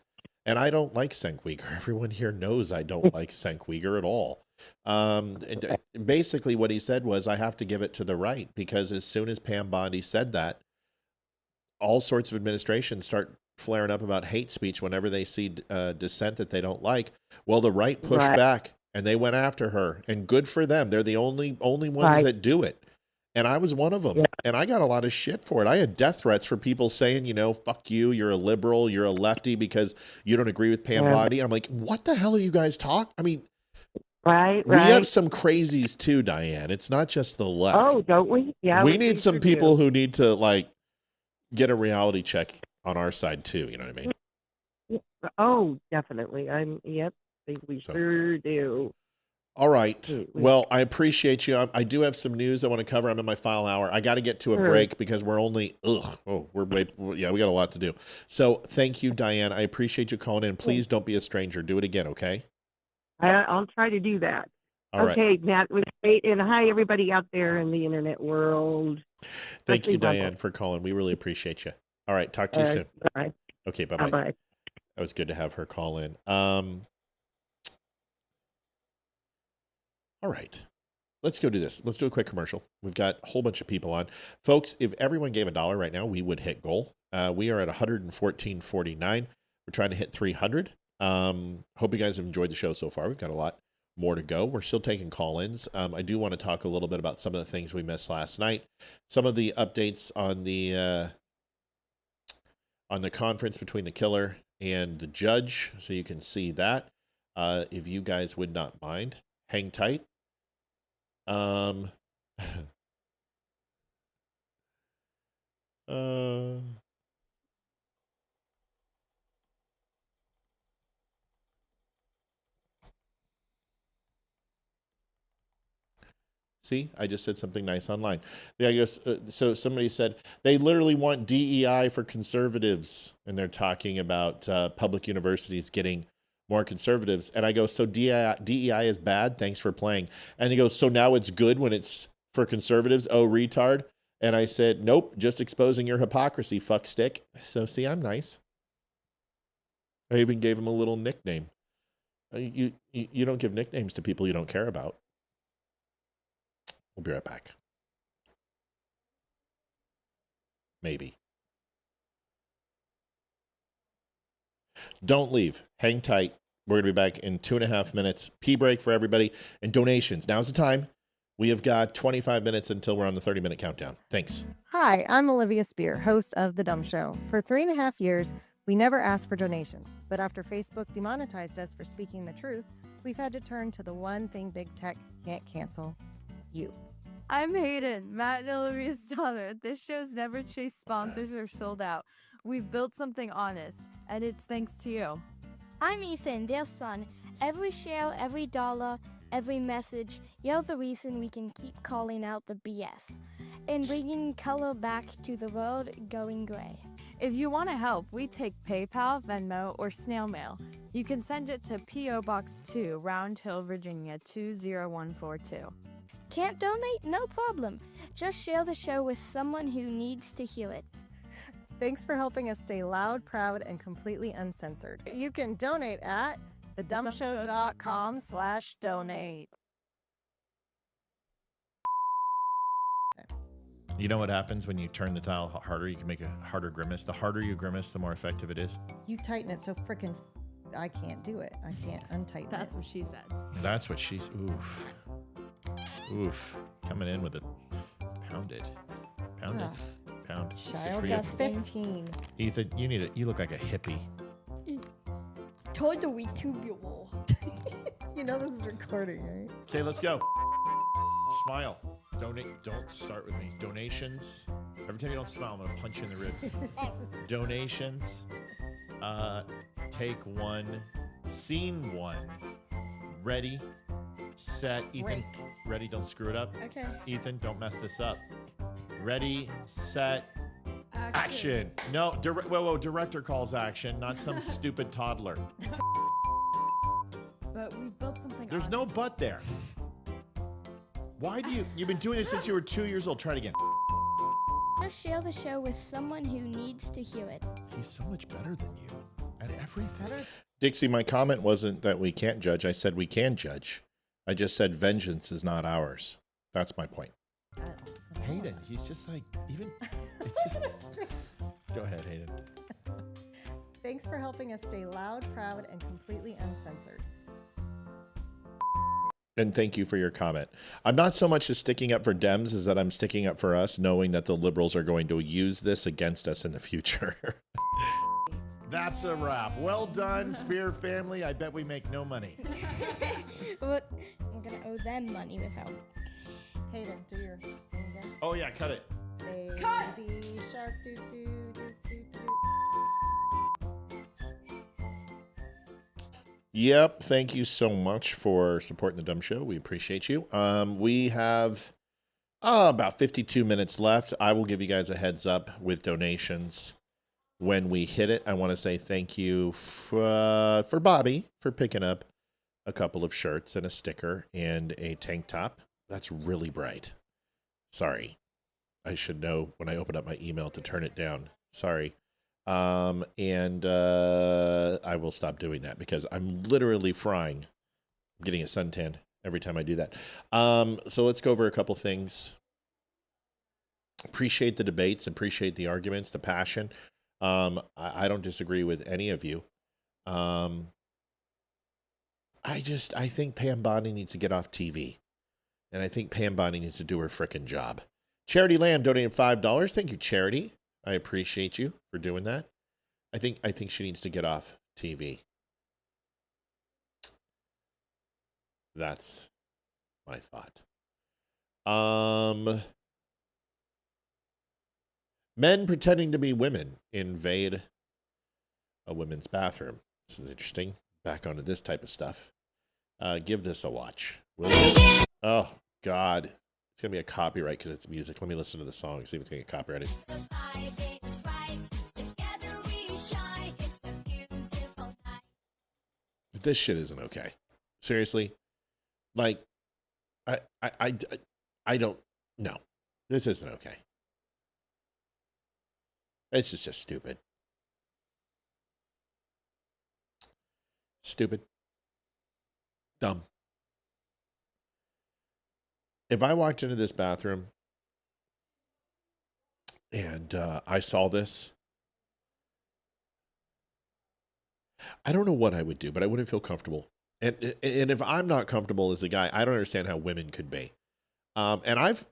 And I don't like Cenk Uygur. Everyone here knows I don't like Cenk Uygur at all. Basically, what he said was, I have to give it to the right, because as soon as Pam Bondi said that, all sorts of administrations start flaring up about hate speech whenever they see dissent that they don't like. Well, the right pushed back, and they went after her. And good for them. They're the only ones that do it. And I was one of them. Yeah. And I got a lot of shit for it. I had death threats for people saying, fuck you, you're a liberal, you're a lefty because you don't agree with Pam Bondi. I'm like, what the hell are you guys talking? I mean, we have some crazies too, Diane. It's not just the left. Oh, don't we? Yeah. We need some people who need to get a reality check on our side too. You know what I mean? Oh, definitely. Yep. I think we sure do. All right. Well, I appreciate you. I do have some news I want to cover. I'm in my final hour. I got to get to a break because we're only, we got a lot to do. So thank you, Diane. I appreciate you calling in. Please don't be a stranger. Do it again, okay? I'll try to do that. All right. Okay, Matt, was great. And hi, everybody out there in the internet world. Thank you, Diane, for calling. We really appreciate you. All right. Talk to you soon. Bye. Okay, bye-bye. Bye-bye. That was good to have her call in. All right, let's go do this. Let's do a quick commercial. We've got a whole bunch of people on. Folks, if everyone gave $1 right now, we would hit goal. We are at 114.49. We're trying to hit 300. Hope you guys have enjoyed the show so far. We've got a lot more to go. We're still taking call-ins. I do want to talk a little bit about some of the things we missed last night. Some of the updates on the conference between the killer and the judge, so you can see that. If you guys would not mind, hang tight. See, I just said something nice online. I guess so. Somebody said they literally want DEI for conservatives, and they're talking about public universities getting more conservatives. And I go, so DEI is bad? Thanks for playing. And he goes, so now it's good when it's for conservatives? Oh, retard. And I said, nope, just exposing your hypocrisy, fuck stick. So see, I'm nice. I even gave him a little nickname. You don't give nicknames to people you don't care about. We'll be right back. maybe. Don't leave. Hang tight. We're going to be back in 2.5 minutes. Pee break for everybody. And donations. Now's the time. We have got 25 minutes until we're on the 30-minute countdown. Thanks. Hi, I'm Olivia Spear, host of The Dumb Show. For 3.5 years, we never asked for donations. But after Facebook demonetized us for speaking the truth, we've had to turn to the one thing big tech can't cancel: you. I'm Hayden, Matt and Olivia's daughter. This show's never chased sponsors or sold out. We've built something honest, and it's thanks to you. I'm Ethan, their son. Every share, every dollar, every message, you're the reason we can keep calling out the BS and bringing color back to the world going gray. If you want to help, we take PayPal, Venmo, or snail mail. You can send it to P.O. Box 2, Round Hill, Virginia 20142. Can't donate? No problem. Just share the show with someone who needs to hear it. Thanks for helping us stay loud, proud, and completely uncensored. You can donate at thedumbshow.com/donate. You know what happens when you turn the dial harder? You can make a harder grimace. The harder you grimace, the more effective it is. You tighten it so frickin' I can't do it. I can't untighten That's what she said. That's what she's... Oof. Oof. Coming in with it. Pound it. Pound it. Pound. Child gets 15. Ethan, you look like a hippie. Totally tubular. You know this is recording, right? Okay, let's go. Smile. Donate. Don't start with me. Donations. Every time you don't smile, I'm going to punch you in the ribs. Donations. Take one. Scene one. Ready. Set. Ethan. Break. Ready. Don't screw it up. Okay. Ethan, don't mess this up. Ready. Set. Action. No. Whoa. Director calls action, not some stupid toddler. But we've built something There's no but there. Why do you've been doing this since you were 2 years old. Try it again. Just share the show with someone who needs to hear it. He's so much better than you at everything. Dixie, my comment wasn't that we can't judge. I said we can judge. I just said vengeance is not ours. That's my point. Hayden, he's just like, even, it's just, go ahead, Hayden. Thanks for helping us stay loud, proud, and completely uncensored. And thank you for your comment. I'm not so much as sticking up for Dems as that I'm sticking up for us, knowing that the liberals are going to use this against us in the future. That's a wrap. Well done, Spear family. I bet we make no money. But I'm going to owe them money without. Hayden, do your thing again. Oh, yeah, cut it. Baby shark, doo doo doo doo doo. Yep. Thank you so much for supporting the Dumb Show. We appreciate you. We have about 52 minutes left. I will give you guys a heads up with donations when we hit it. I want to say thank you for Bobby for picking up a couple of shirts and a sticker and a tank top. That's really bright. Sorry. I should know when I open up my email to turn it down. Sorry. I will stop doing that because I'm literally frying. I'm getting a suntan every time I do that. So let's go over a couple things. Appreciate the debates, appreciate the arguments, the passion. I don't disagree with any of you. I think Pam Bondi needs to get off TV. And I think Pam Bondi needs to do her frickin' job. Charity Lamb donated $5. Thank you, Charity. I appreciate you for doing that. I think she needs to get off TV. That's my thought. Men pretending to be women invade a women's bathroom. This is interesting. Back onto this type of stuff. Give this a watch. Oh, God. It's going to be a copyright because it's music. Let me listen to the song, see if it's going to get copyrighted. This shit isn't okay. Seriously? Like, I don't know. This isn't okay. This is just stupid. Stupid. Dumb. If I walked into this bathroom And I saw this. I don't know what I would do, but I wouldn't feel comfortable. And if I'm not comfortable as a guy, I don't understand how women could be. And I've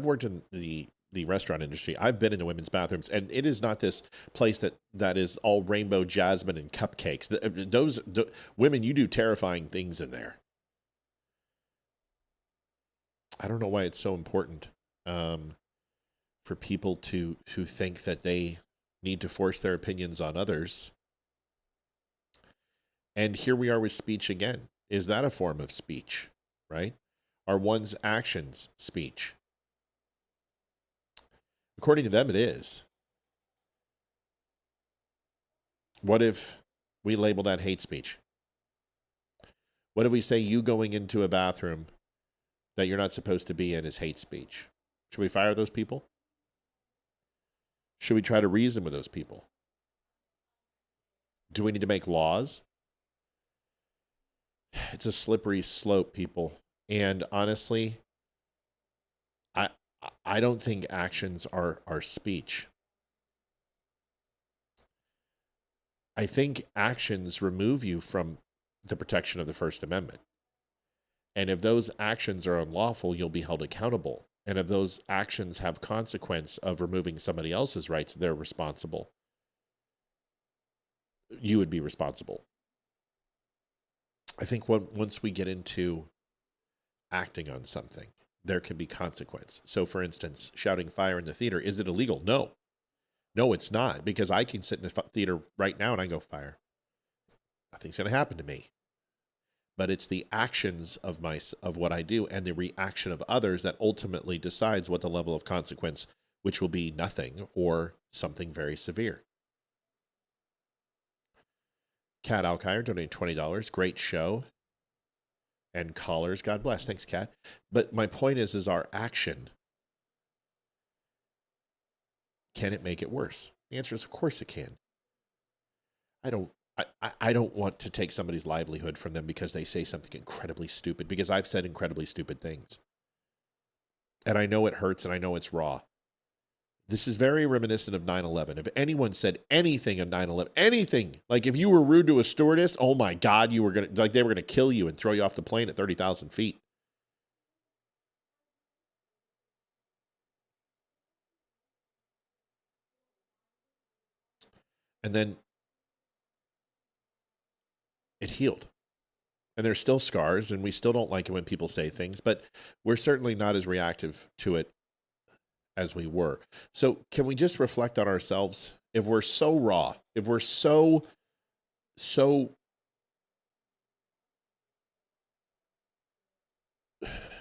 worked in the restaurant industry. I've been in the women's bathrooms, and it is not this place that is all rainbow jasmine and cupcakes. Those women, you do terrifying things in there. I don't know why it's so important for people who think that they need to force their opinions on others. And here we are with speech again. Is that a form of speech, right? Are one's actions speech? According to them, it is. What if we label that hate speech? What if we say you going into a bathroom that you're not supposed to be in is hate speech? Should we fire those people? Should we try to reason with those people? Do we need to make laws? It's a slippery slope, people. And honestly, I don't think actions are speech. I think actions remove you from the protection of the First Amendment. And if those actions are unlawful, you'll be held accountable. And if those actions have consequence of removing somebody else's rights, they're responsible. You would be responsible. I think once we get into acting on something, there can be consequence. So, for instance, shouting fire in the theater, is it illegal? No. No, it's not, because I can sit in a theater right now and I go, fire. Nothing's going to happen to me. But it's the actions of what I do and the reaction of others that ultimately decides what the level of consequence, which will be nothing or something very severe. Kat Alkire donated $20. Great show. And callers, God bless. Thanks, Kat. But my point is our action, can it make it worse? The answer is, of course it can. I don't want to take somebody's livelihood from them because they say something incredibly stupid, because I've said incredibly stupid things. And I know it hurts and I know it's raw. This is very reminiscent of 9/11. If anyone said anything on 9/11, anything, like if you were rude to a stewardess, oh my God, they were going to kill you and throw you off the plane at 30,000 feet. And then it healed. And there's still scars, and we still don't like it when people say things, but we're certainly not as reactive to it as we were. So can we just reflect on ourselves? If we're so raw, if we're so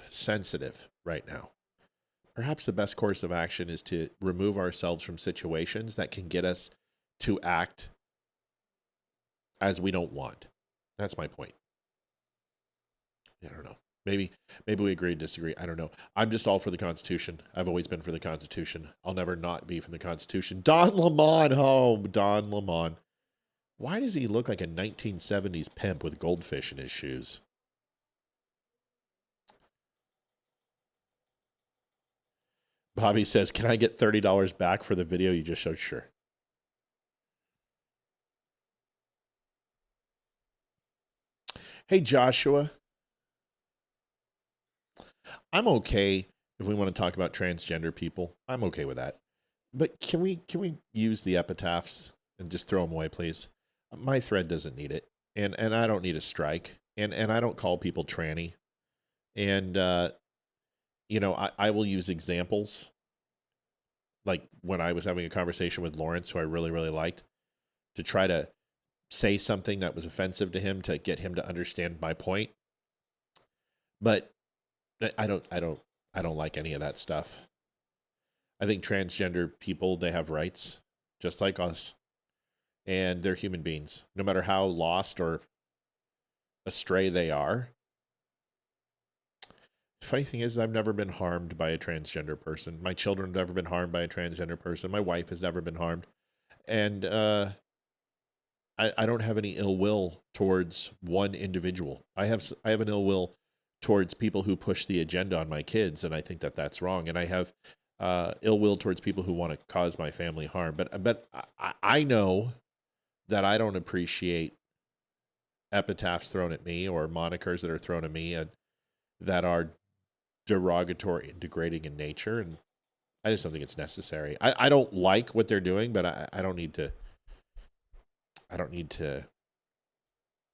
sensitive right now, perhaps the best course of action is to remove ourselves from situations that can get us to act as we don't want. That's my point. I don't know. Maybe we agree, disagree. I don't know. I'm just all for the Constitution. I've always been for the Constitution. I'll never not be for the Constitution. Don Lemon home. Don Lemon. Why does he look like a 1970s pimp with goldfish in his shoes? Bobby says, can I get $30 back for the video you just showed? Sure. Hey, Joshua. I'm okay if we want to talk about transgender people. I'm okay with that. But can we use the epitaphs and just throw them away, please? My thread doesn't need it. And I don't need a strike. And I don't call people tranny. And, I will use examples. Like when I was having a conversation with Lawrence, who I really, really liked, to try to say something that was offensive to him to get him to understand my point. But I don't like any of that stuff. I think transgender people, they have rights just like us, and they're human beings, no matter how lost or astray they are. The funny thing is, I've never been harmed by a transgender person. My children have never been harmed by a transgender person. My wife has never been harmed. And I don't have any ill will towards one individual. I have an ill will towards people who push the agenda on my kids, and I think that that's wrong. And I have ill will towards people who want to cause my family harm. But I know that I don't appreciate epitaphs thrown at me or monikers that are thrown at me and that are derogatory and degrading in nature. And I just don't think it's necessary. I don't like what they're doing, but I don't need to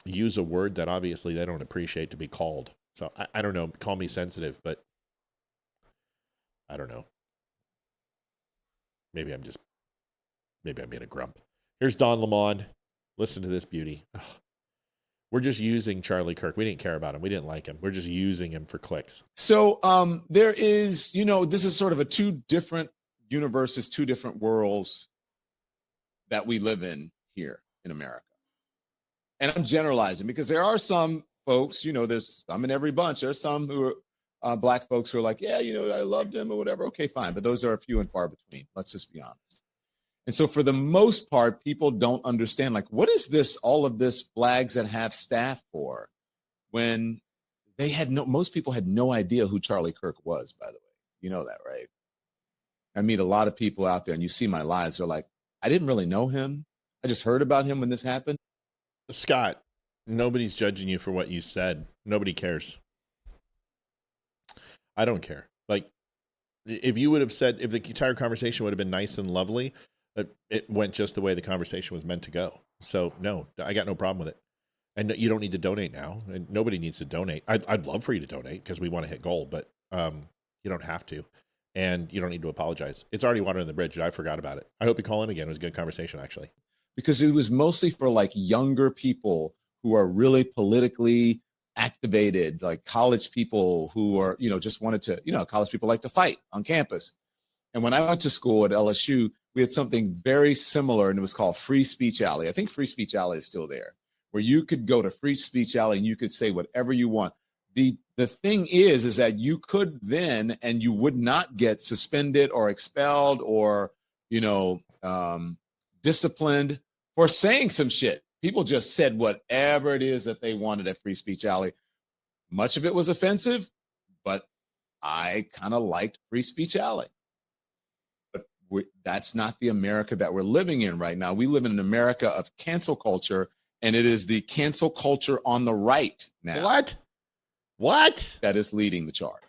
use a word that obviously they don't appreciate to be called. So I don't know. Call me sensitive, but I don't know. Maybe I'm being a grump. Here's Don Lemon. Listen to this beauty. Ugh. We're just using Charlie Kirk. We didn't care about him. We didn't like him. We're just using him for clicks. So there is, this is sort of a two different universes, two different worlds that we live in here in America. And I'm generalizing because there are some folks, there's some in every bunch. There's some who are black folks who are like, yeah, I loved him or whatever. Okay, fine. But those are few and far between. Let's just be honest. And so for the most part, people don't understand, like, what is this, all of this flags that have staff for, when most people had no idea who Charlie Kirk was, by the way. You know that, right? I meet a lot of people out there and you see my lives. They're like, I didn't really know him. I just heard about him when this happened. Scott, nobody's judging you for what you said. Nobody cares. I don't care. Like, if you would have said, if the entire conversation would have been nice and lovely, it went just the way the conversation was meant to go. So no, I got no problem with it. And you don't need to donate now. And nobody needs to donate. I'd love for you to donate because we want to hit goal, but you don't have to. And you don't need to apologize. It's already water in the bridge. I forgot about it. I hope you call in again. It was a good conversation, actually. Because it was mostly for like younger people who are really politically activated, like college people who are, just wanted to, college people like to fight on campus. And when I went to school at LSU, we had something very similar, and it was called Free Speech Alley. I think Free Speech Alley is still there, where you could go to Free Speech Alley and you could say whatever you want. The thing is that you could then, and you would not get suspended or expelled or, disciplined for saying some shit. People just said whatever it is that they wanted at Free Speech Alley. Much of it was offensive, but I kind of liked Free Speech Alley. That's not the America that we're living in right now. We live in an America of cancel culture, and it is the cancel culture on the right now. What? That is leading the charge.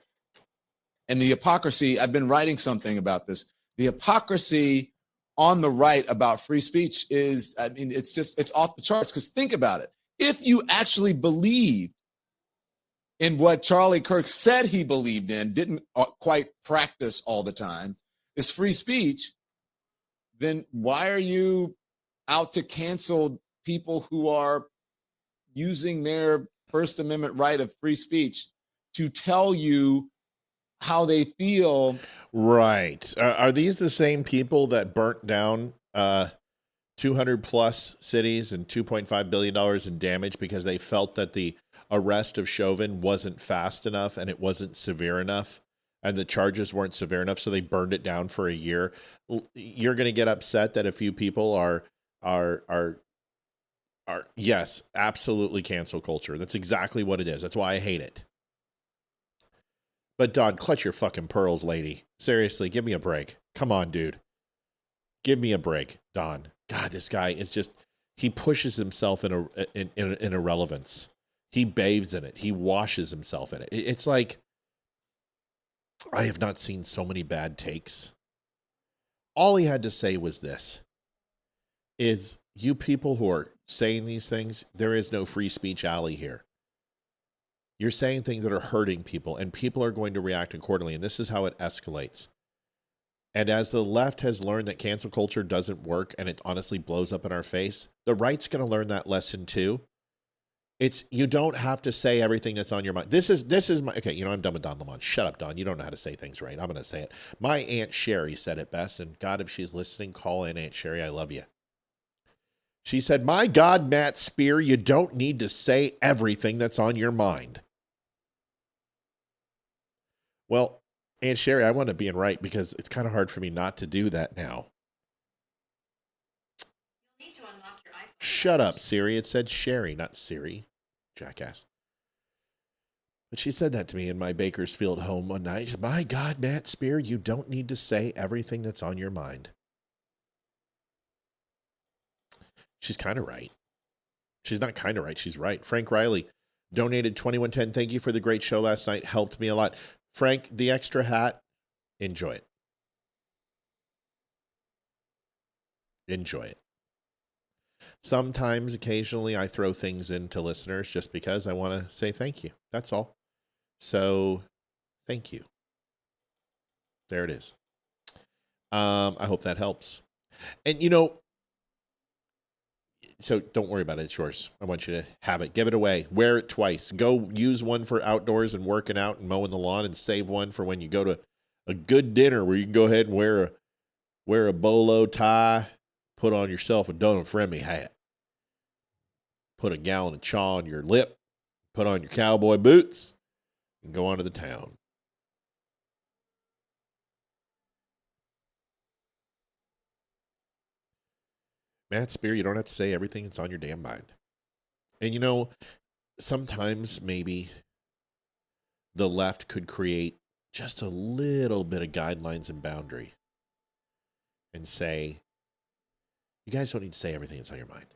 And the hypocrisy, I've been writing something about this. The hypocrisy on the right about free speech is, it's off the charts. Because think about it. If you actually believed in what Charlie Kirk said he believed in, didn't quite practice all the time, is free speech, then why are you out to cancel people who are using their First Amendment right of free speech to tell you how they feel? Right. Are these the same people that burnt down 200 plus cities and $2.5 billion in damage because they felt that the arrest of Chauvin wasn't fast enough and it wasn't severe enough? And the charges weren't severe enough, so they burned it down for a year. You're going to get upset that a few people are yes, absolutely cancel culture. That's exactly what it is. That's why I hate it. But Don, clutch your fucking pearls, lady. Seriously, give me a break. Come on, dude. Give me a break, Don. God, this guy is just, he pushes himself in irrelevance. He bathes in it. He washes himself in it. It's like, I have not seen so many bad takes. All he had to say was this, is you people who are saying these things, there is no free speech alley here. You're saying things that are hurting people, and people are going to react accordingly, and this is how it escalates. And as the left has learned that cancel culture doesn't work, and it honestly blows up in our face, the right's going to learn that lesson too. You don't have to say everything that's on your mind. This is my, okay, I'm done with Don Lemon. Shut up, Don. You don't know how to say things right. I'm going to say it. My Aunt Sherry said it best, and God, if she's listening, call in Aunt Sherry. I love you. She said, my God, Matt Spear, you don't need to say everything that's on your mind. Well, Aunt Sherry, I want to be in right because it's kind of hard for me not to do that now. You'll need to unlock your iPhone. Shut up, Siri. It said Sherry, not Siri. Jackass. But she said that to me in my Bakersfield home one night. My God, Matt Spear, you don't need to say everything that's on your mind. She's kind of right. She's not kind of right. She's right. Frank Riley donated $21.10. Thank you for the great show last night. Helped me a lot. Frank, the extra hat, enjoy it. Enjoy it. Sometimes, occasionally, I throw things into listeners just because I want to say thank you. That's all. So, thank you. There it is. I hope that helps. And, so don't worry about it. It's yours. I want you to have it. Give it away. Wear it twice. Go use one for outdoors and working out and mowing the lawn, and save one for when you go to a good dinner where you can go ahead and wear a bolo tie, put on yourself a Don't Unfriend Me hat, put a gallon of chaw on your lip, put on your cowboy boots, and go on to the town. Matt Spear, you don't have to say everything that's on your damn mind. And sometimes maybe the left could create just a little bit of guidelines and boundary and say, you guys don't need to say everything that's on your mind.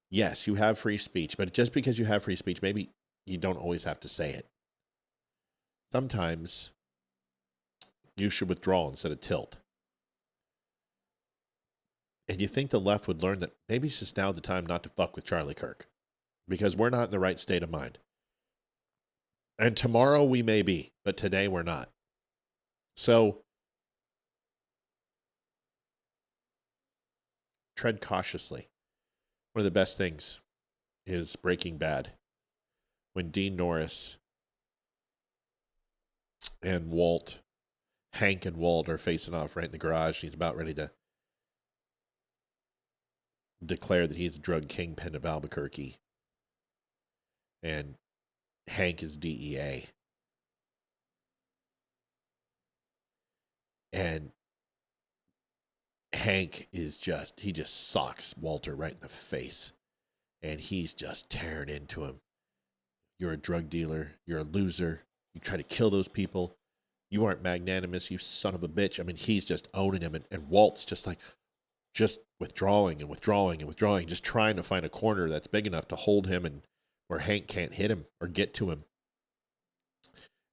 Yes, you have free speech, but just because you have free speech, maybe you don't always have to say it. Sometimes you should withdraw instead of tilt. And you think the left would learn that maybe it's just now the time not to fuck with Charlie Kirk, because we're not in the right state of mind. And tomorrow we may be, but today we're not. So tread cautiously. One of the best things is Breaking Bad, when Dean Norris and Hank and Walt are facing off right in the garage. He's about ready to declare that he's the drug kingpin of Albuquerque. And Hank is DEA. And Hank is he just socks Walter right in the face. And he's just tearing into him. You're a drug dealer. You're a loser. You try to kill those people. You aren't magnanimous, you son of a bitch. I mean, he's just owning him. And Walt's just withdrawing and withdrawing and withdrawing, just trying to find a corner that's big enough to hold him and where Hank can't hit him or get to him.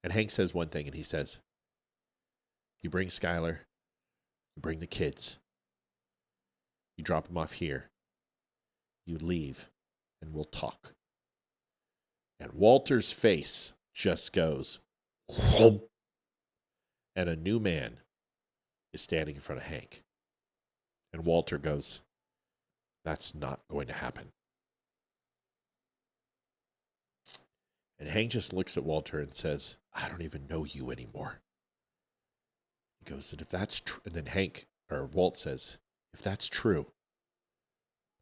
And Hank says one thing, and he says, you bring Skylar, you bring the kids, you drop them off here, you leave, and we'll talk. And Walter's face just goes, whoop, and a new man is standing in front of Hank. And Walter goes, that's not going to happen. And Hank just looks at Walter and says, I don't even know you anymore. He goes, and if that's true, and then Walt says, if that's true,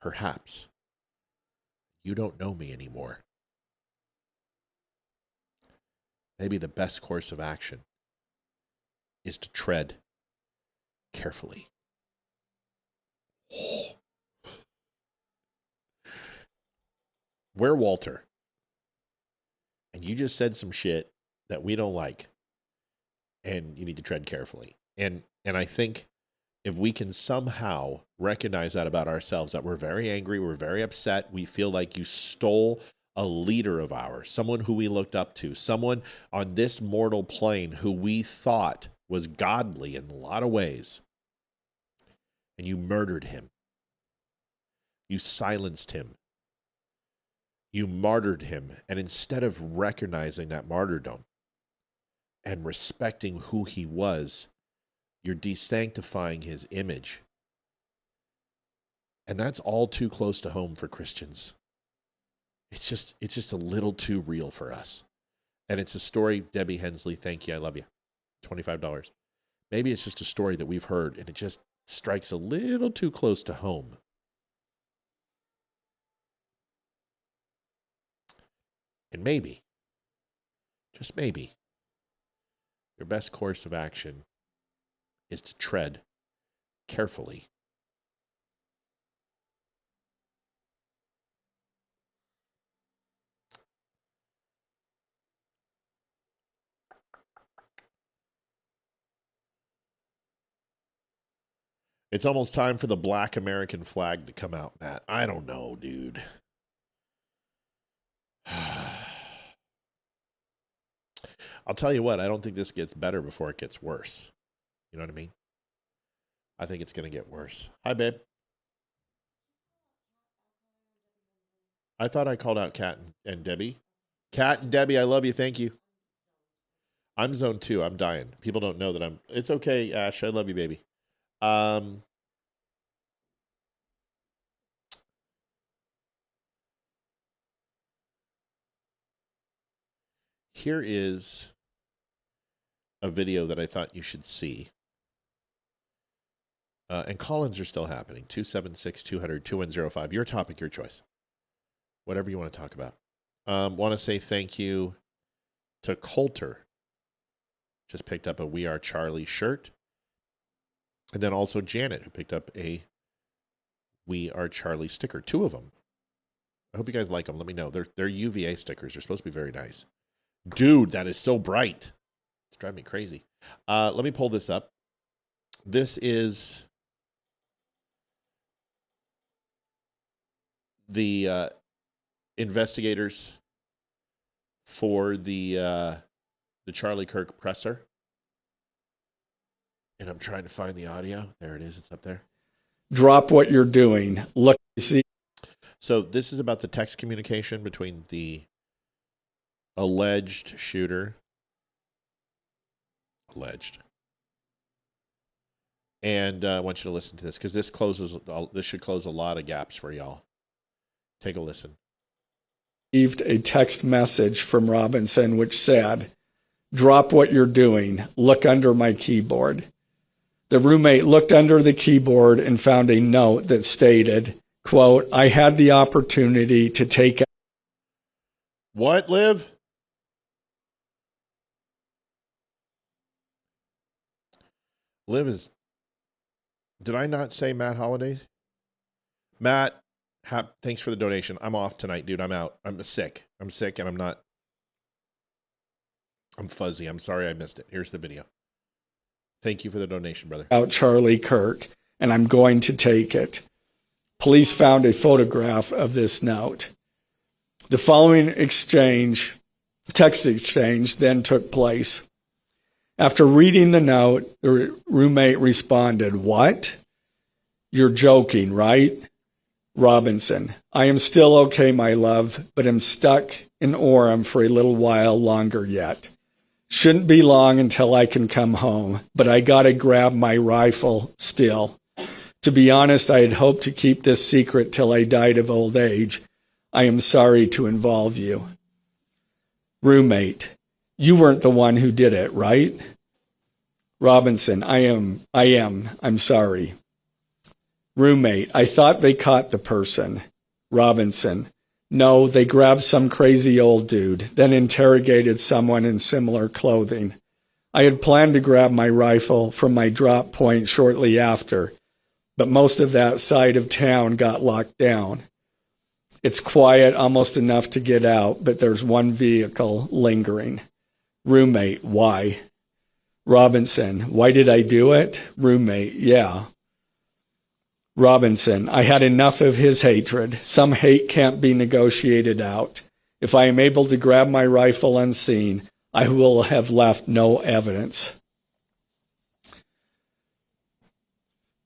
perhaps you don't know me anymore. Maybe the best course of action is to tread carefully. We're Walter. And you just said some shit that we don't like. And you need to tread carefully. And I think if we can somehow recognize that about ourselves, that we're very angry, we're very upset, we feel like you stole a leader of ours, someone who we looked up to, someone on this mortal plane who we thought was godly in a lot of ways, and you murdered him. You silenced him. You martyred him. And instead of recognizing that martyrdom and respecting who he was, you're desanctifying his image. And that's all too close to home for Christians. It's just a little too real for us. And it's a story, Debbie Hensley, thank you, I love you. $25. Maybe it's just a story that we've heard and it just strikes a little too close to home. And maybe, just maybe, your best course of action is to tread carefully. It's almost time for the Black American flag to come out, Matt. I don't know, dude. I'll tell you what, I don't think this gets better before it gets worse. You know what I mean? I think it's going to get worse. Hi, babe. I thought I called out Kat and Debbie. Kat and Debbie, I love you. Thank you. I'm zone 2. I'm dying. People don't know that I'm... It's okay, Ash. I love you, baby. Here is a video that I thought you should see. And call-ins are still happening. 276-200-2105. Your topic, your choice. Whatever you want to talk about. Want to say thank you to Coulter. Just picked up a We Are Charlie shirt. And then also Janet, who picked up a We Are Charlie sticker. 2 of them. I hope you guys like them. Let me know. They're UVA stickers. They're supposed to be very nice. Dude, that is so bright. It's driving me crazy. Let me pull this up. This is the investigators for the Charlie Kirk presser. And I'm trying to find the audio. There it is. It's up there. Drop what you're doing. Look, see. So this is about the text communication between the alleged shooter. Alleged. And I want you to listen to this because this should close a lot of gaps for y'all. Take a listen. Received a text message from Robinson which said, "Drop what you're doing. Look under my keyboard." The roommate looked under the keyboard and found a note that stated, quote, "I had the opportunity to take..." What, Liv? Liv is... Did I not say Matt Holiday? Matt, thanks for the donation. I'm off tonight, dude. I'm out. I'm sick. I'm sick and I'm fuzzy. I'm sorry I missed it. Here's the video. Thank you for the donation, brother. Out Charlie Kirk, and I'm going to take it. Police found a photograph of this note. The following text exchange, then took place. After reading the note, the roommate responded, "What? You're joking, right?" Robinson, "I am still okay, my love, but I'm stuck in Orem for a little while longer yet. Shouldn't be long until I can come home, but I gotta grab my rifle still. To be honest, I had hoped to keep this secret till I died of old age. I am sorry to involve you." Roommate, "You weren't the one who did it, right?" Robinson, I am. I'm sorry. Roommate, "I thought they caught the person." Robinson, "No, they grabbed some crazy old dude, then interrogated someone in similar clothing. I had planned to grab my rifle from my drop point shortly after, but most of that side of town got locked down. It's quiet, almost enough to get out, but there's one vehicle lingering." Roommate, "Why?" Robinson, "Why did I do it?" Roommate, "Yeah." Robinson, "I had enough of his hatred. Some hate can't be negotiated out. If I am able to grab my rifle unseen, I will have left no evidence.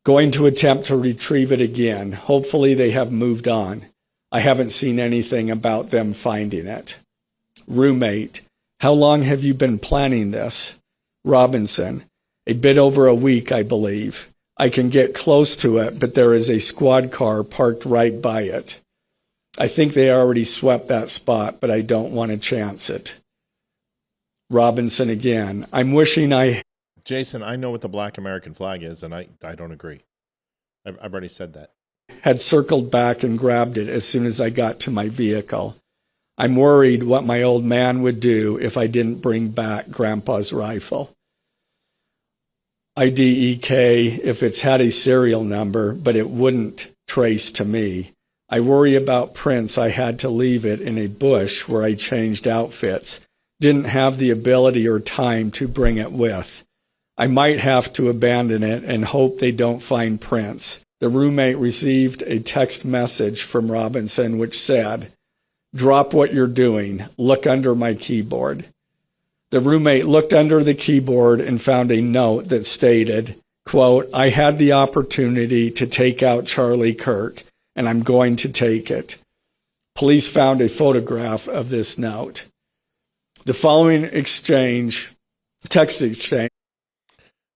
Going to attempt to retrieve it again. Hopefully they have moved on. I haven't seen anything about them finding it." Roommate, "How long have you been planning this?" Robinson, "A bit over a week, I believe. I can get close to it, but there is a squad car parked right by it. I think they already swept that spot, but I don't want to chance it." Robinson again, "I'm wishing I..." Jason, I know what the Black American flag is, and I don't agree. I've already said that. "Had circled back and grabbed it as soon as I got to my vehicle. I'm worried what my old man would do if I didn't bring back Grandpa's rifle. IDEK if it's had a serial number, but it wouldn't trace to me. I worry about prints. I had to leave it in a bush where I changed outfits. Didn't have the ability or time to bring it with. I might have to abandon it and hope they don't find prints. The roommate received a text message from Robinson which said, "Drop what you're doing. Look under my keyboard." The roommate looked under the keyboard and found a note that stated, quote, "I had the opportunity to take out Charlie Kirk, and I'm going to take it." Police found a photograph of this note. The following text exchange.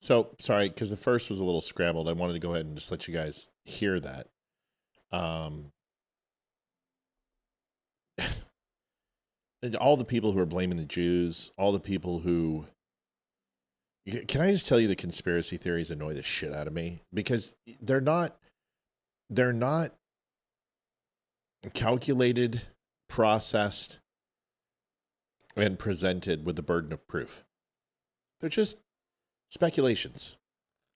So, sorry, because the first was a little scrambled. I wanted to go ahead and just let you guys hear that. All the people who are blaming the Jews, all the people who... Can I just tell you the conspiracy theories annoy the shit out of me? Because they're not calculated, processed, and presented with the burden of proof. They're just speculations.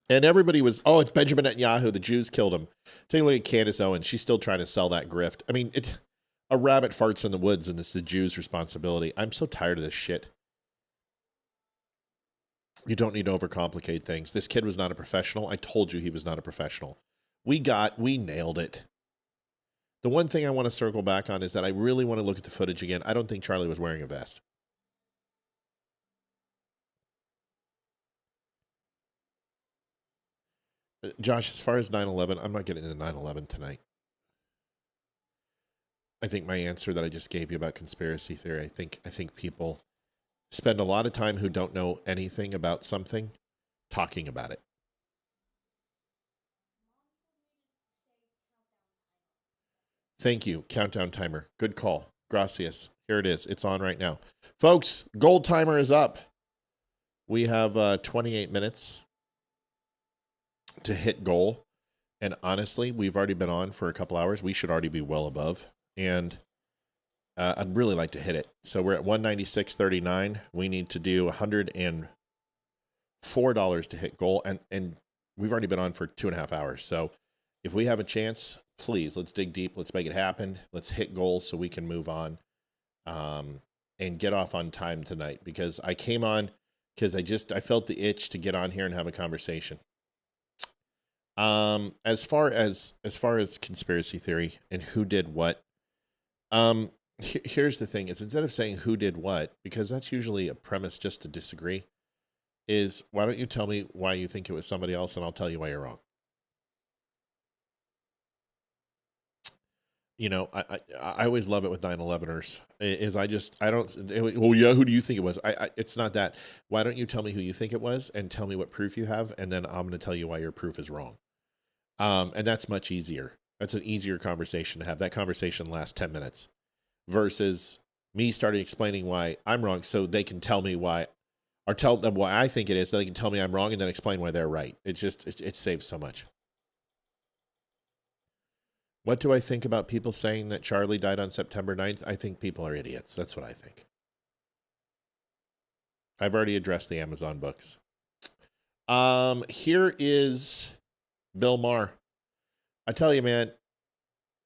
And everybody was, oh, it's Benjamin Netanyahu, the Jews killed him. Take a look at Candace Owens. She's still trying to sell that grift. I mean, a rabbit farts in the woods and it's the Jews' responsibility. I'm so tired of this shit. You don't need to overcomplicate things. This kid was not a professional. I told you he was not a professional. We nailed it. The one thing I want to circle back on is that I really want to look at the footage again. I don't think Charlie was wearing a vest. Josh, as far as 9/11, I'm not getting into 9/11 tonight. I think my answer that I just gave you about conspiracy theory, I think people spend a lot of time who don't know anything about something talking about it. Thank you. Countdown timer. Good call. Gracias. Here it is. It's on right now. Folks, gold timer is up. We have 28 minutes to hit goal. And honestly, we've already been on for a couple hours. We should already be well above. And I'd really like to hit it. So we're at 196.39. We need to do $104 to hit goal. And we've already been on for 2.5 hours. So if we have a chance, please, let's dig deep. Let's make it happen. Let's hit goal so we can move on and get off on time tonight. Because I came on because I felt the itch to get on here and have a conversation. As far as conspiracy theory and who did what, here's the thing: is instead of saying who did what, because that's usually a premise just to disagree, is why don't you tell me why you think it was somebody else, and I'll tell you why you're wrong. You know, I always love it with 9/11ers. Oh yeah, who do you think it was? It's not that. Why don't you tell me who you think it was, and tell me what proof you have, and then I'm going to tell you why your proof is wrong. And that's much easier. That's an easier conversation to have. That conversation lasts 10 minutes versus me starting explaining why I'm wrong so they can tell me why, or tell them why I think it is so they can tell me I'm wrong and then explain why they're right. It saves so much. What do I think about people saying that Charlie died on September 9th? I think people are idiots. That's what I think. I've already addressed the Amazon books. Here is Bill Maher. I tell you, man,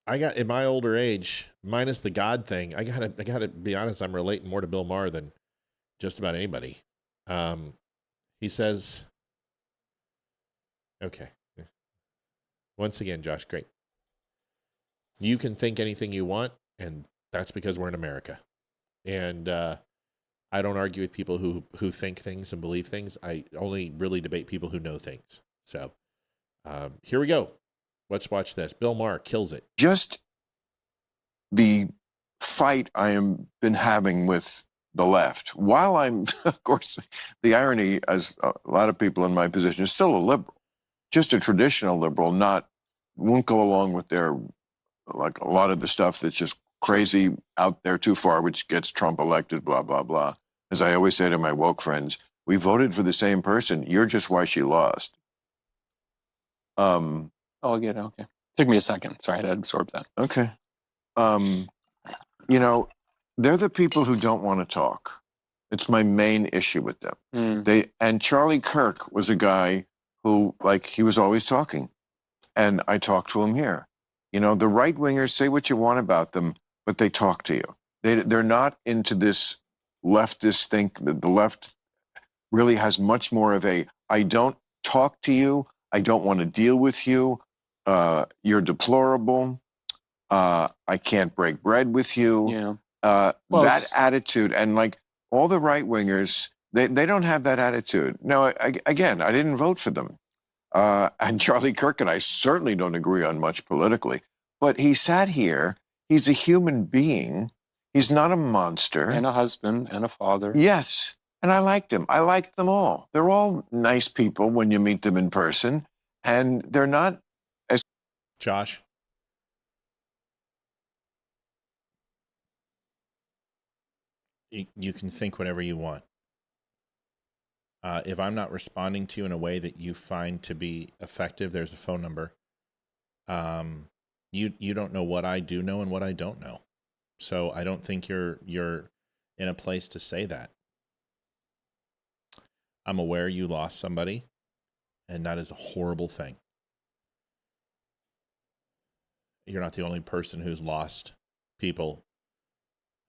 I got, in my older age, minus the God thing, I gotta be honest, I'm relating more to Bill Maher than just about anybody. He says, okay. Once again, Josh, great. You can think anything you want, and that's because we're in America. And I don't argue with people who think things and believe things. I only really debate people who know things. So here we go. Let's watch this. Bill Maher kills it. Just the fight I am been having with the left, while I'm, of course, the irony, as a lot of people in my position, is still a liberal, just a traditional liberal, won't go along with their, like a lot of the stuff that's just crazy out there too far, which gets Trump elected, blah, blah, blah. As I always say to my woke friends, we voted for the same person. You're just why she lost. I'll get it. Okay. Took me a second. Sorry, I had to absorb that. Okay. You know, they're the people who don't want to talk. It's my main issue with them. And Charlie Kirk was a guy who, like, he was always talking. And I talked to him here. You know, the right-wingers say what you want about them, but they talk to you. They're not into this leftist think. The left really has much more of a, I don't talk to you. I don't want to deal with you. You're deplorable. I can't break bread with you. Yeah. Well, That it's- attitude, and like all the right wingers, they don't have that attitude. No, again, I didn't vote for them. And Charlie Kirk and I certainly don't agree on much politically. But he sat here. He's a human being. He's not a monster. And a husband and a father. Yes. And I liked him. I liked them all. They're all nice people when you meet them in person. And they're not as. Josh? You can think whatever you want. If I'm not responding to you in a way that you find to be effective, there's a phone number. You don't know what I do know and what I don't know. So I don't think you're in a place to say that. I'm aware you lost somebody, and that is a horrible thing. You're not the only person who's lost people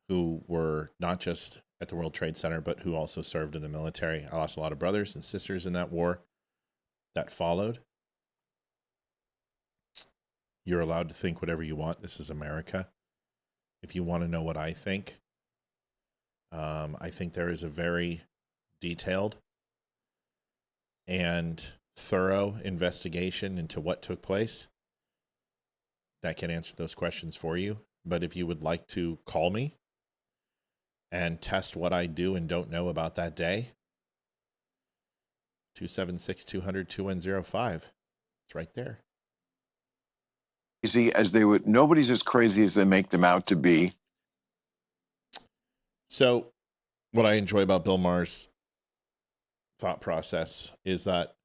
who were not just at the World Trade Center, but who also served in the military. I lost a lot of brothers and sisters in that war that followed. You're allowed to think whatever you want. This is America. If you want to know what I think there is a very detailed and thorough investigation into what took place that can answer those questions for you. But if you would like to call me and test what I do and don't know about that day, 276-200-2105. It's right there. Crazy as they would. Nobody's as crazy as they make them out to be. So what I enjoy about Bill Maher's thought process is that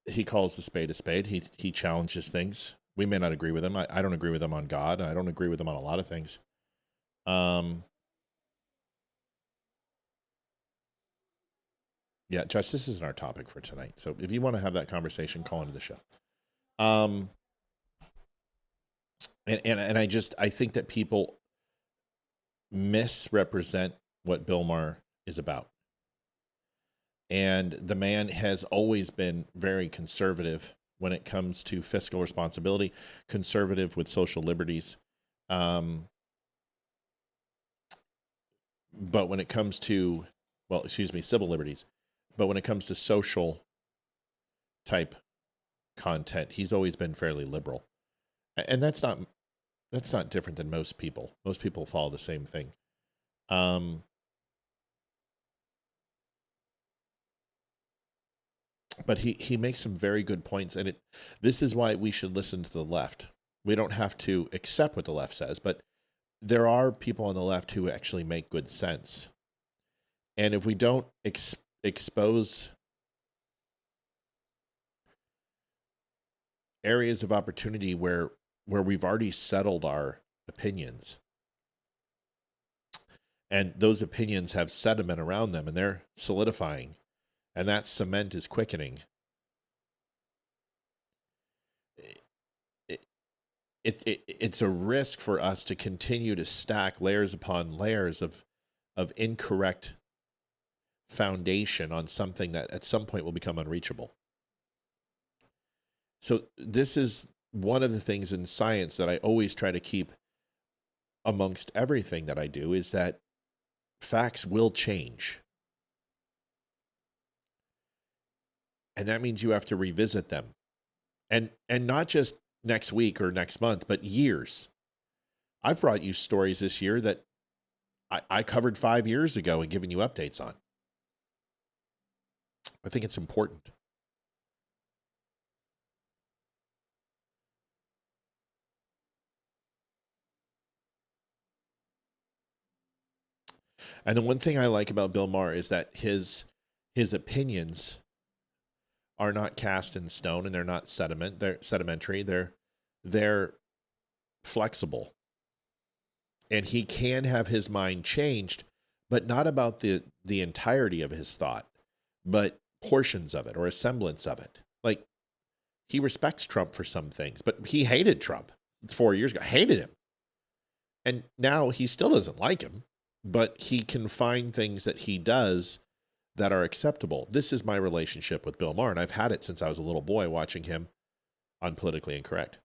he calls the spade a spade. He challenges things. We may not agree with him. I don't agree with him on God. I don't agree with him on a lot of things. Yeah, Josh, this isn't our topic for tonight. So if you want to have that conversation, call into the show. And I think that people misrepresent what Bill Maher is about. And the man has always been very conservative when it comes to fiscal responsibility, conservative with social liberties. But when it comes to, civil liberties, but when it comes to social type content, he's always been fairly liberal. And that's not different than most people. Most people follow the same thing. But he makes some very good points, and this is why we should listen to the left. We don't have to accept what the left says, but there are people on the left who actually make good sense. And if we don't expose areas of opportunity where we've already settled our opinions, and those opinions have sediment around them and they're solidifying, and that cement is quickening, it's a risk for us to continue to stack layers upon layers of incorrect foundation on something that at some point will become unreachable. So this is one of the things in science that I always try to keep amongst everything that I do, is that facts will change. And that means you have to revisit them. And not just next week or next month, but years. I've brought you stories this year that I covered 5 years ago and given you updates on. I think it's important. And the one thing I like about Bill Maher is that his opinions are not cast in stone, and they're not sedimentary. They're flexible. And he can have his mind changed, but not about the entirety of his thought, but portions of it or a semblance of it. Like, he respects Trump for some things, but he hated Trump 4 years ago, hated him. And now he still doesn't like him, but he can find things that he does that are acceptable. This is my relationship with Bill Maher, and I've had it since I was a little boy watching him on Politically Incorrect.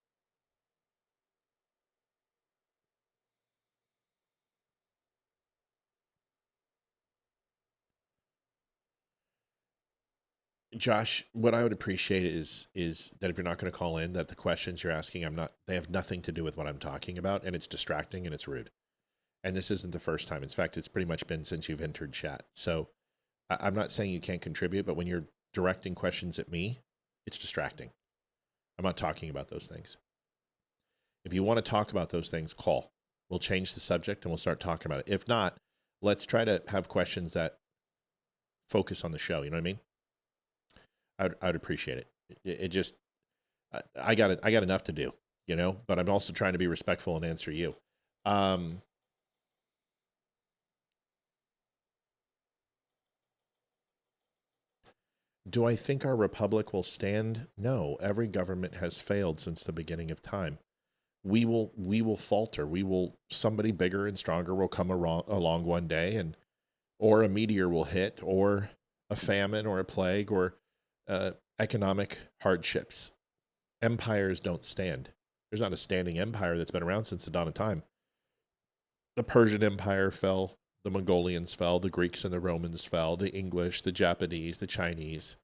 Josh, what I would appreciate is that if you're not going to call in, that the questions you're asking, they have nothing to do with what I'm talking about, and it's distracting and it's rude. And this isn't the first time. In fact, it's pretty much been since you've entered chat. So I'm not saying you can't contribute, but when you're directing questions at me, it's distracting. I'm not talking about those things. If you want to talk about those things, call. We'll change the subject and we'll start talking about it. If not, let's try to have questions that focus on the show. You know what I mean? I'd appreciate it. It just, I got enough to do, you know, but I'm also trying to be respectful and answer you. Do I think our republic will stand? No, every government has failed since the beginning of time. We will falter. Somebody bigger and stronger will come along one day, or a meteor will hit, or a famine, or a plague, or economic hardships. Empires don't stand. There's not a standing empire that's been around since the dawn of time. The Persian Empire fell. The Mongolians fell. The Greeks and the Romans fell. The English, the Japanese, the Chinese,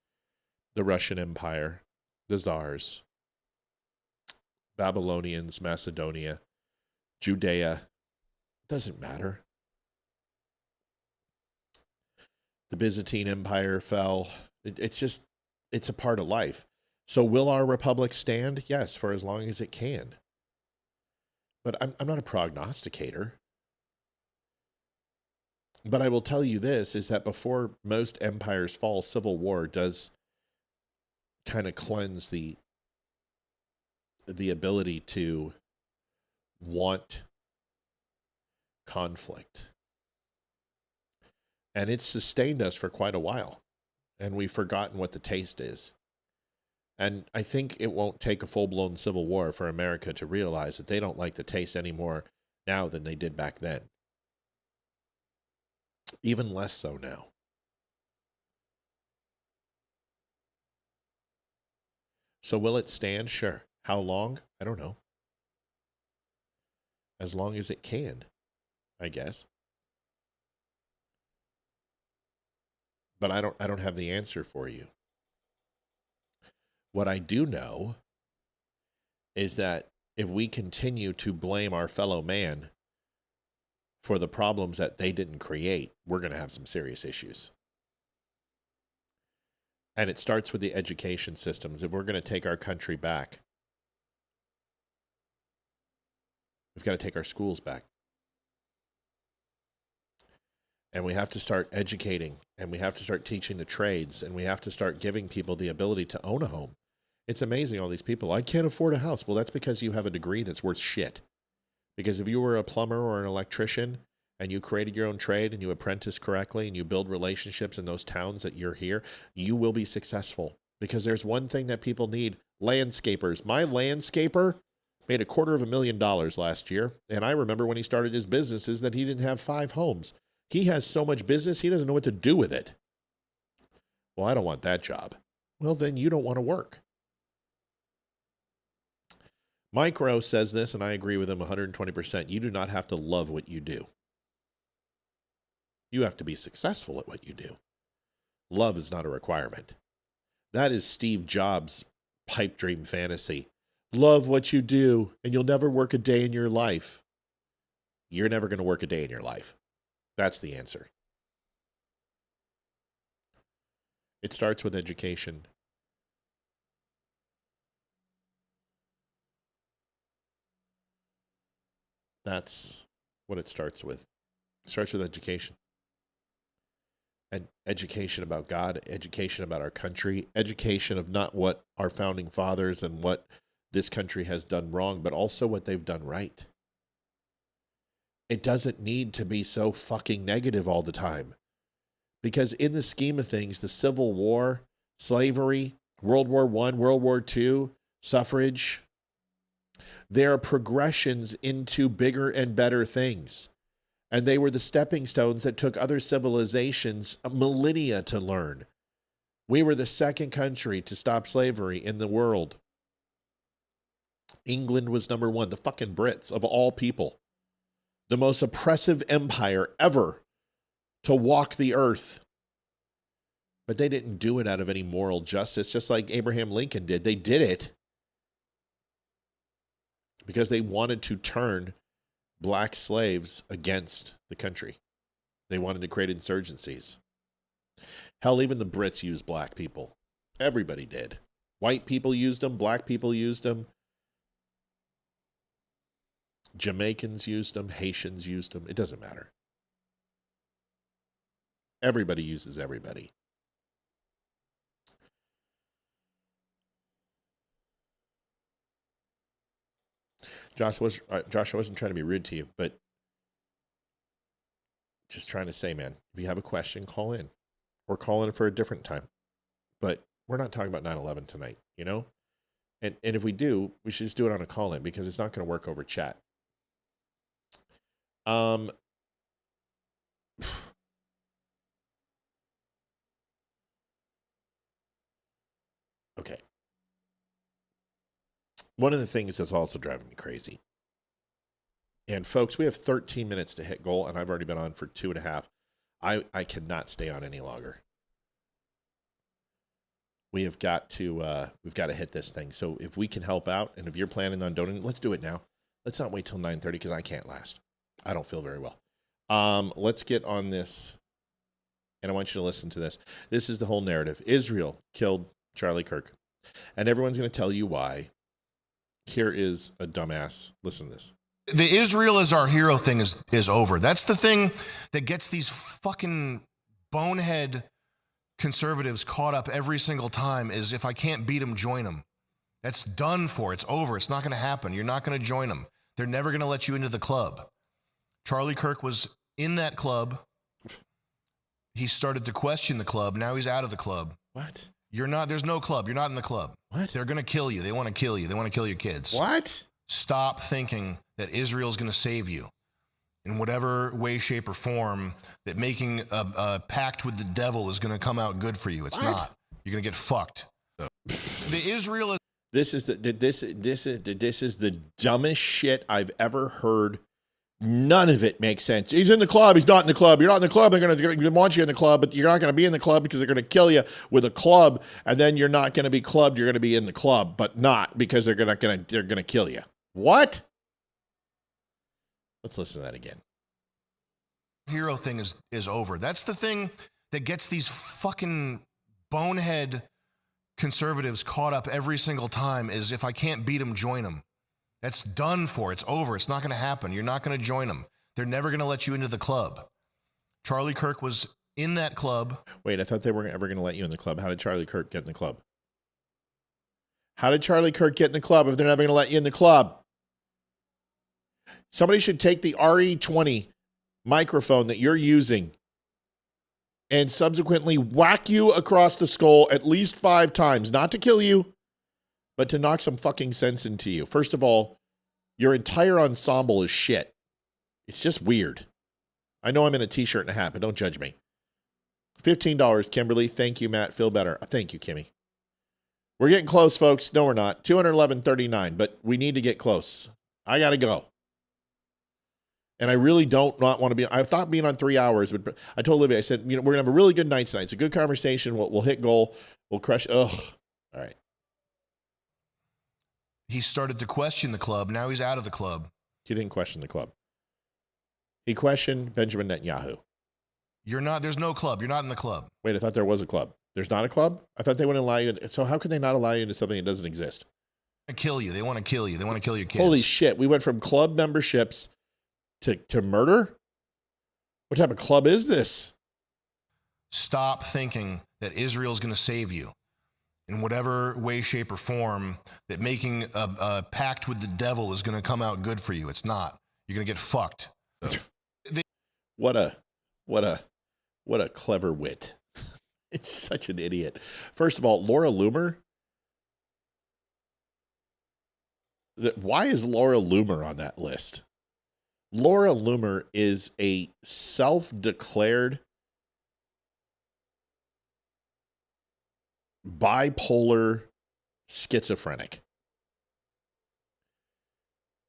the Russian Empire, the Tsars, Babylonians, Macedonia, Judea. Doesn't matter. The Byzantine Empire fell. It's a part of life. So will our republic stand? Yes, for as long as it can. But I'm not a prognosticator. But I will tell you this, is that before most empires fall, civil war does kind of cleanse the ability to want conflict. And it's sustained us for quite a while. And we've forgotten what the taste is. And I think it won't take a full-blown civil war for America to realize that they don't like the taste any more now than they did back then. Even less so now. So will it stand? Sure. How long? I don't know. As long as it can, I guess. But I don't have the answer for you. What I do know is that if we continue to blame our fellow man for the problems that they didn't create, we're going to have some serious issues. And it starts with the education systems. If we're going to take our country back, we've got to take our schools back. And we have to start educating, and we have to start teaching the trades, and we have to start giving people the ability to own a home. It's amazing, all these people, I can't afford a house. Well, that's because you have a degree that's worth shit. Because if you were a plumber or an electrician, and you created your own trade, and you apprentice correctly, and you build relationships in those towns that you're here, you will be successful. Because there's one thing that people need, landscapers. My landscaper made $250,000 last year, and I remember when he started his businesses that he didn't have 5 homes. He has so much business, he doesn't know what to do with it. Well, I don't want that job. Well, then you don't want to work. Mike Rowe says this, and I agree with him 120%. You do not have to love what you do. You have to be successful at what you do. Love is not a requirement. That is Steve Jobs' pipe dream fantasy. Love what you do, and you'll never work a day in your life. You're never going to work a day in your life. That's the answer. It starts with education. That's what it starts with. It starts with education. And education about God, education about our country, education of not what our founding fathers and what this country has done wrong, but also what they've done right. It doesn't need to be so fucking negative all the time. Because in the scheme of things, the Civil War, slavery, World War I, World War II, suffrage, there are progressions into bigger and better things. And they were the stepping stones that took other civilizations millennia to learn. We were the second country to stop slavery in the world. England was number one, the fucking Brits of all people. The most oppressive empire ever to walk the earth. But they didn't do it out of any moral justice, just like Abraham Lincoln did. They did it because they wanted to turn black slaves against the country. They wanted to create insurgencies. Hell, even the Brits used black people. Everybody did. White people used them. Black people used them. Jamaicans used them. Haitians used them. It doesn't matter. Everybody uses everybody. Josh, I wasn't trying to be rude to you, but just trying to say, man, if you have a question, call in. Or call in for a different time. But we're not talking about 9/11 tonight, you know? And if we do, we should just do it on a call-in because it's not going to work over chat. Okay. One of the things that's also driving me crazy. And folks, we have 13 minutes to hit goal, and I've already been on for 2.5. I cannot stay on any longer. We've got to hit this thing. So if we can help out, and if you're planning on donating, let's do it now. Let's not wait till 9:30 because I can't last. I don't feel very well. Let's get on this, and I want you to listen to this. This is the whole narrative. Israel killed Charlie Kirk, and everyone's going to tell you why. Here is a dumbass. Listen to this. The Israel is our hero thing is over. That's the thing that gets these fucking bonehead conservatives caught up every single time is if I can't beat them, join them. That's done for. It's over. It's not going to happen. You're not going to join them. They're never going to let you into the club. Charlie Kirk was in that club. He started to question the club. Now he's out of the club. What? You're not, there's no club. You're not in the club. What? They're going to kill you. They want to kill you. They want to kill your kids. What? Stop thinking that Israel's going to save you in whatever way, shape, or form, that making a pact with the devil is going to come out good for you. It's not. You're going to get fucked. The Israel is... This is the dumbest shit I've ever heard. None of it makes sense. He's in the club. He's not in the club. You're not in the club. They're going to want you in the club, but you're not going to be in the club because they're going to kill you with a club, and then you're not going to be clubbed. You're going to be in the club, but not because they're going to kill you. What? Let's listen to that again. Hero thing is over. That's the thing that gets these fucking bonehead conservatives caught up every single time is if I can't beat them, join them. That's done for. It's over. It's not going to happen. You're not going to join them. They're never going to let you into the club. Charlie Kirk was in that club. Wait, I thought they weren't ever going to let you in the club. How did Charlie Kirk get in the club? How did Charlie Kirk get in the club if they're never going to let you in the club? Somebody should take the RE20 microphone that you're using and subsequently whack you across the skull at least 5 times, not to kill you, but to knock some fucking sense into you. First of all, your entire ensemble is shit. It's just weird. I know I'm in a t-shirt and a hat, but don't judge me. $15, Kimberly. Thank you, Matt. Feel better. Thank you, Kimmy. We're getting close, folks. No, we're not. 211.39, but we need to get close. I got to go. And I really don't not want to be. I thought being on 3 hours, but I told Olivia, I said, we're going to have a really good night tonight. It's a good conversation. We'll hit goal. We'll crush. Ugh. All right. He started to question the club. Now he's out of the club. He didn't question the club. He questioned Benjamin Netanyahu. You're not, there's no club. You're not in the club. Wait, I thought there was a club. There's not a club? I thought they wouldn't allow you. So how could they not allow you into something that doesn't exist? They kill you. They want to kill you. They want to kill your kids. Holy shit. We went from club memberships to murder? What type of club is this? Stop thinking that Israel's going to save you in whatever way, shape, or form, that making a pact with the devil is going to come out good for you. It's not. You're going to get fucked. What a clever wit. It's such an idiot. First of all, Laura Loomer. Why is Laura Loomer on that list? Laura Loomer is a self-declared bipolar schizophrenic.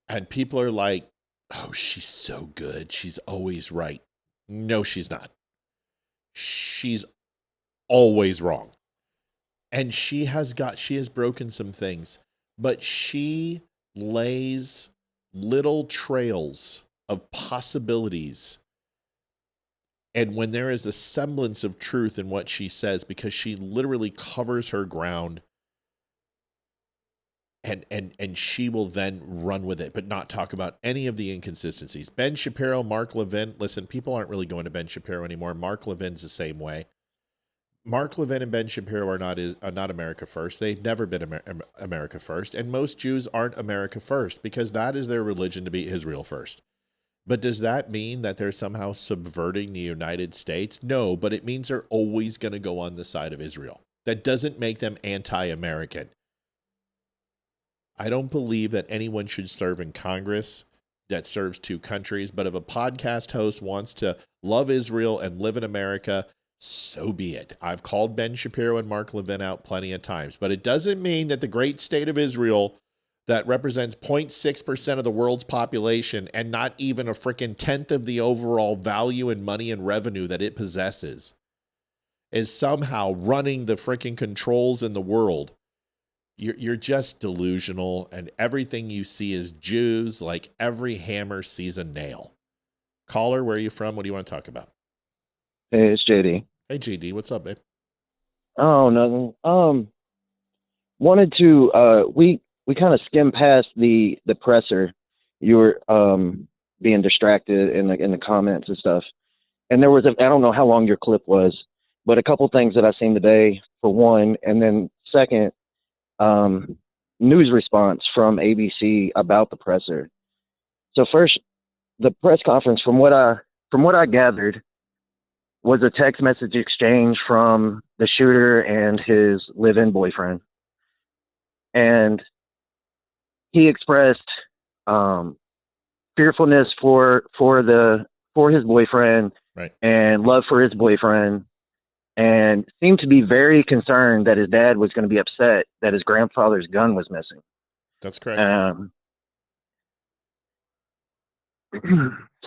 And people are like, oh, she's so good. She's always right. No, she's not. She's always wrong. And she has broken some things, but she lays little trails of possibilities. And when there is a semblance of truth in what she says, because she literally covers her ground, and she will then run with it, but not talk about any of the inconsistencies. Ben Shapiro, Mark Levin, listen, people aren't really going to Ben Shapiro anymore. Mark Levin's the same way. Mark Levin and Ben Shapiro are not America first. They've never been America first. And most Jews aren't America first because that is their religion, to be Israel first. But does that mean that they're somehow subverting the United States? No, but it means they're always going to go on the side of Israel. That doesn't make them anti-American. I don't believe that anyone should serve in Congress that serves two countries, but if a podcast host wants to love Israel and live in America, so be it. I've called Ben Shapiro and Mark Levin out plenty of times, but it doesn't mean that the great state of Israel that represents 0.6% of the world's population and not even a freaking tenth of the overall value and money and revenue that it possesses is somehow running the freaking controls in the world. You're just delusional, and everything you see is Jews, like every hammer sees a nail. Caller, where are you from? What do you want to talk about? Hey, it's JD. Hey, JD, what's up, babe? Oh, nothing. Wanted to we kind of skimmed past the presser. You were being distracted in the comments and stuff, and there was I don't know how long your clip was, but a couple things that I seen today for one, and then second. News response from ABC about the presser. So first, the press conference, from what I gathered, was a text message exchange from the shooter and his live-in boyfriend, and he expressed fearfulness for his boyfriend, right, and love for his boyfriend. And seemed to be very concerned that his dad was going to be upset that his grandfather's gun was missing. That's correct.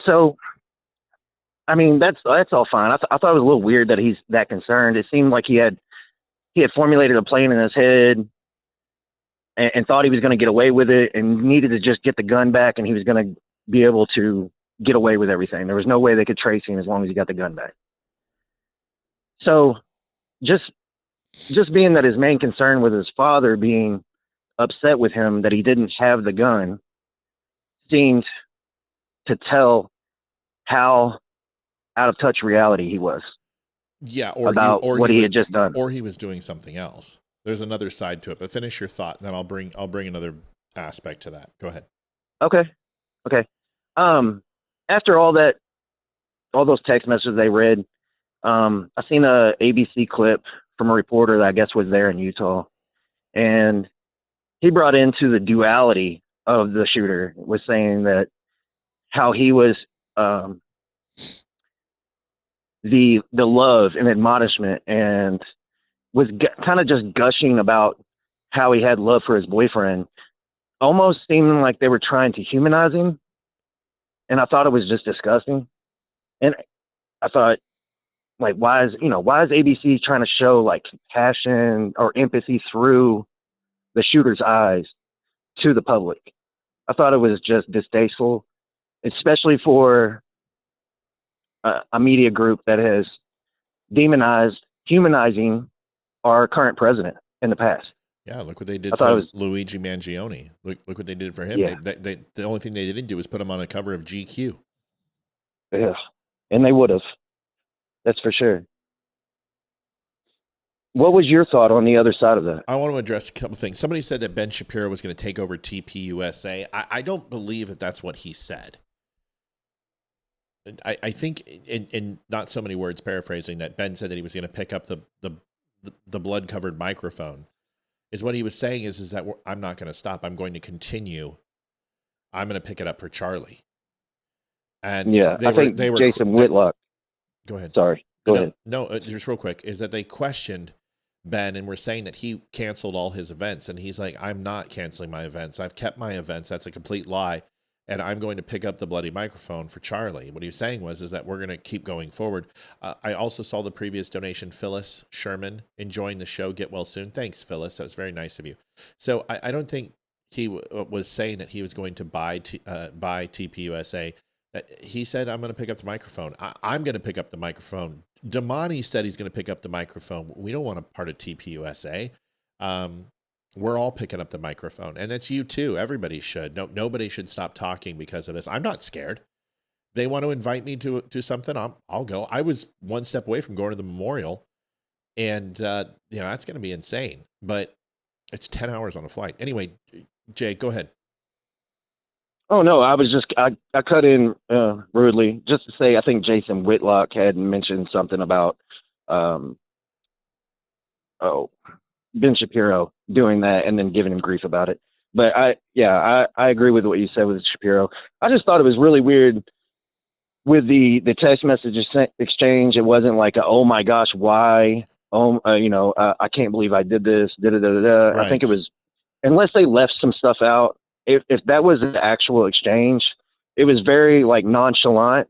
So, I mean, that's all fine. I thought it was a little weird that he's that concerned. It seemed like he had formulated a plan in his head and thought he was going to get away with it and needed to just get the gun back, and he was going to be able to get away with everything. There was no way they could trace him as long as he got the gun back. So just being that his main concern was his father being upset with him that he didn't have the gun seemed to tell how out of touch reality he was. Yeah, or what he had just done. Or he was doing something else. There's another side to it, but finish your thought, and then I'll bring another aspect to that. Go ahead. Okay. After all those text messages they read, I seen a ABC clip from a reporter that I guess was there in Utah, and he brought into the duality of the shooter, was saying that how he was the love and admonishment, and was kind of just gushing about how he had love for his boyfriend, almost seeming like they were trying to humanize him. And I thought it was just disgusting. And I thought, like, why is ABC trying to show like compassion or empathy through the shooter's eyes to the public? I thought it was just distasteful, especially for a media group that has humanizing our current president in the past. Yeah, look what they did to Luigi Mangione. Look what they did for him. Yeah. The only thing they didn't do was put him on a cover of GQ. Yeah, and they would have. That's for sure. What was your thought on the other side of that? I want to address a couple things. Somebody said that Ben Shapiro was going to take over TPUSA. I don't believe that that's what he said. I think, in not so many words paraphrasing, that Ben said that he was going to pick up the blood-covered microphone. Is what he was saying is that I'm not going to stop. I'm going to continue. I'm going to pick it up for Charlie. And Yeah, I think Jason Whitlock. Go ahead. Sorry. Go ahead. No, just real quick, is that they questioned Ben and were saying that he canceled all his events. And he's like, I'm not canceling my events. I've kept my events. That's a complete lie. And I'm going to pick up the bloody microphone for Charlie. What he was saying is that we're going to keep going forward. I also saw the previous donation, Phyllis Sherman, enjoying the show. Get well soon. Thanks, Phyllis. That was very nice of you. So I don't think he was saying that he was going to buy TPUSA. He said, I'm going to pick up the microphone. I'm going to pick up the microphone. Damani said he's going to pick up the microphone. We don't want a part of TPUSA. We're all picking up the microphone, and that's you too. Everybody should. Nobody should stop talking because of this. I'm not scared. They want to invite me to something. I'll go. I was one step away from going to the memorial, and that's going to be insane. But it's 10 hours on a flight. Anyway, Jay, go ahead. Oh no, I was just I cut in rudely just to say I think Jason Whitlock had mentioned something about Ben Shapiro doing that and then giving him grief about it. But I agree with what you said with Shapiro. I just thought it was really weird with the text messages exchange. It wasn't like oh my gosh, why? I can't believe I did this. Right. I think it was, unless they left some stuff out. If that was an actual exchange, it was very like nonchalant.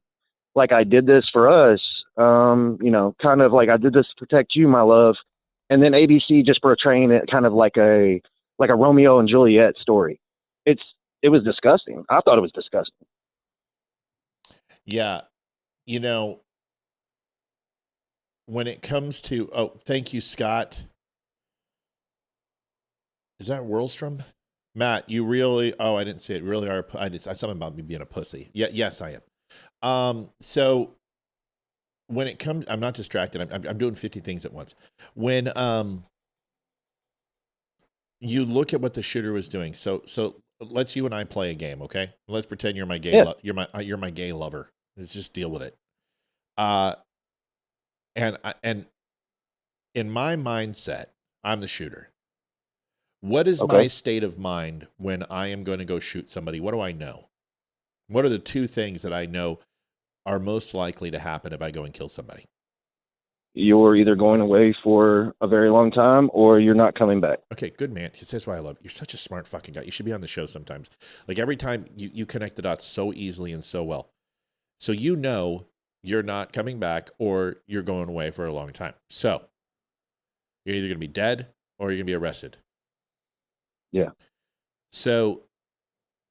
Like I did this for us, kind of like I did this to protect you, my love. And then ABC just portraying it kind of like a Romeo and Juliet story. It was disgusting. I thought it was disgusting. Yeah. When it comes to, thank you, Scott. Is that Worldstrom? Matt, you really, I didn't see it. Really are, I something about me being a pussy. Yeah, yes, I am. So when it comes, I'm not distracted. I'm doing 50 things at once. When you look at what the shooter was doing, so let's you and I play a game, okay? Let's pretend you're my gay, you're my gay lover. Let's just deal with it. And in my mindset, I'm the shooter. What is my state of mind when I am going to go shoot somebody? What do I know? What are the two things that I know are most likely to happen if I go and kill somebody? You're either going away for a very long time or you're not coming back. Okay, good man. That's why I love you. You're such a smart fucking guy. You should be on the show sometimes. Like every time you connect the dots so easily and so well. So you're not coming back or you're going away for a long time. So you're either going to be dead or you're going to be arrested. Yeah. So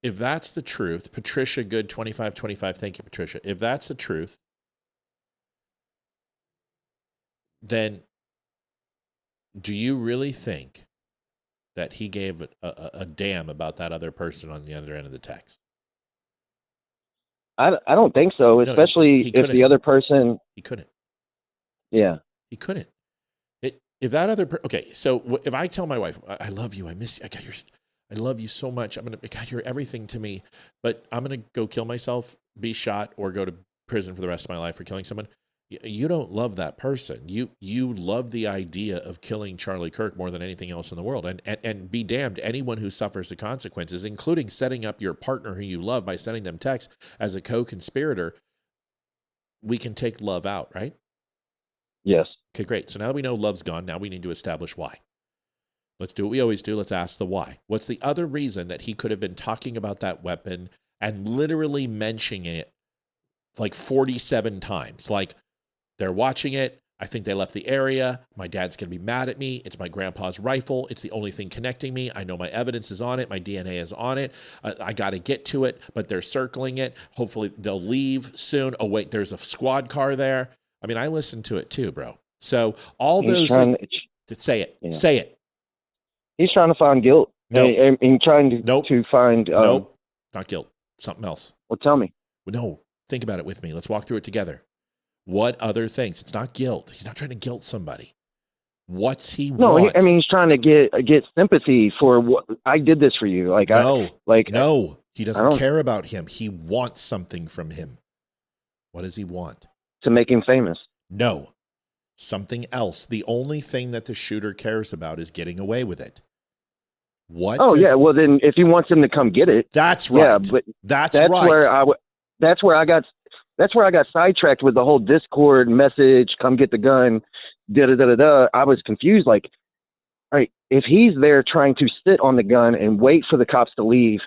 if that's the truth, Patricia Good 2525, thank you, Patricia. If that's the truth, then do you really think that he gave a damn about that other person on the other end of the text? I don't think so, especially if the other person... He couldn't. Yeah. He couldn't. If that other okay, so if I tell my wife, I love you, I miss you, I love you so much, God, you're everything to me, but I'm gonna go kill myself, be shot, or go to prison for the rest of my life for killing someone. You don't love that person. You love the idea of killing Charlie Kirk more than anything else in the world, and be damned, anyone who suffers the consequences, including setting up your partner who you love by sending them texts as a co-conspirator. We can take love out, right? Yes. Okay, great. So now that we know love's gone, now we need to establish why. Let's do what we always do. Let's ask the why. What's the other reason that he could have been talking about that weapon and literally mentioning it like 47 times? Like, they're watching it. I think they left the area. My dad's going to be mad at me. It's my grandpa's rifle. It's the only thing connecting me. I know my evidence is on it. My DNA is on it. I got to get to it, but they're circling it. Hopefully they'll leave soon. Oh, wait, there's a squad car there. I mean, I listened to it too, bro. So all those say it. Yeah. Say it. He's trying to find guilt. No. And trying to find nope. Not guilt. Something else. Well, tell me. No. Think about it with me. Let's walk through it together. What other things? It's not guilt. He's not trying to guilt somebody. What's he want? No, he's trying to get sympathy for what I did this for you. No, he doesn't care about him. He wants something from him. What does he want? To make him famous. No. Something else. The only thing that the shooter cares about is getting away with it. What? Oh, yeah. Well, then if he wants him to come get it. That's right. Yeah, but that's right. that's where I got sidetracked with the whole Discord message, come get the gun, da da da da da. I was confused, like, all right, if he's there trying to sit on the gun and wait for the cops to leave,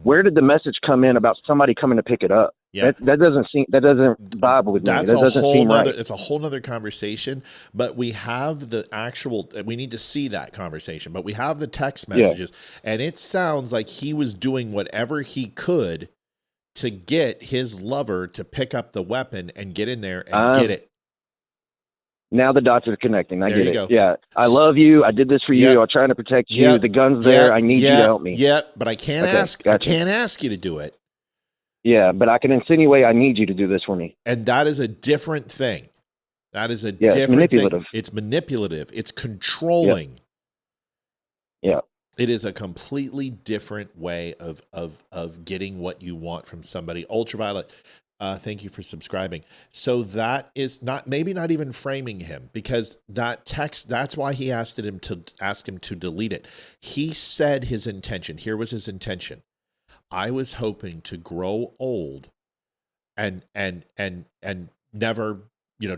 where did the message come in about somebody coming to pick it up? Yeah. That doesn't vibe with me. That's That a doesn't whole seem nother, right. it's a whole nother conversation, but we have the actual, we need to see that conversation, but we have the text messages, and it sounds like he was doing whatever he could to get his lover to pick up the weapon and get in there and get it. Now the dots are connecting. I There get you it. go. Yeah. I love you. I did this for you. I'm trying to protect you. The gun's there. I need you to help me. Yeah, but I can't Okay, I can't ask you to do it. Yeah, but I can insinuate I need you to do this for me. And that is a different thing. That is a Yeah, it's different manipulative. thing. It's manipulative. It's controlling. Yeah. It is a completely different way of getting what you want from somebody. Ultraviolet, thank you for subscribing. So that is maybe not even framing him, because that text, that's why he asked him to delete it. He said his intention. Here was his intention. I was hoping to grow old and never,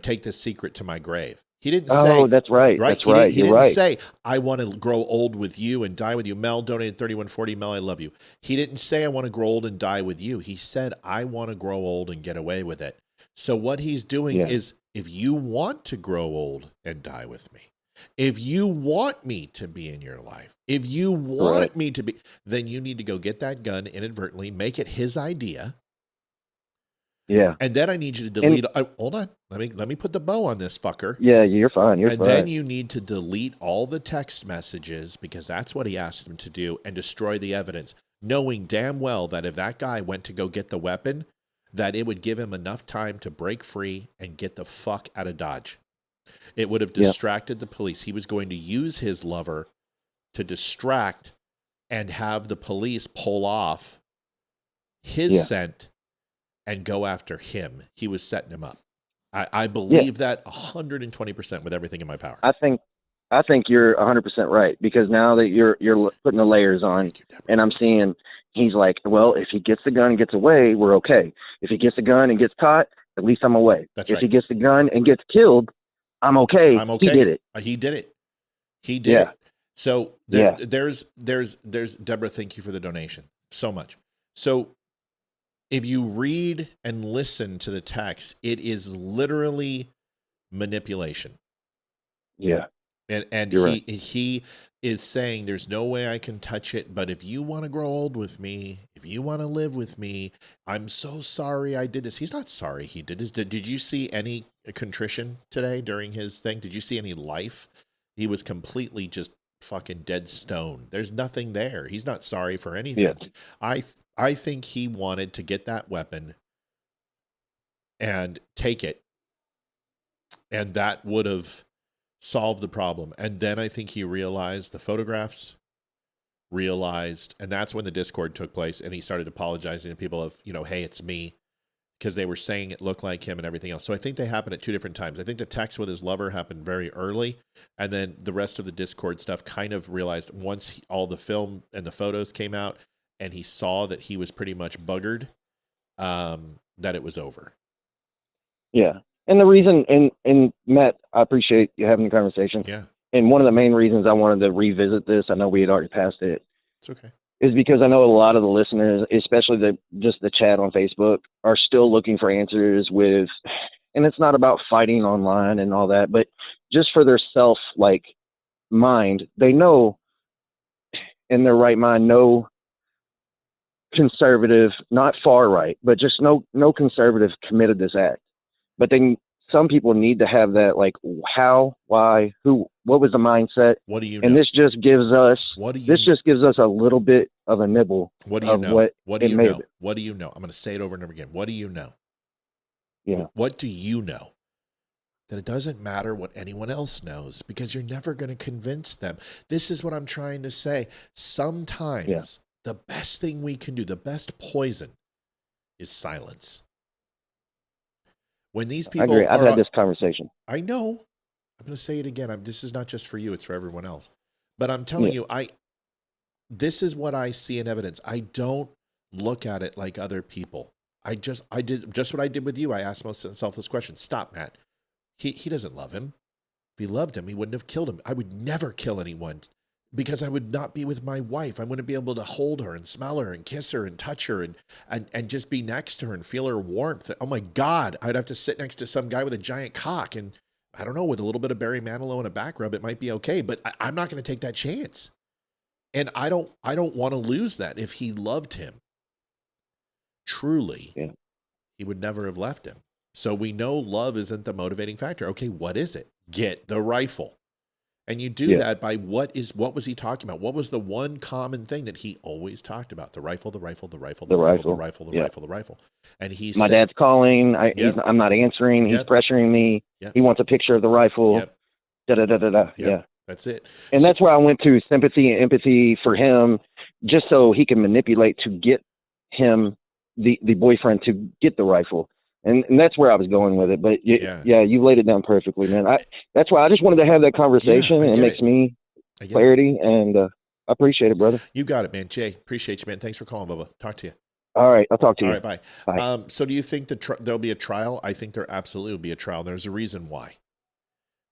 take this secret to my grave. He didn't say. Oh, that's right. That's right. He You're didn't right. say, I want to grow old with you and die with you. Mel donated 3140. Mel, I love you. He didn't say, I want to grow old and die with you. He said, I want to grow old and get away with it. So what he's doing is, if you want to grow old and die with me, if you want me to be in your life, if you want me to be, then you need to go get that gun inadvertently, make it his idea. Yeah. And then I need you to delete. Hold on. Let me put the bow on this fucker. Yeah, you're fine. You're fine. And then you need to delete all the text messages, because that's what he asked him to do, and destroy the evidence, knowing damn well that if that guy went to go get the weapon, that it would give him enough time to break free and get the fuck out of Dodge. It would have distracted the police. He was going to use his lover to distract and have the police pull off his scent and go after him. He was setting him up. I believe that 120% with everything in my power. I think you're 100% right, because now that you're putting the layers on, and I'm seeing he's like, well, if he gets the gun and gets away, we're okay. If he gets the gun and gets caught, at least I'm away. That's if right. he gets the gun and gets killed, I'm okay. I'm okay. He did it. He did it. He did it. So there's Deborah, thank you for the donation so much. So if you read and listen to the text, it is literally manipulation. Yeah. And You're he is saying, there's no way I can touch it, but if you want to grow old with me, if you want to live with me, I'm so sorry I did this. He's not sorry he did this. Did you see any contrition today during his thing? Did you see any life? He was completely just fucking dead stone. There's nothing there. He's not sorry for anything. Yeah. I think he wanted to get that weapon and take it, and that would have solved the problem. And then I think he realized the photographs, and that's when the Discord took place, and he started apologizing to people of, hey, it's me, because they were saying it looked like him and everything else. So I think they happened at two different times. I think the text with his lover happened very early, and then the rest of the Discord stuff kind of realized once all the film and the photos came out, and he saw that he was pretty much buggered, that it was over. Yeah. And the reason, and Matt, I appreciate you having the conversation. Yeah. And one of the main reasons I wanted to revisit this, I know we had already passed it, It's okay. is because I know a lot of the listeners, especially the chat on Facebook, are still looking for answers with, and it's not about fighting online and all that, but just for their mind, they know in their right mind, no conservative, not far right, but just no conservative committed this act. But then some people need to have that, like, how, why, who, what was the mindset? What do you and know? This just gives us a little bit of a nibble. What do you know? What do you know? What do you know? I'm going to say it over and over again. What do you know? Yeah. What do you know? That it doesn't matter what anyone else knows, because you're never going to convince them. This is what I'm trying to say. Sometimes the best thing we can do, the best poison, is silence. When these people, I agree. I've had this conversation. I know. I'm going to say it again. This is not just for you; it's for everyone else. But I'm telling you, this is what I see in evidence. I don't look at it like other people. I did just what I did with you. I asked myself this question. Stop, Matt. He doesn't love him. If he loved him, he wouldn't have killed him. I would never kill anyone because I would not be with my wife. I wouldn't be able to hold her and smell her and kiss her and touch her and just be next to her and feel her warmth. Oh my God, I'd have to sit next to some guy with a giant cock and I don't know, with a little bit of Barry Manilow and a back rub, it might be okay, but I'm not going to take that chance. And I don't want to lose that. If he loved him truly, he would never have left him. So we know love isn't the motivating factor. Okay, what is it? Get the rifle. And you do that by what was he talking about? What was the one common thing that he always talked about? The rifle, the rifle, the rifle, the rifle, the rifle, the rifle, the rifle. And he my said, dad's calling. I'm not answering. He's pressuring me. He wants a picture of the rifle. Da da da da da. Yeah. That's it. And that's where I went to sympathy and empathy for him, just so he can manipulate to get him, the boyfriend, to get the rifle. And that's where I was going with it. But you laid it down perfectly, man. That's why I just wanted to have that conversation. And it makes me clarity. And I appreciate it, brother. You got it, man. Jay, appreciate you, man. Thanks for calling, Bubba. Talk to you. All right. I'll talk to you. All right. Bye. So do you think there'll be a trial? I think there absolutely will be a trial. There's a reason why.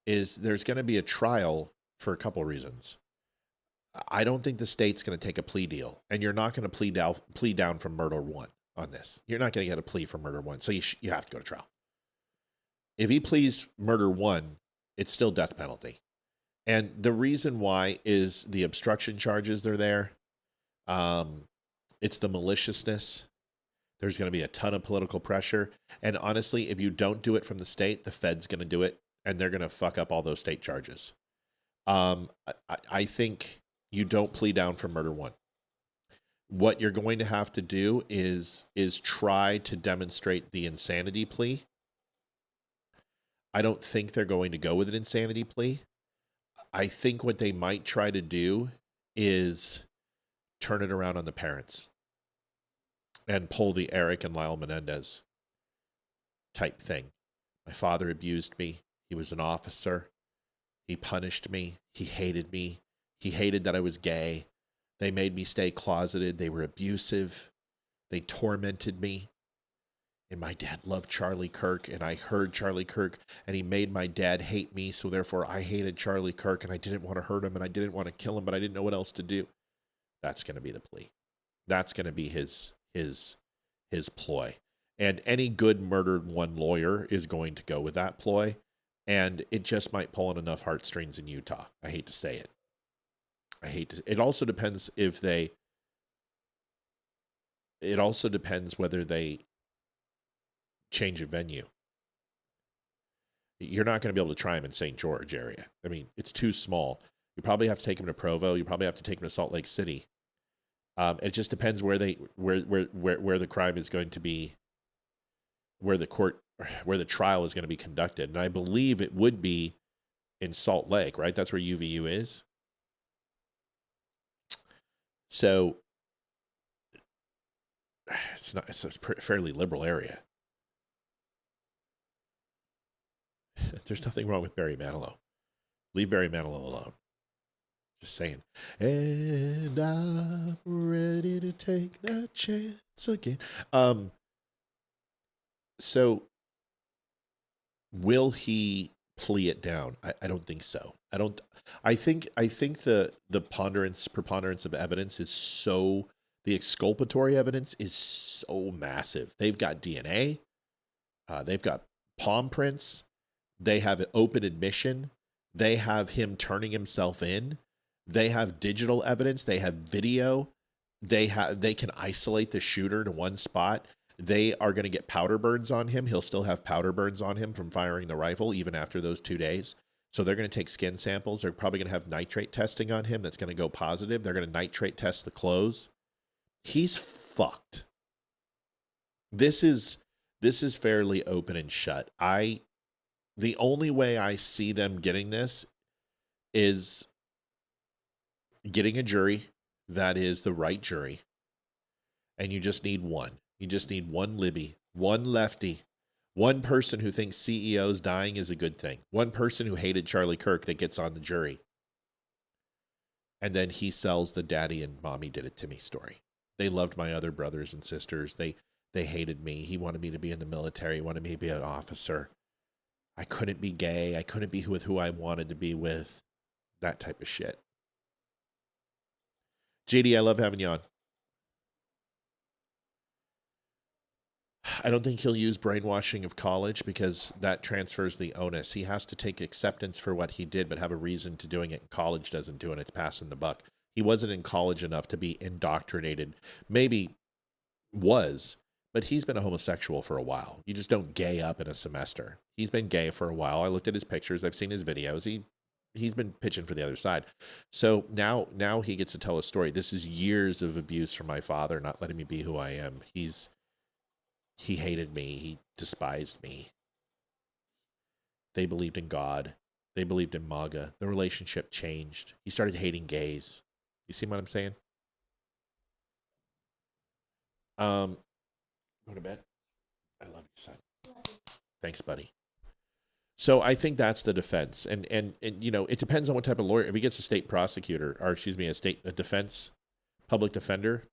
There's going to be a trial for a couple of reasons. I don't think the state's going to take a plea deal, and you're not going to plead down from murder one on this. You're not going to get a plea for murder one, so you have to go to trial. If he pleads murder one, it's still death penalty. And the reason why is the obstruction charges they're there. It's the maliciousness. There's going to be a ton of political pressure. And honestly, if you don't do it from the state, the Fed's going to do it, and they're going to fuck up all those state charges. I think you don't plead down for murder one. What you're going to have to do is try to demonstrate the insanity plea. I don't think they're going to go with an insanity plea. I think what they might try to do is turn it around on the parents and pull the Eric and Lyle Menendez type thing. My father abused me. He was an officer. He punished me. He hated me. He hated that I was gay. They made me stay closeted. They were abusive. They tormented me. And my dad loved Charlie Kirk, and I heard Charlie Kirk, and he made my dad hate me, so therefore I hated Charlie Kirk, and I didn't want to hurt him, and I didn't want to kill him, but I didn't know what else to do. That's going to be the plea. That's going to be his ploy. And any good murdered one lawyer is going to go with that ploy. And it just might pull on enough heartstrings in Utah. I hate to say it. It also depends whether they change a venue. You're not going to be able to try him in St. George area. I mean, it's too small. You probably have to take him to Provo. You probably have to take him to Salt Lake City. It just depends where the crime is going to be, where the trial is going to be conducted. And I believe it would be in Salt Lake, right? That's where UVU is. So it's a fairly liberal area. There's nothing wrong with Barry Manilow. Leave Barry Manilow alone. Just saying. And I'm ready to take that chance again. So will he plea it down? I don't think so. I think the preponderance of evidence is so, the exculpatory evidence is so massive. They've got DNA. They've got palm prints. They have an open admission. They have him turning himself in. They have digital evidence. They have video. They can isolate the shooter to one spot. They are going to get powder burns on him. He'll still have powder burns on him from firing the rifle even after those 2 days. So they're going to take skin samples. They're probably going to have nitrate testing on him that's going to go positive. They're going to nitrate test the clothes. He's fucked. This is fairly open and shut. The only way I see them getting this is getting a jury that is the right jury. And you just need one. You just need one Libby, one lefty, one person who thinks CEOs dying is a good thing, one person who hated Charlie Kirk that gets on the jury. And then he sells the daddy and mommy did it to me story. They loved my other brothers and sisters. They hated me. He wanted me to be in the military. He wanted me to be an officer. I couldn't be gay. I couldn't be with who I wanted to be with. That type of shit. JD, I love having you on. I don't think he'll use brainwashing of college because that transfers the onus. He has to take acceptance for what he did, but have a reason to doing it. College doesn't do it. It's passing the buck. He wasn't in college enough to be indoctrinated. Maybe was, but he's been a homosexual for a while. You just don't gay up in a semester. He's been gay for a while. I looked at his pictures. I've seen his videos. He's been pitching for the other side. So now he gets to tell a story. This is years of abuse from my father, not letting me be who I am. He hated me. He despised me. They believed in God. They believed in MAGA. The relationship changed. He started hating gays. You see what I'm saying? Go to bed. I love you, son. Thanks, buddy. So I think that's the defense. And you know, it depends on what type of lawyer. If he gets a state prosecutor, or excuse me, a defense public defender,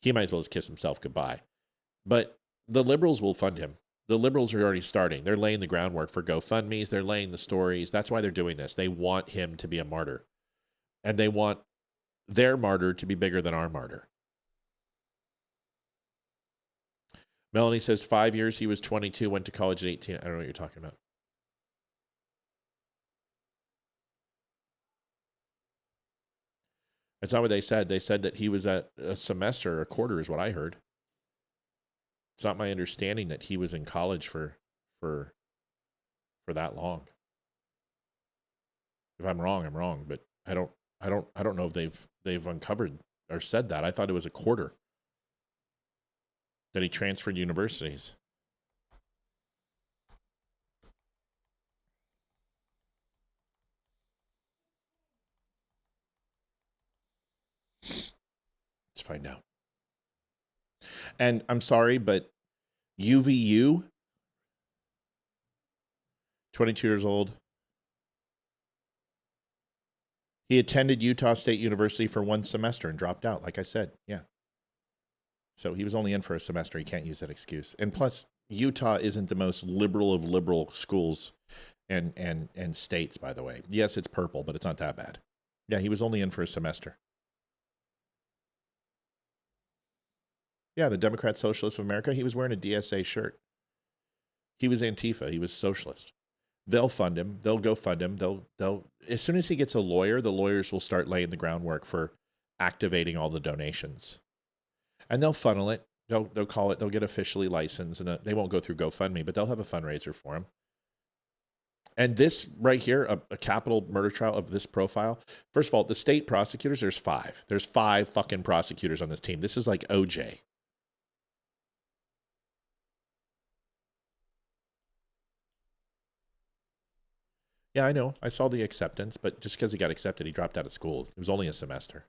he might as well just kiss himself goodbye. But the liberals will fund him. The liberals are already starting. They're laying the groundwork for GoFundMes. They're laying the stories. That's why they're doing this. They want him to be a martyr. And they want their martyr to be bigger than our martyr. Melanie says 5 years. He was 22, went to college at 18. I don't know what you're talking about. That's not what they said. They said that he was at a semester, a quarter is what I heard. It's not my understanding that he was in college for that long. If I'm wrong, I'm wrong, but I don't know if they've uncovered or said that. I thought it was a quarter that he transferred universities. Let's find out. And I'm sorry, but UVU, 22 years old. He attended Utah State University for one semester and dropped out, like I said. Yeah. So he was only in for a semester. He can't use that excuse. And plus, Utah isn't the most liberal of liberal schools and states, by the way. Yes, it's purple, but it's not that bad. Yeah, he was only in for a semester. Yeah, the Democrat Socialists of America, he was wearing a DSA shirt. He was Antifa. He was socialist. They'll fund him. They'll go fund him. They'll as soon as he gets a lawyer, the lawyers will start laying the groundwork for activating all the donations. And they'll funnel it. They'll call it, they'll get officially licensed, and they won't go through GoFundMe, but they'll have a fundraiser for him. And this right here, a capital murder trial of this profile. First of all, the state prosecutors, there's 5. There's 5 fucking prosecutors on this team. This is like OJ. Yeah, I know. I saw the acceptance, but just because he got accepted, he dropped out of school. It was only a semester.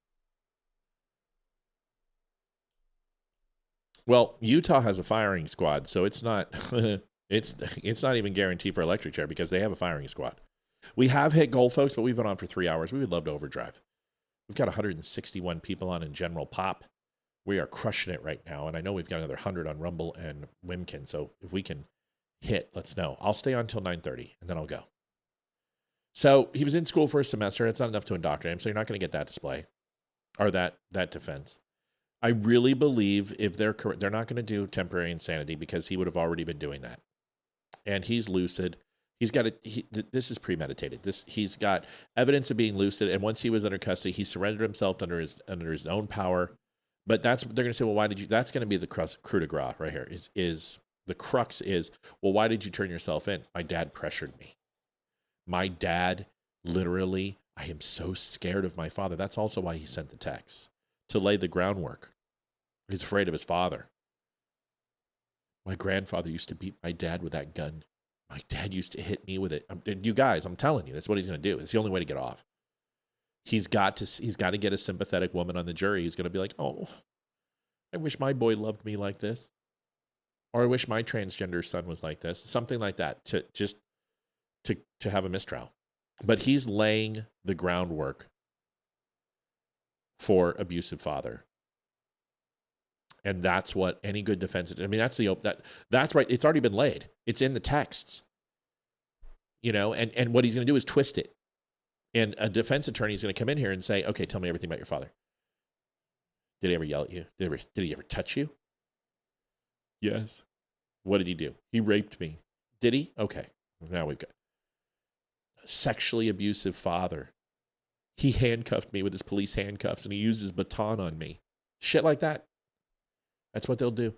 Well, Utah has a firing squad, so it's not it's not even guaranteed for electric chair because they have a firing squad. We have hit goal, folks, but we've been on for 3 hours. We would love to overdrive. We've got 161 people on in General Pop. We are crushing it right now, and I know we've got another 100 on Rumble and Wimkin, so if we can hit, let's know. I'll stay on till 9:30, and then I'll go. So he was in school for a semester. It's not enough to indoctrinate him, so you're not going to get that display or that defense. I really believe if they're correct, they're not going to do temporary insanity because he would have already been doing that. And he's lucid. He's got this is premeditated. He's got evidence of being lucid. And once he was under custody, he surrendered himself under his own power. But they're going to say, well, why did you? That's going to be the coup de grace right here. Is the crux is, well, why did you turn yourself in? My dad pressured me. My dad, literally, I am so scared of my father. That's also why he sent the text, to lay the groundwork. He's afraid of his father. My grandfather used to beat my dad with that gun. My dad used to hit me with it. You guys, I'm telling you, that's what he's going to do. It's the only way to get off. He's got to get a sympathetic woman on the jury who's going to be like, oh, I wish my boy loved me like this. Or I wish my transgender son was like this. Something like that to have a mistrial. But he's laying the groundwork for abusive father. And that's what any good defense, I mean, that's right. It's already been laid. It's in the texts, and what he's going to do is twist it. And a defense attorney is going to come in here and say, okay, tell me everything about your father. Did he ever yell at you? Did he ever touch you? Yes. What did he do? He raped me. Did he? Okay. Now we've got a sexually abusive father. He handcuffed me with his police handcuffs and he used his baton on me. Shit like that. That's what they'll do.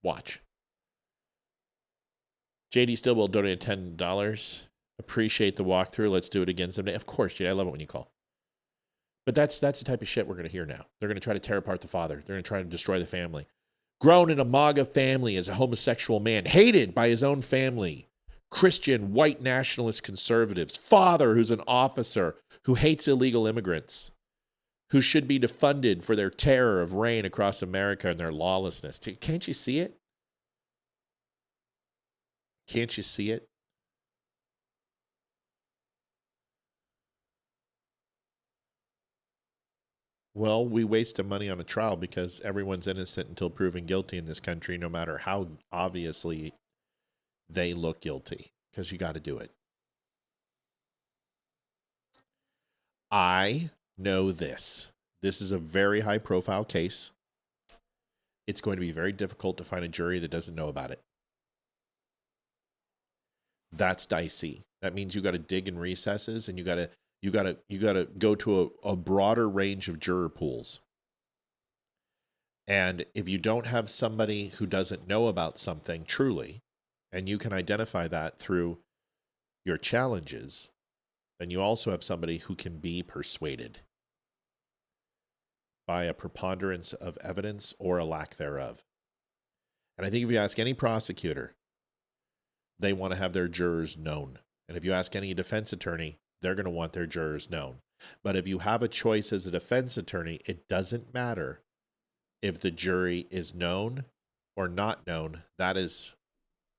Watch. JD Stillwell donated $10. Appreciate the walkthrough. Let's do it again someday. Of course, JD. I love it when you call. But that's the type of shit we're going to hear now. They're going to try to tear apart the father. They're going to try to destroy the family. Grown in a MAGA family as a homosexual man, hated by his own family. Christian, white nationalist conservatives. Father who's an officer who hates illegal immigrants. Who should be defunded for their terror of reign across America and their lawlessness. Can't you see it? Can't you see it? Well, we wasted money on a trial because everyone's innocent until proven guilty in this country, no matter how obviously they look guilty, because you got to do it. I know this. This is a very high-profile case. It's going to be very difficult to find a jury that doesn't know about it. That's dicey. That means you got to dig in recesses, and you got to go to a broader range of juror pools. And if you don't have somebody who doesn't know about something truly, and you can identify that through your challenges, then you also have somebody who can be persuaded by a preponderance of evidence or a lack thereof. And I think if you ask any prosecutor, they want to have their jurors known. And if you ask any defense attorney, they're going to want their jurors known. But if you have a choice as a defense attorney, it doesn't matter if the jury is known or not known. That is,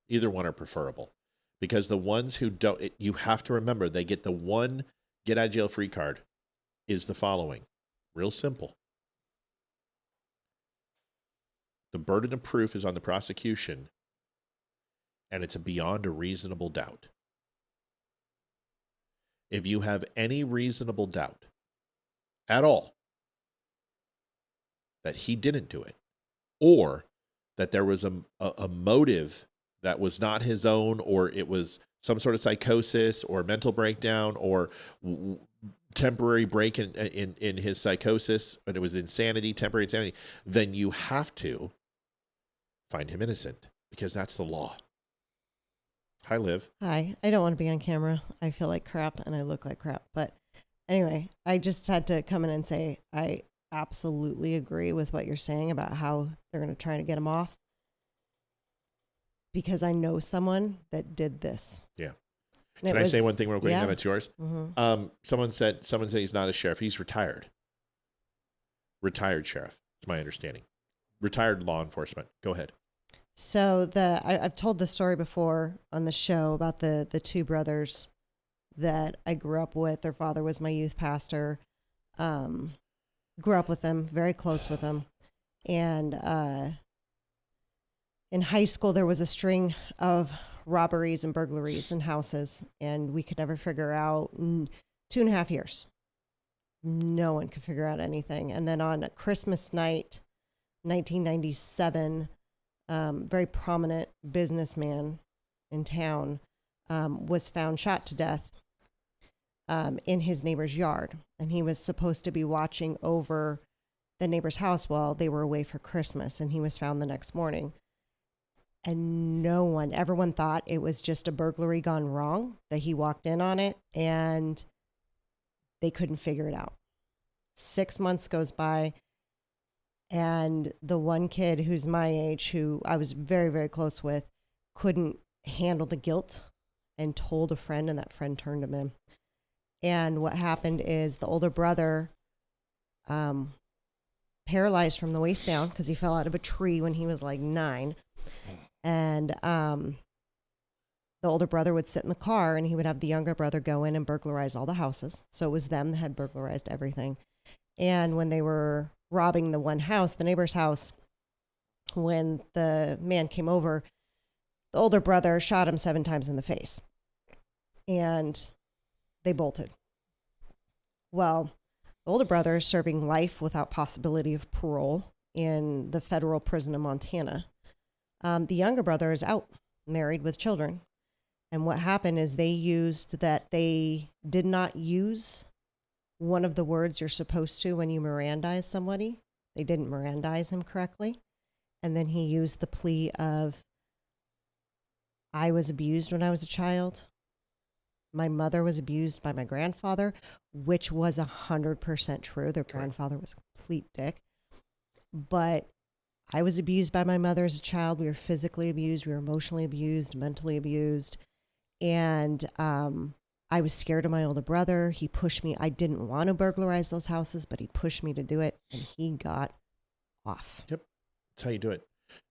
either one are preferable. Because the ones who don't, you have to remember, they get the one get out of jail free card is the following. Real simple. The burden of proof is on the prosecution, and it's beyond a reasonable doubt. If you have any reasonable doubt at all that he didn't do it, or that there was a motive that was not his own, or it was some sort of psychosis or mental breakdown or temporary break in his psychosis, and it was insanity, temporary insanity, then you have to find him innocent, because that's the law. Hi, Liv. Hi. I don't want to be on camera. I feel like crap and I look like crap. But anyway, I just had to come in and say I absolutely agree with what you're saying about how they're going to try to get him off, because I know someone that did this. Yeah. Can I say one thing real quick? Yeah. And then it's yours. Mm-hmm. Someone said he's not a sheriff. He's retired. Retired sheriff. It's my understanding. Retired law enforcement. Go ahead. So I've told the story before on the show about the two brothers that I grew up with. Their father was my youth pastor. Grew up with them, very close with them. And in high school, there was a string of robberies and burglaries in houses, and we could never figure out 2.5 years. No one could figure out anything. And then on Christmas night, 1997, very prominent businessman in town was found shot to death in his neighbor's yard. And he was supposed to be watching over the neighbor's house while they were away for Christmas. And he was found the next morning. And everyone thought it was just a burglary gone wrong, that he walked in on it, and they couldn't figure it out. 6 months goes by, and the one kid who's my age, who I was very, very close with, couldn't handle the guilt and told a friend, and that friend turned him in. And what happened is the older brother, paralyzed from the waist down because he fell out of a tree when he was like 9. And the older brother would sit in the car, and he would have the younger brother go in and burglarize all the houses. So it was them that had burglarized everything. And when they were robbing the one house, the neighbor's house. When the man came over, the older brother shot him 7 times in the face, and they bolted. Well, the older brother is serving life without possibility of parole in the federal prison in Montana. The younger brother is out, married with children. And what happened is they did not use one of the words you're supposed to when you Mirandize somebody. They didn't Mirandize him correctly. And then he used the plea of, I was abused when I was a child. My mother was abused by my grandfather, which was 100% true. Their grandfather was a complete dick. But I was abused by my mother as a child. We were physically abused. We were emotionally abused, mentally abused. And I was scared of my older brother. He pushed me. I didn't want to burglarize those houses, but he pushed me to do it, and he got off. Yep. That's how you do it.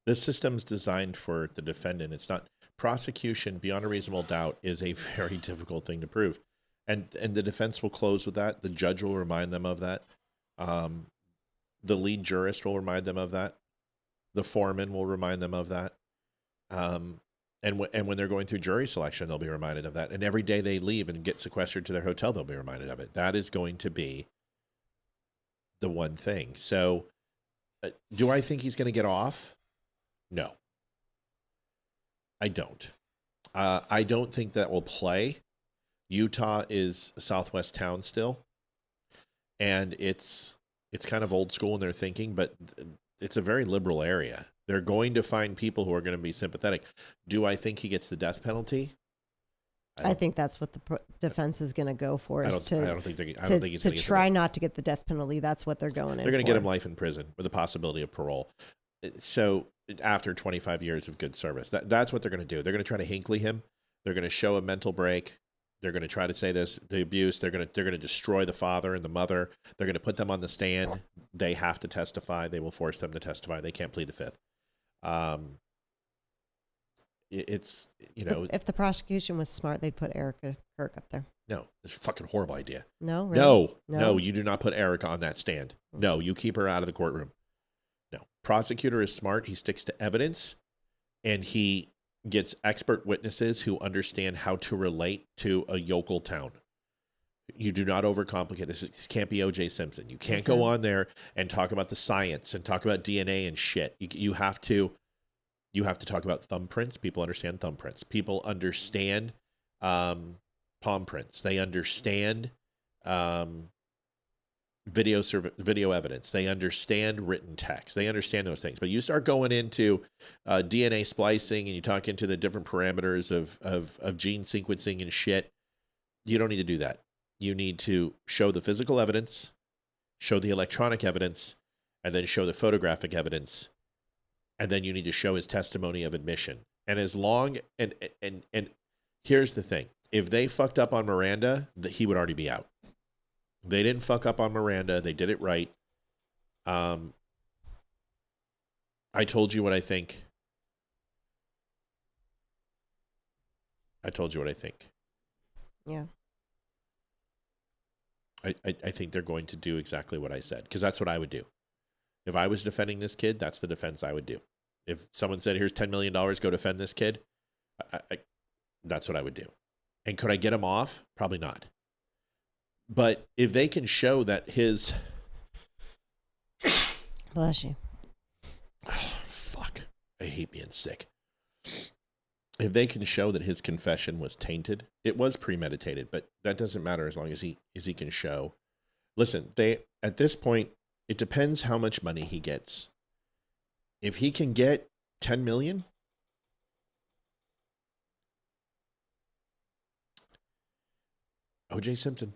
This system's designed for the defendant. It's not prosecution beyond a reasonable doubt is a very difficult thing to prove. And the defense will close with that. The judge will remind them of that. The lead jurist will remind them of that. The foreman will remind them of that. And when they're going through jury selection, they'll be reminded of that. And every day they leave and get sequestered to their hotel, they'll be reminded of it. That is going to be the one thing. So do I think he's going to get off? No. I don't. I don't think that will play. Utah is a Southwest town still. And it's kind of old school in their thinking, but it's a very liberal area. They're going to find people who are going to be sympathetic. Do I think he gets the death penalty? I think that's what the defense is going to go for. I don't think he's going to try not to get the death penalty. That's what they're going in. They're going to get him life in prison with the possibility of parole. So after 25 years of good service, that's what they're going to do. They're going to try to Hinckley him. They're going to show a mental break. They're going to try to say the abuse. They're going to destroy the father and the mother. They're going to put them on the stand. They have to testify. They will force them to testify. They can't plead the fifth. It's, if the prosecution was smart, they'd put Erica Kirk up there. No, it's a fucking horrible idea. No, really? No, you do not put Erica on that stand. No, you keep her out of the courtroom. No, prosecutor is smart. He sticks to evidence, and he gets expert witnesses who understand how to relate to a yokel town. You do not overcomplicate this. This can't be O.J. Simpson. You can't go on there and talk about the science and talk about DNA and shit. You have to talk about thumbprints. People understand thumbprints. People understand palm prints. They understand video evidence. They understand written text. They understand those things. But you start going into DNA splicing and you talk into the different parameters of gene sequencing and shit. You don't need to do that. You need to show the physical evidence, show the electronic evidence, and then show the photographic evidence. And then you need to show his testimony of admission. And as long and here's the thing. If they fucked up on Miranda, he would already be out. They didn't fuck up on Miranda. They did it right. I told you what I think. Yeah. I think they're going to do exactly what I said, because that's what I would do. If I was defending this kid, that's the defense I would do. If someone said, here's $10 million, go defend this kid, that's what I would do. And could I get him off? Probably not. But if they can show that his... Bless you. Oh, fuck. I hate being sick. If they can show that his confession was tainted, it was premeditated, but that doesn't matter as long as he can show. Listen, at this point, it depends how much money he gets. If he can get $10 million, O.J. Simpson.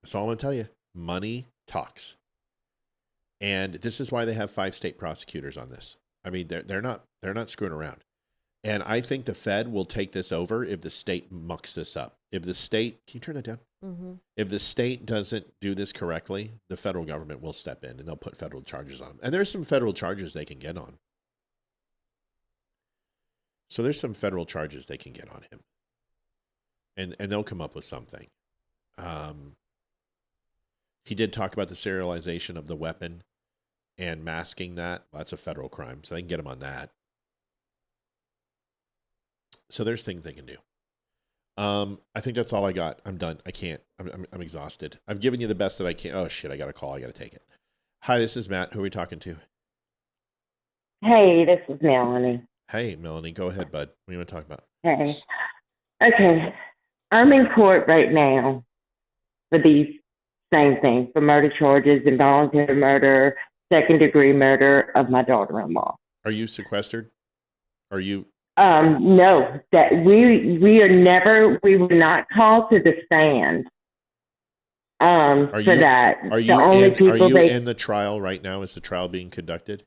That's all I'm going to tell you. Money talks. And this is why they have 5 state prosecutors on this. I mean, they're not screwing around. And I think the Fed will take this over if the state mucks this up. If the state, can you turn that down? Mm-hmm. If the state doesn't do this correctly, the federal government will step in and they'll put federal charges on them. And there's some federal charges they can get on. So there's some federal charges they can get on him. And they'll come up with something. He did talk about the serialization of the weapon and masking that. Well, that's a federal crime, so they can get him on that. So there's things they can do. I think that's all I got. I'm done. I can't. I'm exhausted. I've given you the best that I can. Oh shit! I got a call. I got to take it. Hi, this is Matt. Who are we talking to? Hey, this is Melanie. Hey, Melanie. Go ahead, bud. What do you want to talk about? Hey. Okay. I'm in court right now for these same things, for murder charges, involuntary murder, second-degree murder of my daughter-in-law. Are you sequestered? Are you? No, that we were not called to the stand. For that. Are you in the trial right now? Is the trial being conducted?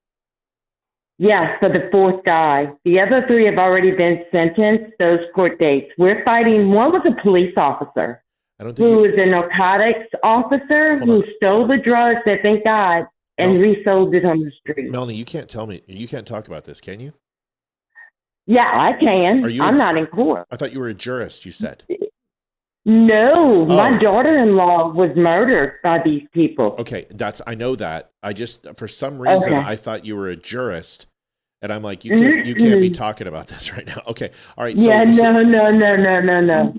Yeah, for the fourth guy. The other three have already been sentenced, those court dates. We're fighting, one was a police officer who was a narcotics officer who stole the drugs that they got and resold it on the street. Melanie, you can't tell me, you can't talk about this, can you? Yeah, I can. I'm not in court. I thought you were a jurist, you said. No, my daughter-in-law was murdered by these people. Okay, I know that. I just, for some reason, I thought you were a jurist, and I'm like, you can't be talking about this right now. Okay, all right. No.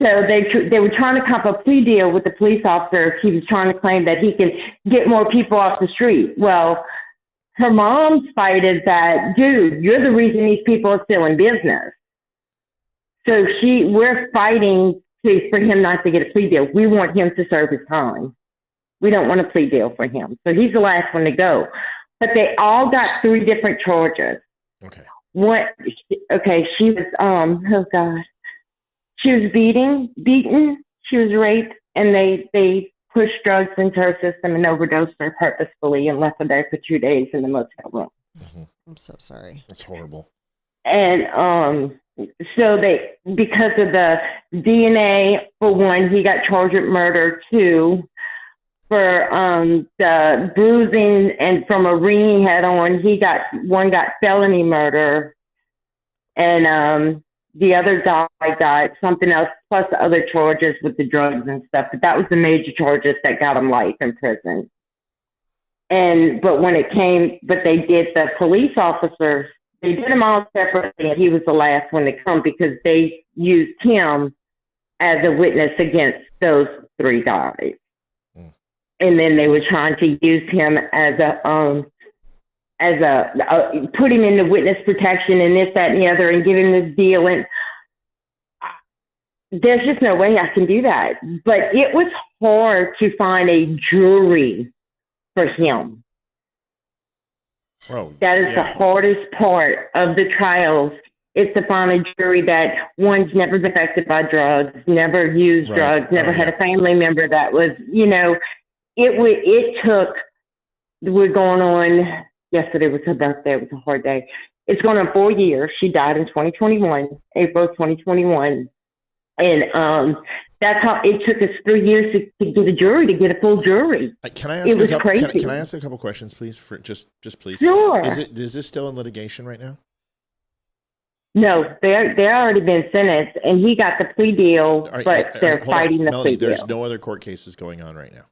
So they were trying to come up a plea deal with the police officer. He was trying to claim that he can get more people off the street. Well, her mom's fight is that, dude, you're the reason these people are still in business. So we're fighting for him not to get a plea deal. We want him to serve his time. We don't want a plea deal for him. So he's the last one to go. But they all got 3 different charges. Okay. She was, she was beaten, she was raped, and they pushed drugs into her system and overdosed her purposefully and left her there for 2 days in the motel room. Mm-hmm. I'm so sorry. That's horrible. And so because of the DNA, for one, he got charged with murder. 2, for the bruising and from a ring he had on, one got felony murder, and the other guy got something else plus other charges with the drugs and stuff. But that was the major charges that got him life in prison. But they did the police officers. They did them all separately, and he was the last one to come because they used him as a witness against those 3 guys. Mm. And then they were trying to use him as put him into witness protection and this, that, and the other, and give him this deal. And there's just no way I can do that. But it was hard to find a jury for him. Oh, that is the hardest part of the trials, is to find a jury that, one's never been affected by drugs, never used drugs, never had a family member that was, we're going on, yesterday was her birthday, it was a hard day. It's going on 4 years. She died in 2021, April 2021. And that's how it took us 3 years to get a jury, to get a full jury. Can I ask a couple questions, please? For just please. Sure. Is this still in litigation right now? No, they're already been sentenced, and he got the plea deal, but they're fighting the plea deal. There's no other court cases going on right now.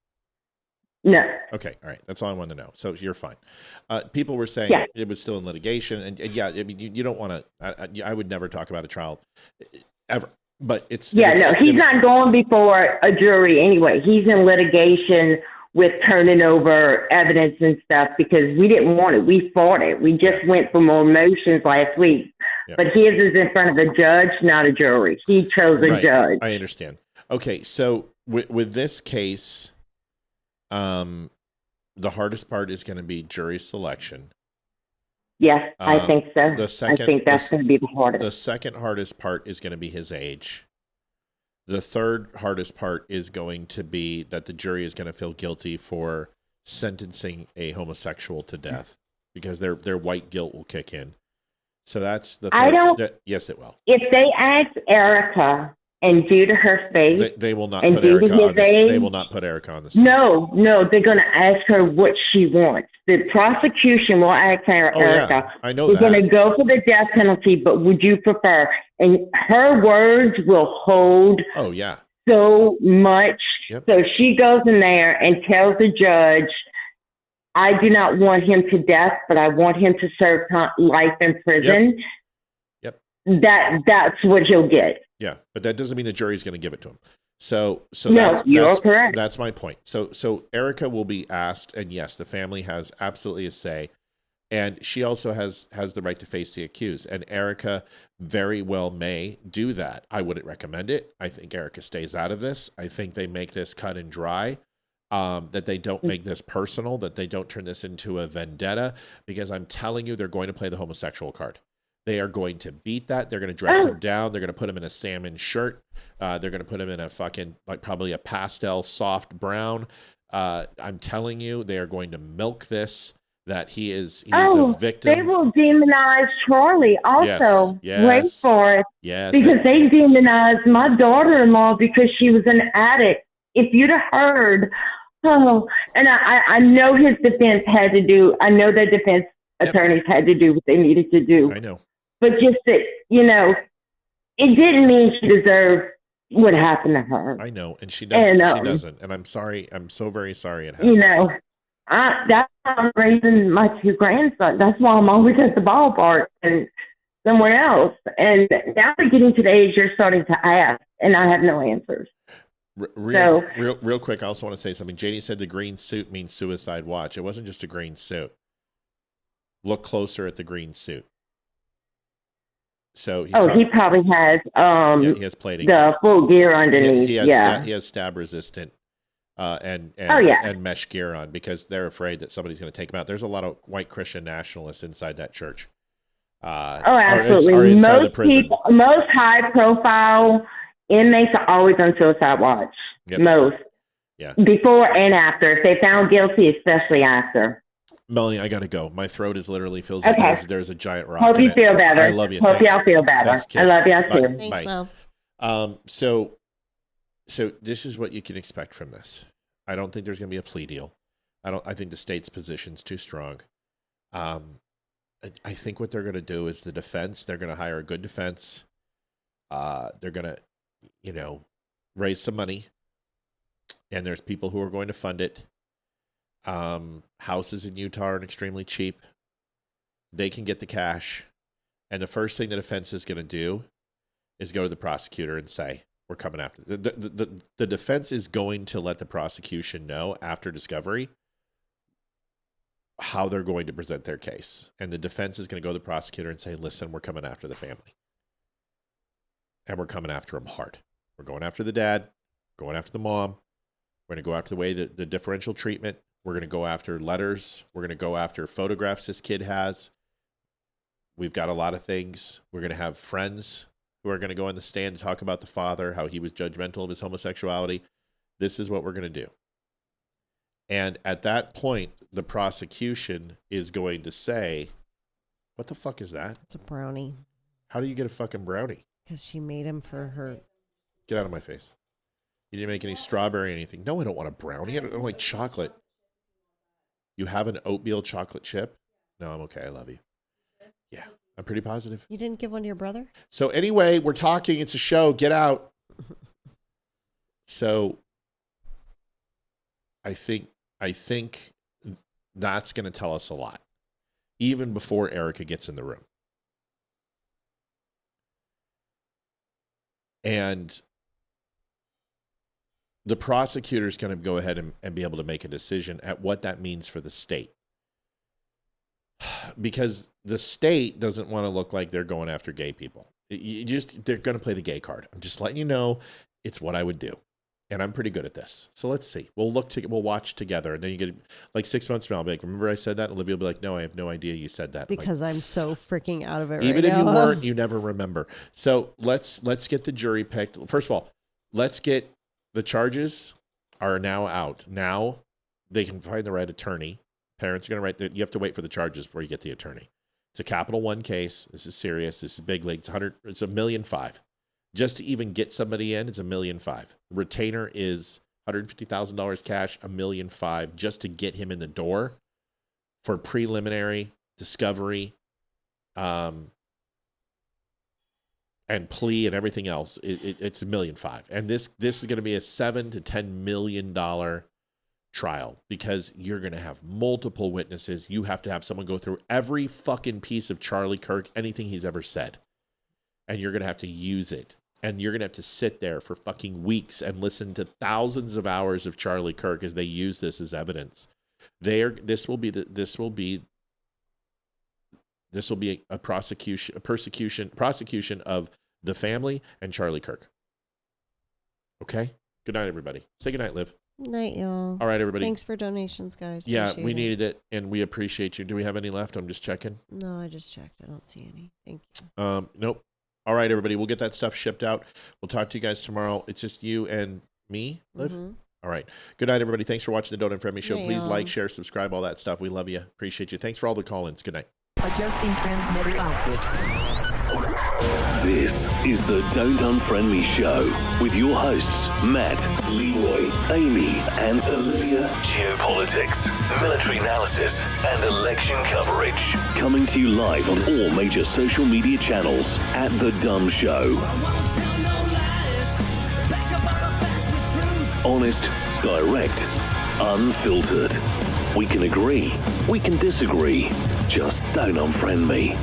No. Okay, all right. That's all I wanted to know. So you're fine. People were saying it was still in litigation, and I mean, you don't want to. I would never talk about a trial ever. But he's not going before a jury anyway. He's in litigation with turning over evidence and stuff because we didn't want it. We fought it. We just went for more motions last week. Yeah. But his is in front of a judge, not a jury. He chose a judge. I understand. Okay, so with this case, the hardest part is going to be jury selection. Yes, I think so. I think that's going to be the hardest. The second hardest part is going to be his age. The third hardest part is going to be that the jury is going to feel guilty for sentencing a homosexual to death because their white guilt will kick in. So that's the third. Yes, it will. If they ask Erica and due to her face, they will not put Erica on this. They will not put Erica on this. No, they're going to ask her what she wants. The prosecution will ask her, Erica, I know we're going to go for the death penalty, but would you prefer? And her words will hold so much. Yep. So she goes in there and tells the judge, I do not want him to death, but I want him to serve life in prison. Yep. That's what he'll get. Yeah, but that doesn't mean the jury's going to give it to him. So No, you're correct. That's my point. So Erica will be asked, and yes, the family has absolutely a say, and she also has the right to face the accused. And Erica very well may do that. I wouldn't recommend it. I think Erica stays out of this. I think they make this cut and dry. That they don't make this personal, that they don't turn this into a vendetta, because I'm telling you, they're going to play the homosexual card. They are going to beat that. They're going to dress him down. They're going to put him in a salmon shirt. They're going to put him in a fucking, like, probably a pastel soft brown. I'm telling you, they are going to milk this, that he's a victim. They will demonize Charlie also. Yes. Wait for it. Yes. Because they demonized my daughter-in-law because she was an addict. If you'd have heard, and I know his defense had to do, I know the defense attorneys had to do what they needed to do. I know. But just that, it didn't mean she deserved what happened to her. I know, and she doesn't. She doesn't. And I'm sorry. I'm so very sorry it happened. That's why I'm raising my 2 grandsons. That's why I'm always at the ballpark and somewhere else. And now we're getting to the age you're starting to ask, and I have no answers. Real quick, I also want to say something. Janie said the green suit means suicide watch. It wasn't just a green suit. Look closer at the green suit. So he probably has he has plating, the full gear underneath. He has stab resistant and mesh gear on, because they're afraid that somebody's going to take him out. There's a lot of white Christian nationalists inside that church. Absolutely. Most high profile inmates are always on suicide watch. Yep. Most. Yeah. Before and after. If they found guilty, especially after. Melanie, I got to go. My throat is literally feels like there's a giant rock. Hope in you it. feel better. I love you. Hope Thanks. y'all feel better. Thanks, I love y'all too. Bye. Thanks, Bye. Mel. So this is what you can expect from this. I don't think there's going to be a plea deal. I think the state's position's too strong. I think what they're going to do is the defense. They're going to hire a good defense. They're going to, raise some money, and there's people who are going to fund it. Houses in Utah are extremely cheap. They can get the cash, and the first thing the defense is going to do is go to the prosecutor and say, we're coming after the defense is going to let the prosecution know after discovery how they're going to present their case. And the defense is going to go to the prosecutor and say, listen, we're coming after the family. And we're coming after them hard. We're going after the dad, going after the mom. We're going to go after the way that the differential treatment. We're going to go after letters. We're going to go after photographs this kid has. We've got a lot of things. We're going to have friends who are going to go on the stand to talk about the father, how he was judgmental of his homosexuality. This is what we're going to do. And at that point, the prosecution is going to say, what the fuck is that? It's a brownie. How do you get a fucking brownie? Because she made him for her. Get out of my face. You didn't make any strawberry or anything. No, I don't want a brownie. I don't like chocolate. You have an oatmeal chocolate chip? No, I'm okay. I love you. Yeah, I'm pretty positive. You didn't give one to your brother? So anyway, we're talking. It's a show. Get out. So I think that's going to tell us a lot, even before Erica gets in the room. And the prosecutor is going to go ahead and be able to make a decision at what that means for the state. Because the state doesn't want to look like they're going after gay people. They're going to play the gay card. I'm just letting you know it's what I would do. And I'm pretty good at this. So let's see. We'll watch together. And then you get, like, 6 months from now, I'll be like, remember I said that? And Olivia will be like, no, I have no idea you said that. Because I'm so freaking out of it even right now. if you weren't, you never remember. So let's get the jury picked. First of all, let's get the charges are now out. Now they can find the right attorney. Parents are going to write. You have to wait for the charges before you get the attorney. It's a Capital One case. This is serious. This is big league. It's $1.5 million. Just to even get somebody in, it's $1.5 million. Retainer is $150,000 cash, $1.5 million just to get him in the door for preliminary discovery. and plea and everything else, it's $1.5 million. And this is going to be a $7 to $10 million trial because you're going to have multiple witnesses. You have to have someone go through every fucking piece of Charlie Kirk, anything he's ever said. And you're going to have to use it. And you're going to have to sit there for fucking weeks and listen to thousands of hours of Charlie Kirk as they use this as evidence. This will be a prosecution of the family and Charlie Kirk. Okay? Good night, everybody. Say good night, Liv. Night, y'all. All right, everybody. Thanks for donations, guys. Yeah, Appreciate we it. needed it, and we appreciate you. Do we have any left? I'm just checking. No, I just checked. I don't see any. Thank you. Nope. All right, everybody. We'll get that stuff shipped out. We'll talk to you guys tomorrow. It's just you and me, Liv? Mm-hmm. All right. Good night, everybody. Thanks for watching the Don't Unfriend Me Show. Yeah, Please y'all. like, share, subscribe, all that stuff. We love you. Appreciate you. Thanks for all the call-ins. Good night. Adjusting transmitter output. This is the Don't Unfriend Me Show with your hosts, Matt, Leroy, Amy, and Olivia. Geopolitics, military analysis, and election coverage. Coming to you live on all major social media channels at The Dumb Show. Honest, direct, unfiltered. We can agree, we can disagree. Just don't unfriend me.